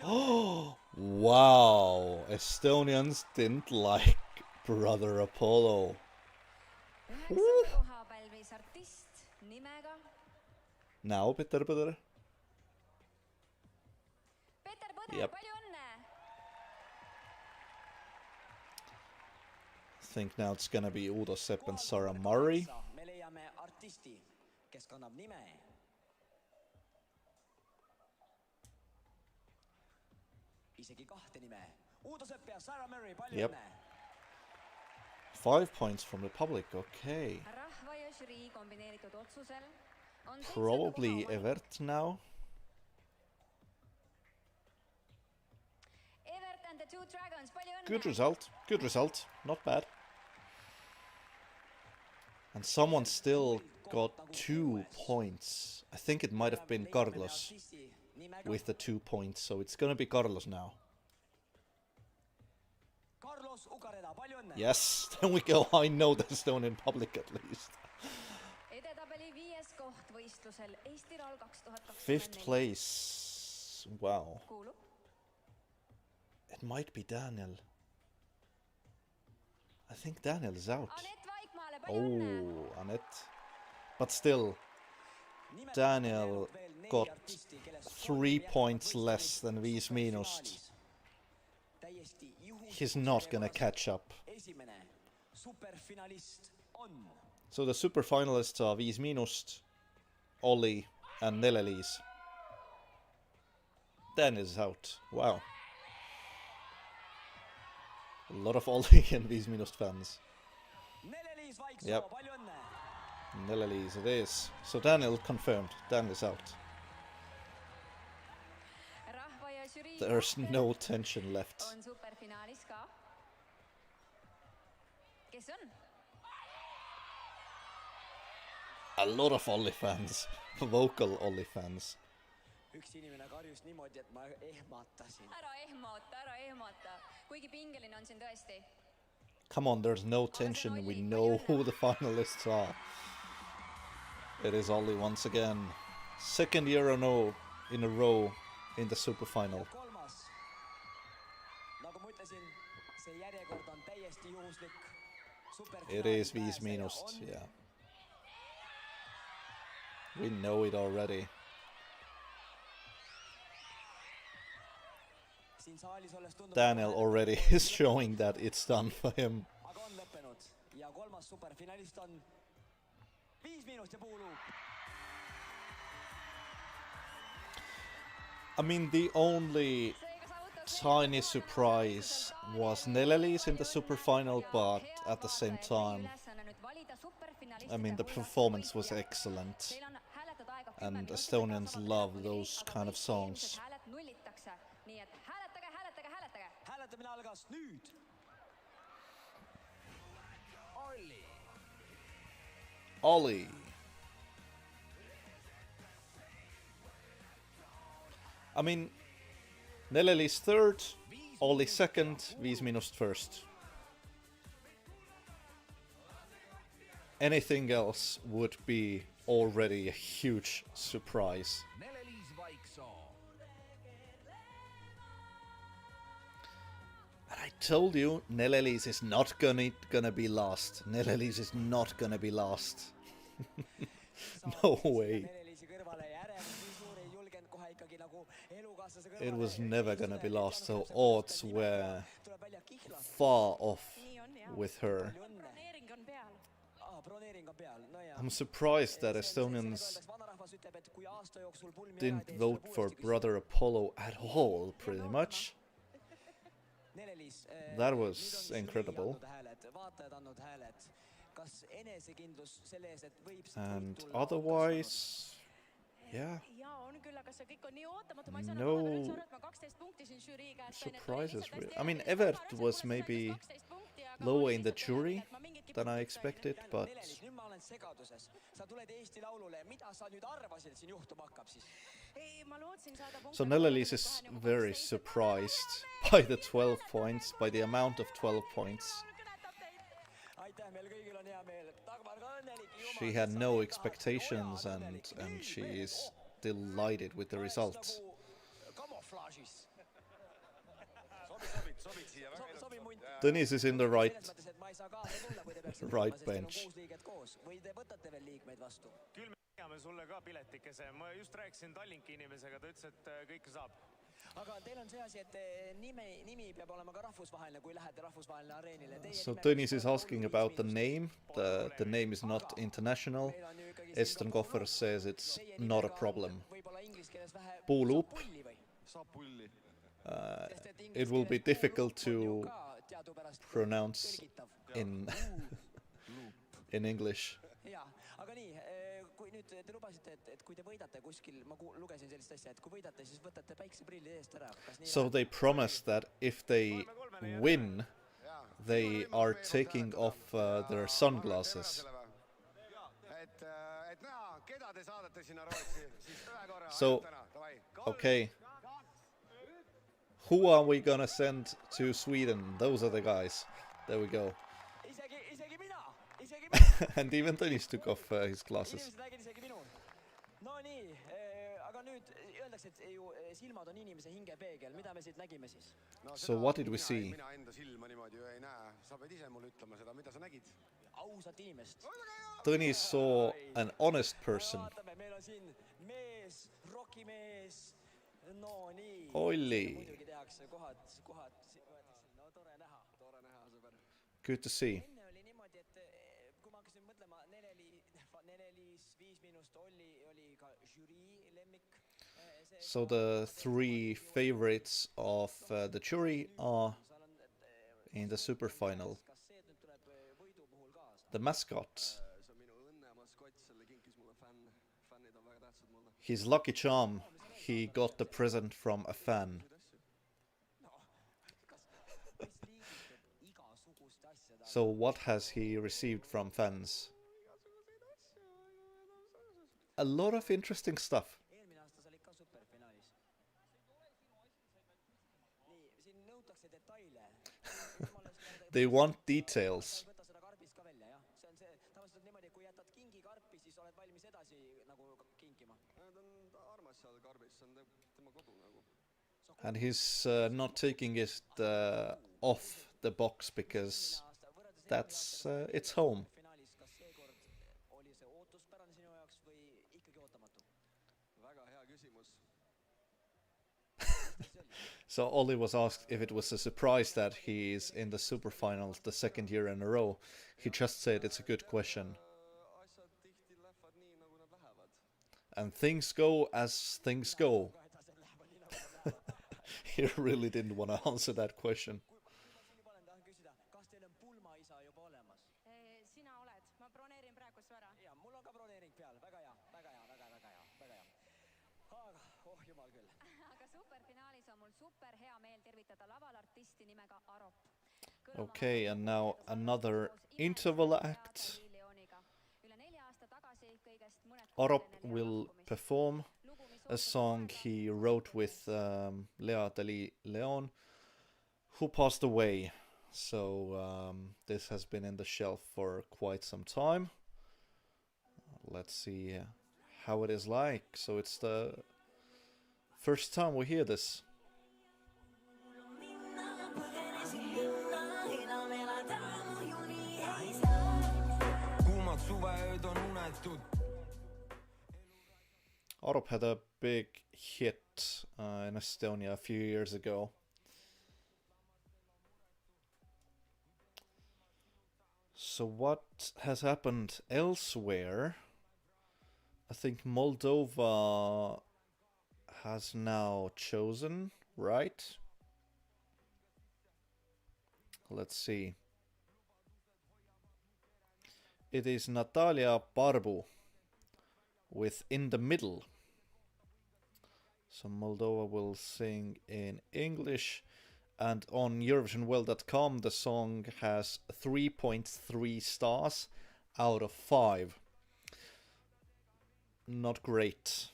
Speaker 1: Oh, wow. Estonians didn't like Brother Apollo. Now, Peter Põder. Yep. I think now it's gonna be Uudo, Sepp and Sarah Murray.
Speaker 3: Me leiame artisti, kes kannab nime. Isegi kahte nime. Uudo, Sepp ja Sarah Murray, palju
Speaker 1: Yep.
Speaker 3: õnne.
Speaker 1: 5 points from the public, okay. Probably Ewert now. Good result, not bad. And someone still got 2 points. I think it might have been Carlos with the 2 points, so it's gonna be Carlos now.
Speaker 3: Ukareda, palju õnne.
Speaker 1: Yes, there we go. I know the Estonian public at least. 5th place. Wow. It might be Daniel. I think Daniel is out. Oh, Anet. But still, Daniel got 3 points less than Viis Miinust. He's not gonna catch up. So the super finalists are Viis Miinust, Ollie and Nele-Liis. Daniel is out. Wow. A lot of Ollie and Viis Miinust fans.
Speaker 3: Nele-Liis Vaiksoo,
Speaker 1: Yep.
Speaker 3: palju õnne.
Speaker 1: Nele-Liis it is. So Daniel confirmed. Daniel is out. There's no tension left. a lot of Ollie fans, vocal Ollie fans.
Speaker 3: üks inimene karjus niimoodi, et ma ehmatasin.
Speaker 2: Ära ehmata. Kuigi pingeline on siin tõesti.
Speaker 1: Come on, there's no tension. We know who the finalists are. It is Ollie once again. Second year in a row in the super final.
Speaker 3: Kolmas. Nagu ma ütlesin, see järjekord on täiesti juhuslik.
Speaker 1: It is 5 miinust, yeah. We know it already. Daniel already is showing that it's done for him.
Speaker 3: Aga on lõppenud ja kolmas superfinalist on 5 miinust ja Puuluup.
Speaker 1: I mean, the only tiny surprise was Nele-Liis in the super final, but at the same time, I mean, the performance was excellent, and Estonians love those kind of songs.
Speaker 3: Hääletamine algas nüüd.
Speaker 1: Ollie. I mean, Nele-Liis third, Ollie second, 5 miinust first. Anything else would be already a huge surprise.
Speaker 7: Nele-Liis Vaiksoo.
Speaker 1: And I told you, Nele-Liis is not gonna be last. Nele-Liis is not gonna be last. No way. It was never gonna be last, so odds were far off with her. I'm surprised that Estonians didn't vote for Brother Apollo at all, pretty much. That was incredible. And otherwise, yeah, no surprises really. I mean, Ewert was maybe lower in the jury than I expected, but so Nele-Liis is very surprised by the 12 points, by the amount of 12 points. She had no expectations and she is delighted with the results. Tõnis is in the right bench.
Speaker 8: Küll me teame sulle ka piletikese. Ma just rääkisin Tallinki inimesega, ta ütles, et kõike saab.
Speaker 3: Aga teil on see asi, et nimi peab olema ka rahvusvaheline, kui lähete rahvusvaheline areenile.
Speaker 1: So Tõnis is asking about the name. The name is not international. Eston Kohver says it's not a problem. Puuluup. It will be difficult to pronounce in English.
Speaker 3: Aga nii, kui nüüd te lubasite, et kui te võidate kuskil, ma lugesin sellist asja, et kui võidate, siis võtate päikseprillid eest ära.
Speaker 1: So they promised that if they win, they are taking off their sunglasses. So, okay. Who are we gonna send to Sweden? Those are the guys. There we go. And even Tõnis took off his glasses.
Speaker 3: No nii, aga nüüd öeldakse, et ju silmad on inimese hingepeegel. Mida me siit nägime siis?
Speaker 1: So what did we see?
Speaker 3: Mina enda silma niimoodi ju ei näe. Sa pead ise mulle ütlema seda, mida sa nägid. Ausat inimest.
Speaker 1: Tõnis saw an honest person.
Speaker 3: Vaatame, meil on siin mees, rokimees. No nii.
Speaker 1: Ollie.
Speaker 3: Muidugi tehakse kohad. No tore näha, sõber.
Speaker 1: Good to see.
Speaker 3: Enne oli niimoodi, et kui ma hakkasin mõtlema, Nele-Liis 5 miinust, Ollie oli ka žürii lemmik.
Speaker 1: So the three favorites of the jury are in the super final. The mascot. His lucky charm. He got the present from a fan. So what has he received from fans? a lot of interesting stuff.
Speaker 3: eelmine aasta sa olid ka superfinaalis. nii, siin nõutakse detaile.
Speaker 1: They want details.
Speaker 3: võta seda karbist ka välja, jah. See on see, tavaliselt on niimoodi, kui jätad kingi karpi, siis oled valmis edasi nagu kinkima.
Speaker 11: ta on armas seal karbis, see on tema kodu nagu.
Speaker 1: And he's not taking it off the box because that's it's home.
Speaker 3: finaalis, kas seekord oli see ootuspärane sinu jaoks või ikkagi ootamatu?
Speaker 11: väga hea küsimus.
Speaker 1: So Ollie was asked if it was a surprise that he is in the superfinals the second year in a row. He just said it's a good question.
Speaker 11: asjad tihti lähevad nii, nagu nad lähevad.
Speaker 1: And things go as things go. He really didn't want to answer that question.
Speaker 3: kas teil on pulmaisa juba olemas?
Speaker 2: Sina oled, ma broneerin praegu su ära.
Speaker 3: ja mul on ka broneering peal, väga hea, väga hea, väga hea, väga hea. aga oh jumal küll.
Speaker 2: aga superfinaalis on mul super hea meel tervitada laval artisti nimega Arop.
Speaker 1: Okay, and now another interval act.
Speaker 2: üle 4 aasta tagasi kõigest mõned
Speaker 1: Arop will perform a song he wrote with Levi Leon, who passed away. So this has been in the shelf for quite some time. Let's see how it is like. So it's the first time we hear this. Arop had a big hit in Estonia a few years ago. So what has happened elsewhere? I think Moldova has now chosen, right? Let's see. It is Natalia Barbu with In the Middle. So Moldova will sing in English, and on EurovisionWorld.com the song has 3.3 stars out of 5. Not great.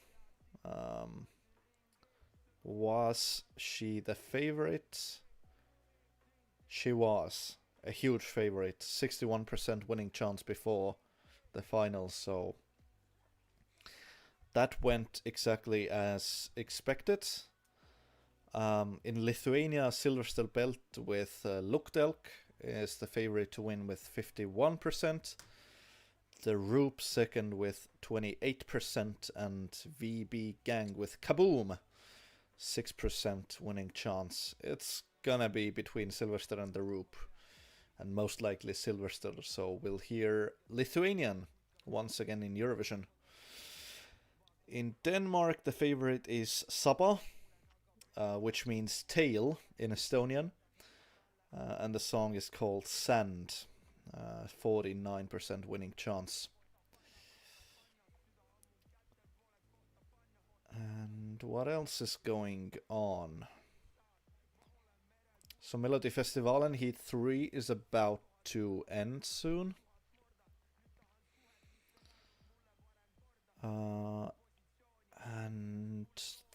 Speaker 1: Was she the favorite? She was a huge favorite. 61% winning chance before the final, so that went exactly as expected. In Lithuania, Silverstone Belt with Luktelk is the favorite to win with 51%. The Roop second with 28%, and VB Gang with Kaboom 6% winning chance. It's gonna be between Silverstone and the Roop, and most likely Silverstone, so we'll hear Lithuanian once again in Eurovision. In Denmark, the favorite is Saba, which means tail in Estonian, and the song is called Sand, 49% winning chance. And what else is going on? So Melodifestivalen Heat 3 is about to end soon. And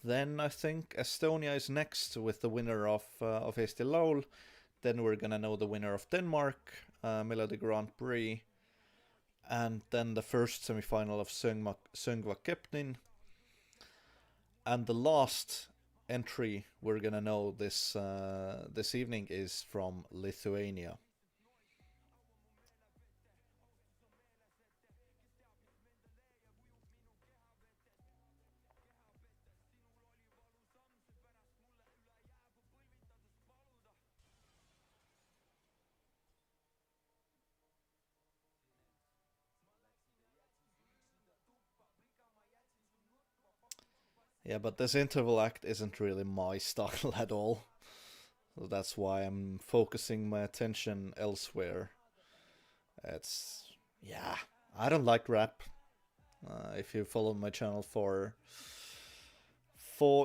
Speaker 1: then I think Estonia is next with the winner of Eesti Laul. Then we're gonna know the winner of Denmark, Melody Grand Prix. And then the first semi-final of Söngva Kepnin. And the last entry we're gonna know this evening is from Lithuania. Yeah, but this interval act isn't really my style at all. So that's why I'm focusing my attention elsewhere. Yeah, I don't like rap. If you follow my channel for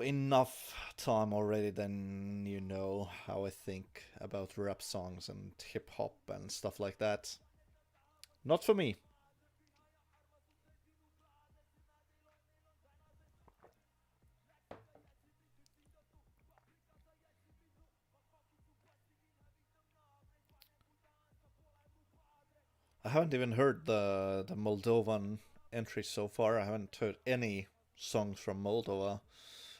Speaker 1: enough time already, then you know how I think about rap songs and hip-hop and stuff like that. Not for me. haven't even heard the Moldovan entry so far. I haven't heard any songs from Moldova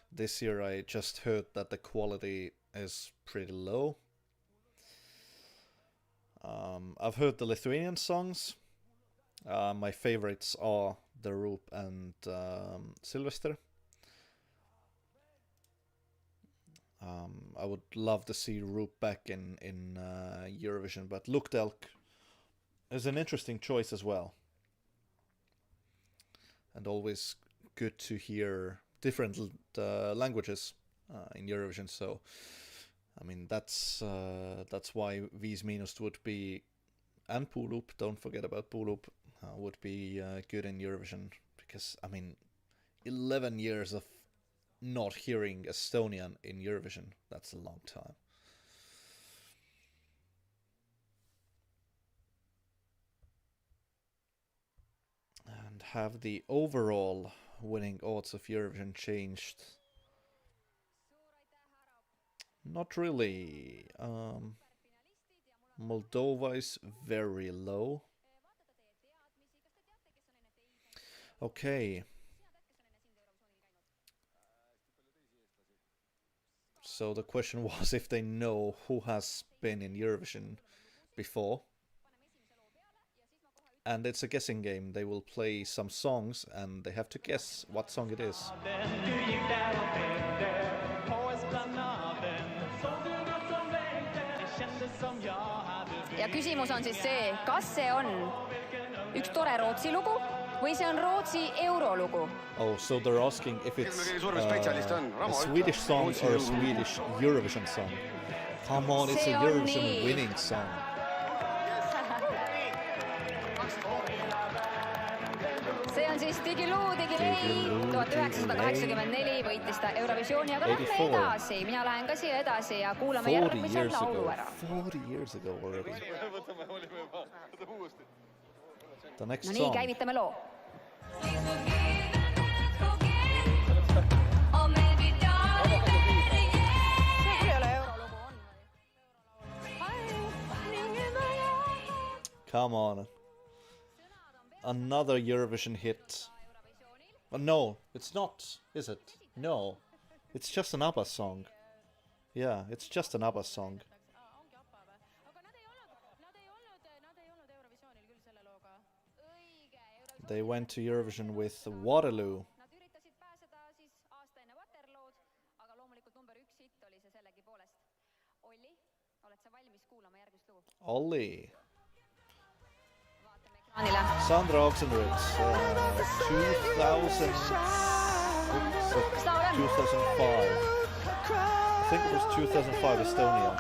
Speaker 1: this year. I just heard that the quality is pretty low. I've heard the Lithuanian songs. My favorites are the Roop and Sylvester. I would love to see Roop back in Eurovision, but Luktelk is an interesting choice as well. And always good to hear different languages in Eurovision. So, I mean, that's why Viis Miinust would be, and Puuluup, don't forget about Puuluup, would be good in Eurovision. Because, I mean, 11 years of not hearing Estonian in Eurovision, that's a long time. And have the overall winning odds of Eurovision changed? Not really. Moldova is very low. Okay. So the question was if they know who has been in Eurovision before. And it's a guessing game. They will play some songs and they have to guess what song it is.
Speaker 2: Ja küsimus on siis see, kas see on üks tore Rootsi lugu või see on Rootsi eurolugu?
Speaker 1: Oh, so they're asking if it's a Swedish song or a Swedish Eurovision song. Come on, it's a Eurovision winning song.
Speaker 2: See on siis Digiloo, Digilei, 1984 võitis ta Eurovisioni, aga lähme edasi. Mina lähen ka siia edasi ja kuulame järgmise laulu ära.
Speaker 1: 40 years ago already. The next
Speaker 2: no
Speaker 1: song.
Speaker 2: nii, käivitame loo.
Speaker 1: Come on. Another Eurovision hit. Oh, no, it's not, is it? No. It's just an ABBA song. Yeah, it's just an ABBA song. They went to Eurovision with Waterloo.
Speaker 2: Nad üritasid pääseda siis aasta enne Waterlood, aga loomulikult number 1 hitt oli see sellegipoolest. Ollie, oled sa valmis kuulama järgmist lugu?
Speaker 1: Ollie.
Speaker 2: Anile.
Speaker 1: Sandra Oxenroots, 2005. I think it was 2005 Estonia.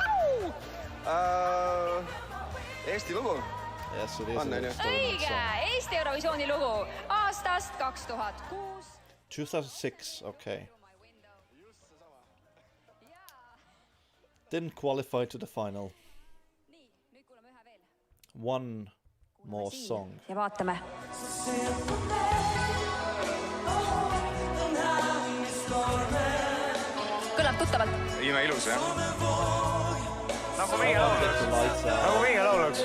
Speaker 11: Eesti lugu.
Speaker 1: Yes, it is an Estonian
Speaker 2: Õige,
Speaker 1: song.
Speaker 2: Eesti Eurovisiooni lugu aastast 2006.
Speaker 1: 2006, okay. Didn't qualify to the final.
Speaker 2: Nii, nüüd kuulame ühe veel.
Speaker 1: One more song.
Speaker 2: Ja vaatame. Kõlab tuttavalt.
Speaker 7: Imeilus, jah? Nagu meie lauluks.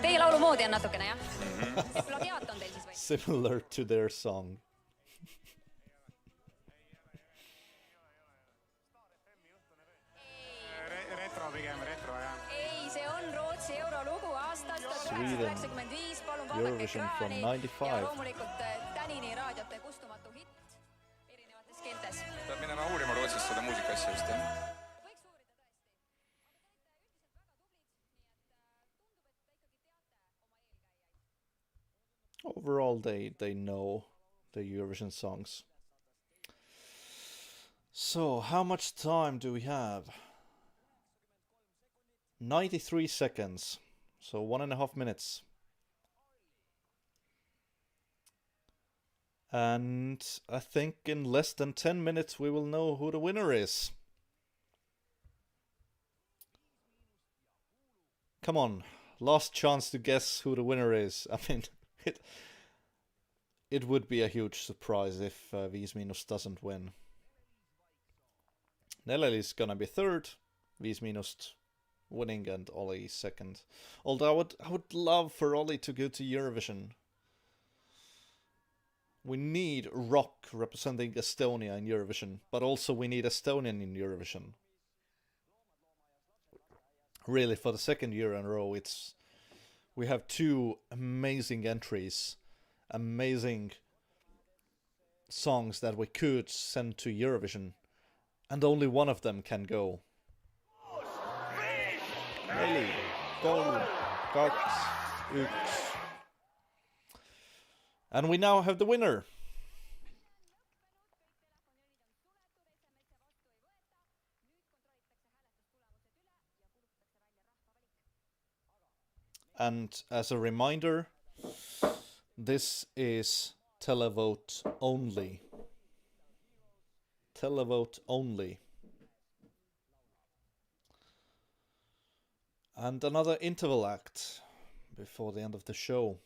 Speaker 2: Teie laulu moodi on natukene, jah? Plagiaat on teil siis või?
Speaker 1: Similar to their song.
Speaker 7: Retro pigem, retro, jah.
Speaker 2: Ei, see on Rootsi eurolugu aastast 1995. Palun vaadake
Speaker 1: Eurovision from
Speaker 2: ekraani
Speaker 1: 95.
Speaker 2: ja loomulikult Tänini raadiote kustumatu hitt erinevates keeltes.
Speaker 7: Peab minema uurima Rootsist seda muusikaasja just, jah?
Speaker 1: Overall, they know the Eurovision songs. So, how much time do we have? 93 seconds. So, 1.5 minutes. And I think in less than 10 minutes we will know who the winner is. Come on, last chance to guess who the winner is. I mean, it would be a huge surprise if Viis Miinust doesn't win. Nele-Liis gonna be third, Viis Miinust winning and Ollie second. Although I would love for Ollie to go to Eurovision. We need rock representing Estonia in Eurovision, but also we need Estonian in Eurovision. Really, for the second year in a row, we have two amazing entries, amazing songs that we could send to Eurovision, and only one of them can go. Nele, Korra, Ewert. And we now have the winner. And as a reminder, this is televote only. Televote only. And another interval act before the end of the show.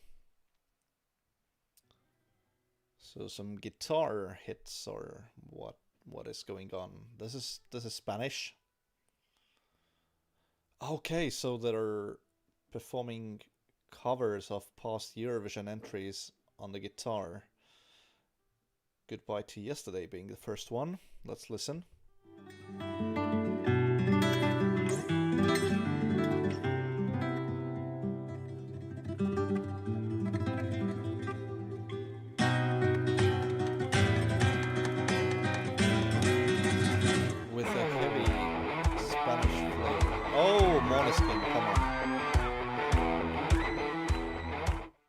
Speaker 1: So some guitar hits or what is going on? This is Spanish. Okay, so they're performing covers of past Eurovision entries on the guitar. Goodbye to Yesterday being the first one. Let's listen. With a heavy Spanish flavor. Oh, Måneskin, come on.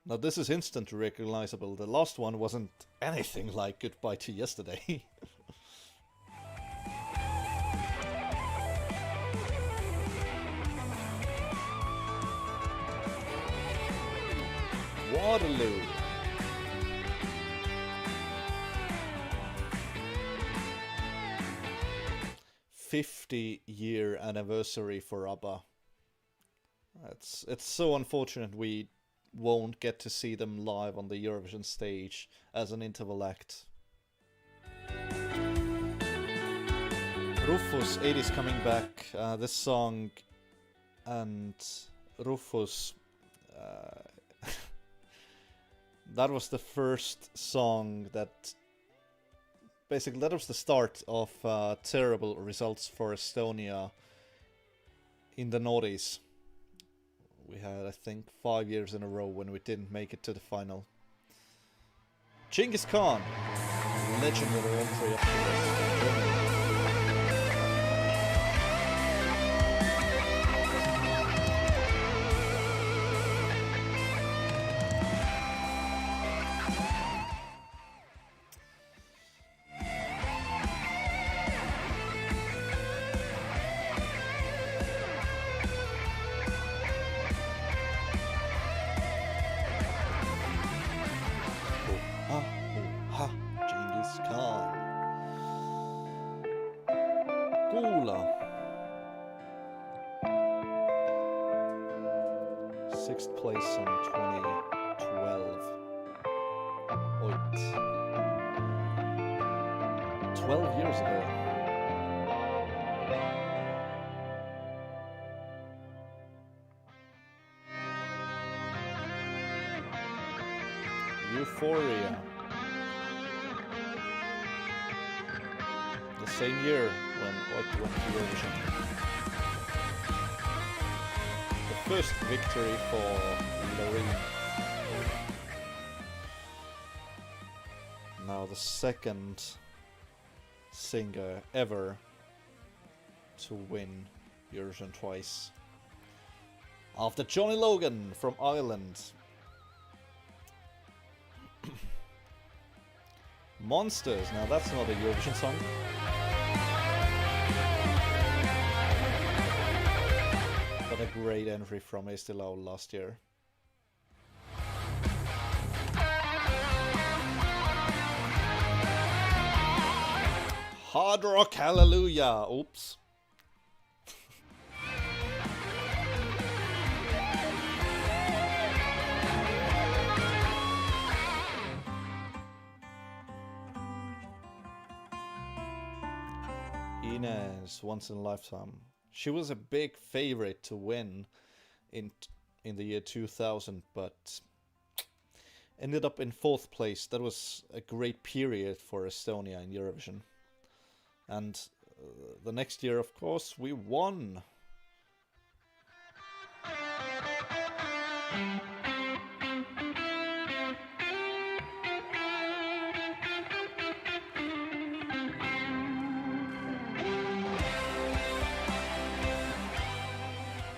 Speaker 1: Now this is instantly recognizable. The last one wasn't anything like Goodbye to Yesterday. Waterloo. '50-year anniversary for ABBA. It's so unfortunate we won't get to see them live on the Eurovision stage as an interval act. Rufus, 80s coming back. This song and Rufus, that was the first song that basically that was the start of terrible results for Estonia in the noughties. We had, I think, 5 years in a row when we didn't make it to the final. Genghis Khan, legendary entry of Germany. Sixth place in 2012. 12 years ago. Euphoria. The same year when Oit went to Eurovision. First victory for Loreen. Now the second singer ever to win Eurovision twice. After Johnny Logan from Ireland. Monsters, now that's not a Eurovision song. A great entry from Eesti Laul last year. Hard Rock Hallelujah! Oops. Inez, Once in a Lifetime. She was a big favorite to win in the year 2000, but ended up in 4th place. That was a great period for Estonia in Eurovision. And the next year, of course, we won.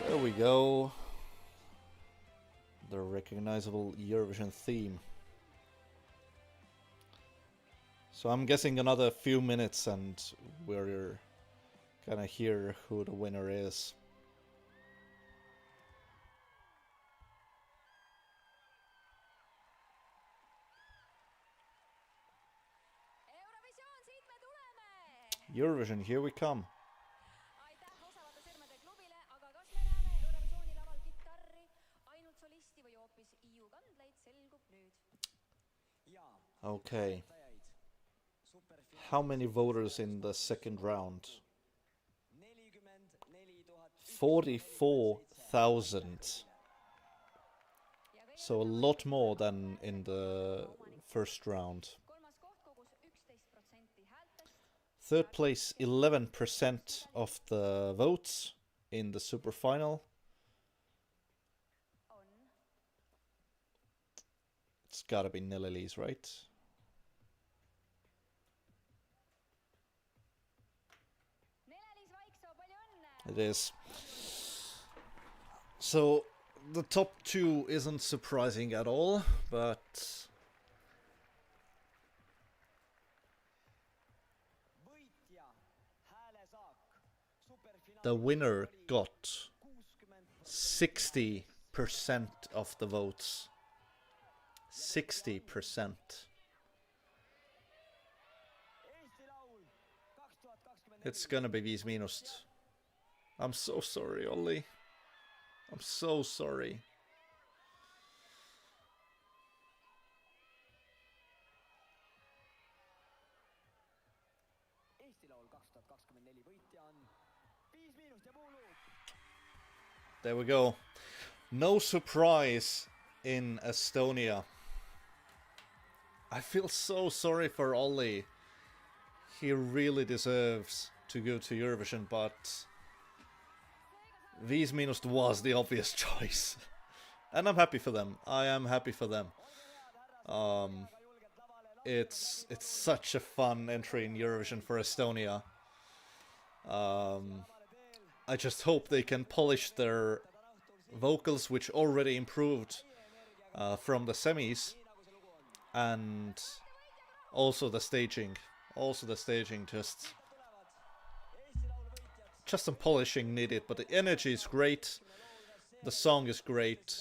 Speaker 1: There we go. The recognizable Eurovision theme. So I'm guessing another few minutes and we're gonna hear who the winner is. Eurovision, here we come. Okay. How many voters in the second round? 44,000. So a lot more than in the first round. Third place, 11% of the votes in the super final. It's gotta be Nele-Liis, right? It is. So the top 2 isn't surprising at all, but the winner got 60% of the votes. 60%. It's gonna be Viis Miinust. I'm so sorry, Ollie. I'm so sorry.
Speaker 3: Eesti Laul 2024 võitja on Viis Miinust ja Puuluup.
Speaker 1: There we go. No surprise in Estonia. I feel so sorry for Ollie. He really deserves to go to Eurovision, but Viis Miinust was the obvious choice. And I'm happy for them. I am happy for them. It's such a fun entry in Eurovision for Estonia. I just hope they can polish their vocals, which already improved from the semis, and also the staging. Just some polishing needed, but the energy is great. The song is great.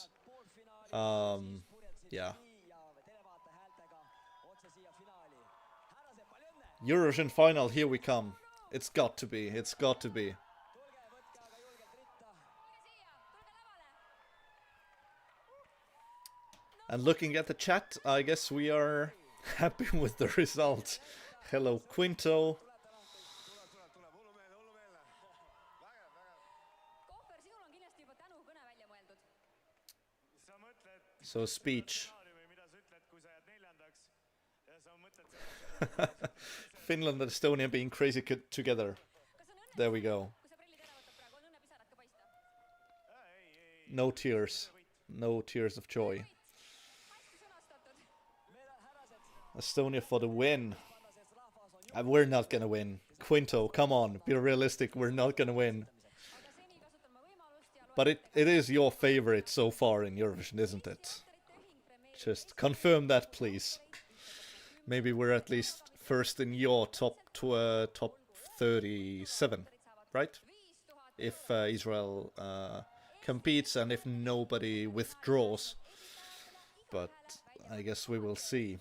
Speaker 1: Yeah. Eurovision final, here we come. It's got to be. It's got to be. And looking at the chat, I guess we are happy with the result. Hello, Quinto. So speech. Finland and Estonia being crazy together. There we go. No tears. No tears of joy. Estonia for the win. We're not gonna win. Quinto, come on. Be realistic. We're not gonna win. But it is your favorite so far in Eurovision, isn't it? Just confirm that, please. Maybe we're at least first in your top 37, right? If Israel competes and if nobody withdraws. But I guess we will see.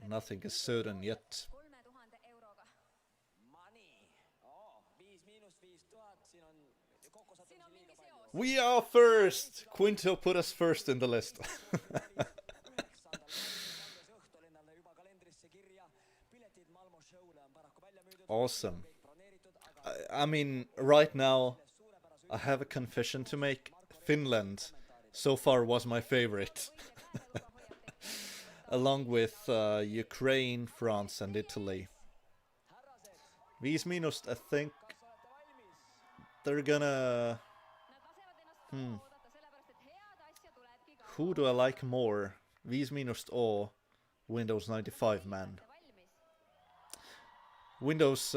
Speaker 1: Nothing is certain yet. We are first! Quinto put us first in the list. Awesome. I mean, right now, I have a confession to make. Finland so far was my favorite. Along with Ukraine, France and Italy. 5 Miinust, I think they're gonna... Who do I like more? 5 Miinust or Windows 95 man? Windows...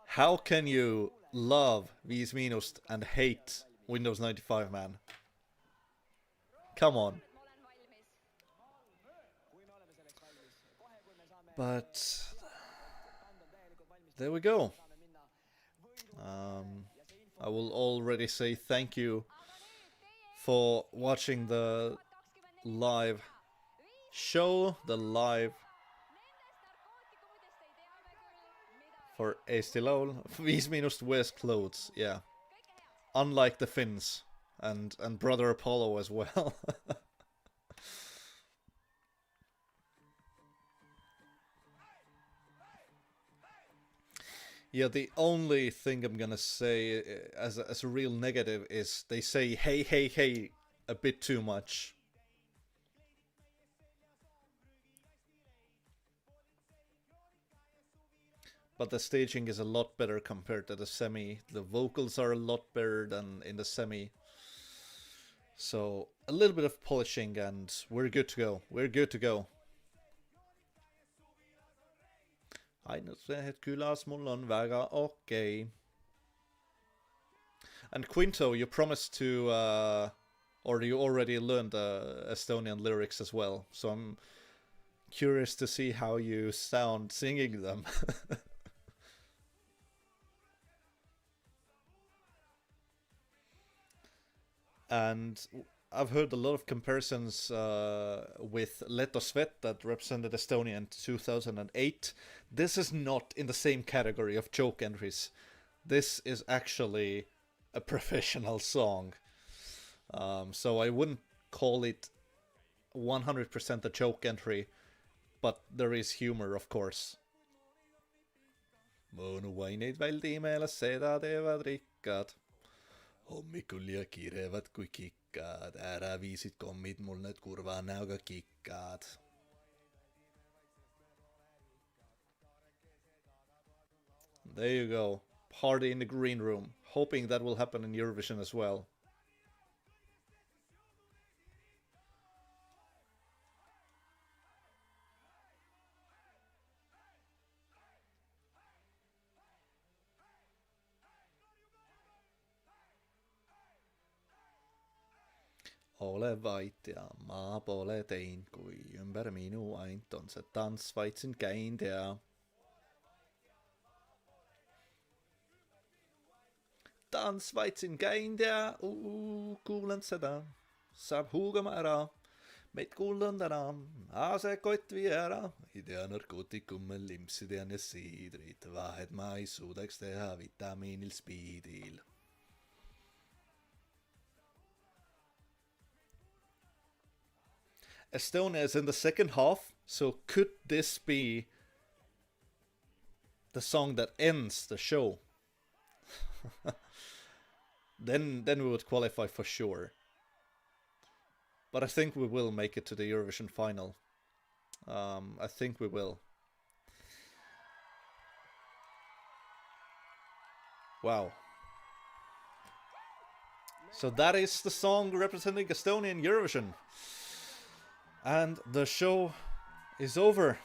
Speaker 1: How can you love 5 Miinust and hate Windows 95 man? Come on. But there we go. I will already say thank you for watching the live show, the live for Eesti Laul. 5 Miinust wears clothes, yeah. Unlike the Finns and Brother Apollo as well. Yeah, the only thing I'm gonna say as a real negative is they say hey, hey, hey a bit too much. But the staging is a lot better compared to the semi. The vocals are a lot better than in the semi. So a little bit of polishing and we're good to go. We're good to go. Ainut et külas mul on väga okei. And Quinto, you promised to, or you already learned Estonian lyrics as well. So I'm curious to see how you sound singing them. And I've heard a lot of comparisons with Leto Svet that represented Estonia in 2008. This is not in the same category of joke entries. This is actually a professional song. So I wouldn't call it 100% a joke entry, but there is humor, of course. mõnuaineid väldi meeles, seda teevad rikkad. Hommikul ja kirevad kui kikkad, ära viisid kommid mul need kurva näoga kikkad. There you go. Party in the green room. Hoping that will happen in Eurovision as well. Ole vait ja ma pole teinud, kui ümber minu ainult on see tants vaid siin käinud ja tants vaid siin käinud ja kuulan seda, saab huugama ära, meid kuulan täna, see kott vii ära, ei tea narkootikume, limpsi tean ja siidrit, vahet ma ei suudaks teha vitamiinil spiidil. Estonia is in the second half, so could this be the song that ends the show? Then we would qualify for sure. But I think we will make it to the Eurovision final. I think we will. Wow. So that is the song representing Estonia in Eurovision. And the show is over.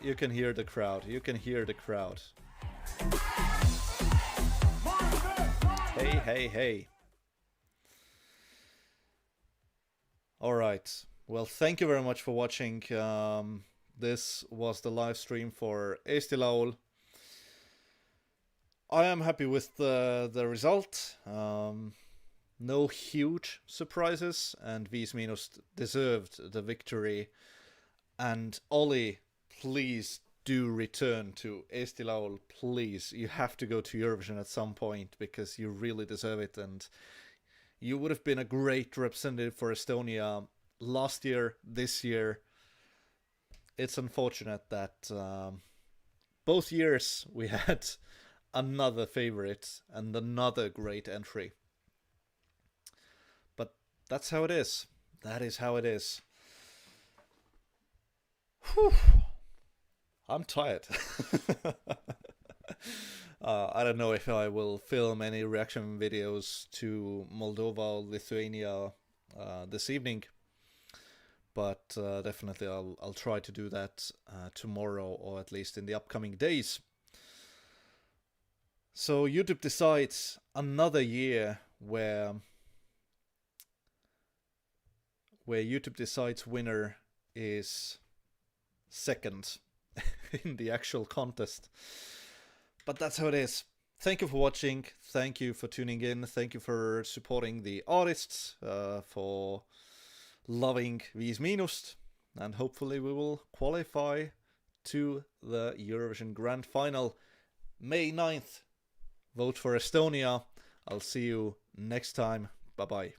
Speaker 1: You can hear the crowd. You can hear the crowd. Hey, hey, hey. Alright. Well, thank you very much for watching. This was the live stream for Eesti Laul. I am happy with the result. No huge surprises, and 5 Miinust deserved the victory. And Ollie, please do return to Eesti Laul, please. You have to go to Eurovision at some point, because you really deserve it, and you would have been a great representative for Estonia last year, this year. It's unfortunate that both years we had another favorite and another great entry. But that's how it is. That is how it is. Whew. I'm tired. I don't know if I will film any reaction videos to Moldova or Lithuania this evening, but definitely I'll try to do that tomorrow, or at least in the upcoming days. So YouTube decides another year where YouTube decides winner is second in the actual contest. But that's how it is. Thank you for watching. Thank you for tuning in. Thank you for supporting the artists, for loving Viis Miinust. And hopefully we will qualify to the Eurovision Grand Final May 9th. Vote for Estonia. I'll see you next time. Bye-bye.